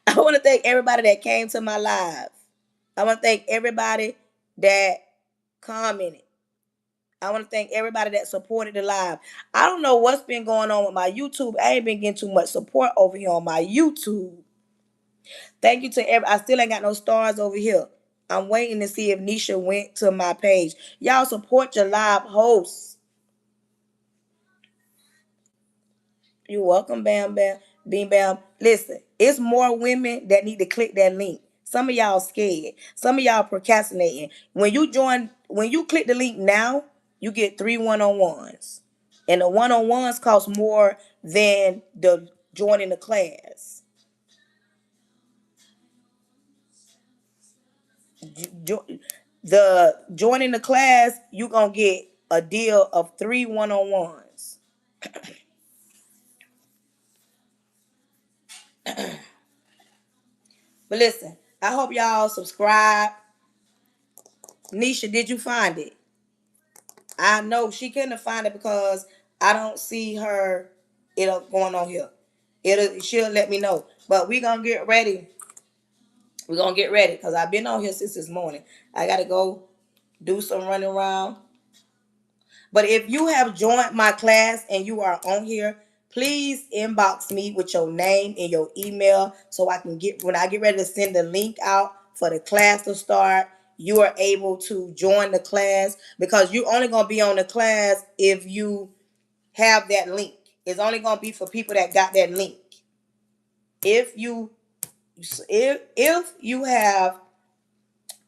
I want to thank everybody that came to my live. I want to thank everybody that commented. I want to thank everybody that supported the live. I don't know what's been going on with my YouTube. I ain't been getting too much support over here on my YouTube. Thank you to everybody. I still ain't got no stars over here. I'm waiting to see if Nisha went to my page. Y'all support your live hosts. You're welcome, Bam Bam. Beam Bam. Listen, it's more women that need to click that link. Some of y'all scared. Some of y'all procrastinating. When you click the link now, you get 3 one-on-ones. And the one-on-ones cost more than the joining the class. The joining the class, you gonna get a deal of 3 one-on-ones. But listen, I hope y'all subscribe. Nisha, did you find it? I know she couldn't find it because I don't see her it'll going on here. She'll let me know. But we're gonna get ready. We're gonna get ready because I've been on here since this morning. I gotta go do some running around. But if you have joined my class and you are on here, please inbox me with your name and your email so I can when I get ready to send the link out for the class to start, you are able to join the class because you're only going to be on the class if you have that link. It's only going to be for people that got that link. If you have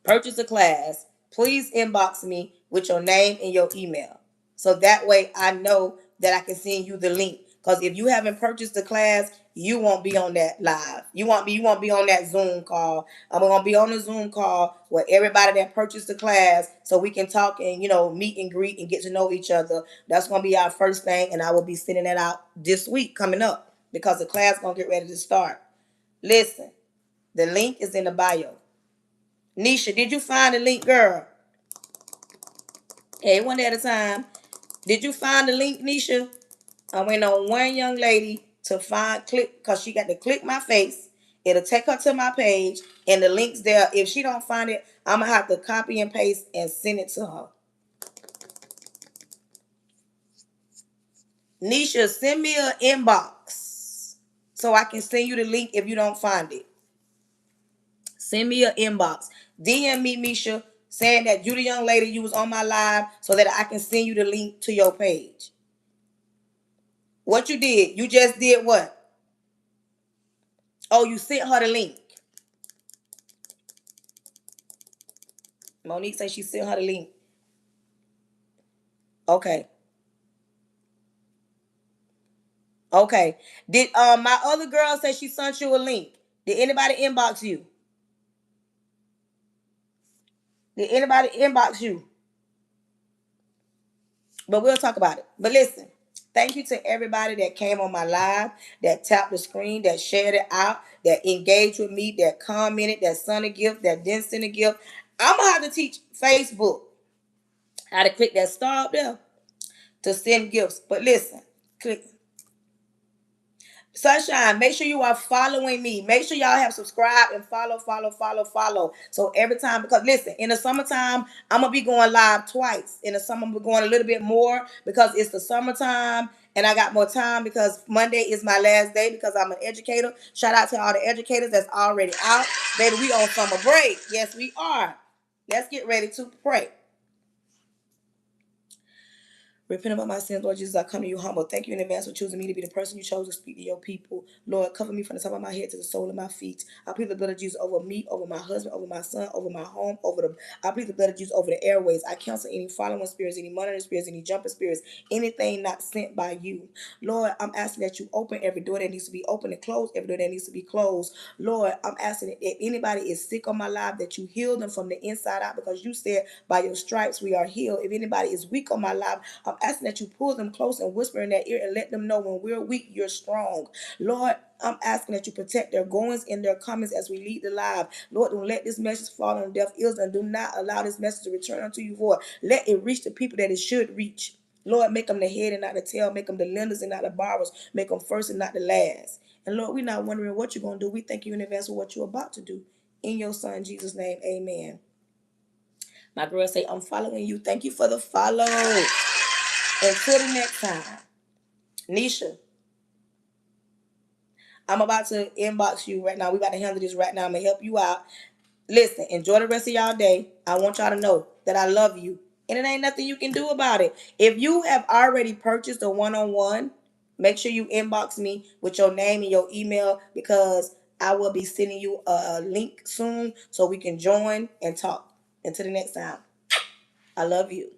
purchased a class, please inbox me with your name and your email. So that way I know that I can send you the link. Because if you haven't purchased the class, you won't be on that live. You won't be on that Zoom call. I'm gonna be on the Zoom call with everybody that purchased the class so we can talk and meet and greet and get to know each other. That's gonna be our first thing, and I will be sending that out this week coming up because the class gonna get ready to start. Listen, the link is in the bio. Nisha, did you find the link, girl? Hey, one at a time. Did you find the link, Nisha? I went on one young lady to click, because she got to click my face. It'll take her to my page, and the link's there. If she don't find it, I'm going to have to copy and paste and send it to her. Nisha, send me an inbox so I can send you the link if you don't find it. Send me an inbox. DM me, Misha, saying that you the young lady, you was on my live so that I can send you the link to your page. What you did? You just did what? Oh, you sent her the link. Monique says she sent her the link. Okay. Okay. Did my other girl say she sent you a link? Did anybody inbox you? Did anybody inbox you? But we'll talk about it. But listen, thank you to everybody that came on my live, that tapped the screen, that shared it out, that engaged with me, that commented, that sent a gift, that didn't send a gift. I'm gonna have to teach Facebook how to click that star up there to send gifts. But listen, click. Sunshine, make sure you are following me. Make sure y'all have subscribed and follow. So every time, because listen, in the summertime, I'm going to be going live twice. In the summer, I'm going to be going a little bit more because it's the summertime and I got more time because Monday is my last day because I'm an educator. Shout out to all the educators that's already out. Baby, we on summer break. Yes, we are. Let's get ready to pray. Repent about my sins, Lord Jesus. I come to you humble. Thank you in advance for choosing me to be the person you chose to speak to your people. Lord, cover me from the top of my head to the sole of my feet. I plead the blood of Jesus over me, over my husband, over my son, over my home, I plead the blood of Jesus over the airways. I cancel any following spirits, any monitoring spirits, any jumping spirits, anything not sent by you. Lord, I'm asking that you open every door that needs to be open and close every door that needs to be closed. Lord, I'm asking that if anybody is sick on my life, that you heal them from the inside out because you said by your stripes we are healed. If anybody is weak on my life, I'm asking that you pull them close and whisper in their ear and let them know when we're weak, you're strong. Lord, I'm asking that you protect their goings and their comings as we lead the live. Lord, don't let this message fall on deaf ears and do not allow this message to return unto you void. Let it reach the people that it should reach. Lord, make them the head and not the tail. Make them the lenders and not the borrowers. Make them first and not the last. And Lord, we're not wondering what you're going to do. We thank you in advance for what you're about to do. In your son, Jesus' name, amen. My girl say, I'm following you. Thank you for the follow. Until the next time. Nisha, I'm about to inbox you right now. We about to handle this right now. I'm going to help you out. Listen, enjoy the rest of y'all day. I want y'all to know that I love you. And it ain't nothing you can do about it. If you have already purchased a one-on-one, make sure you inbox me with your name and your email because I will be sending you a link soon so we can join and talk. Until the next time, I love you.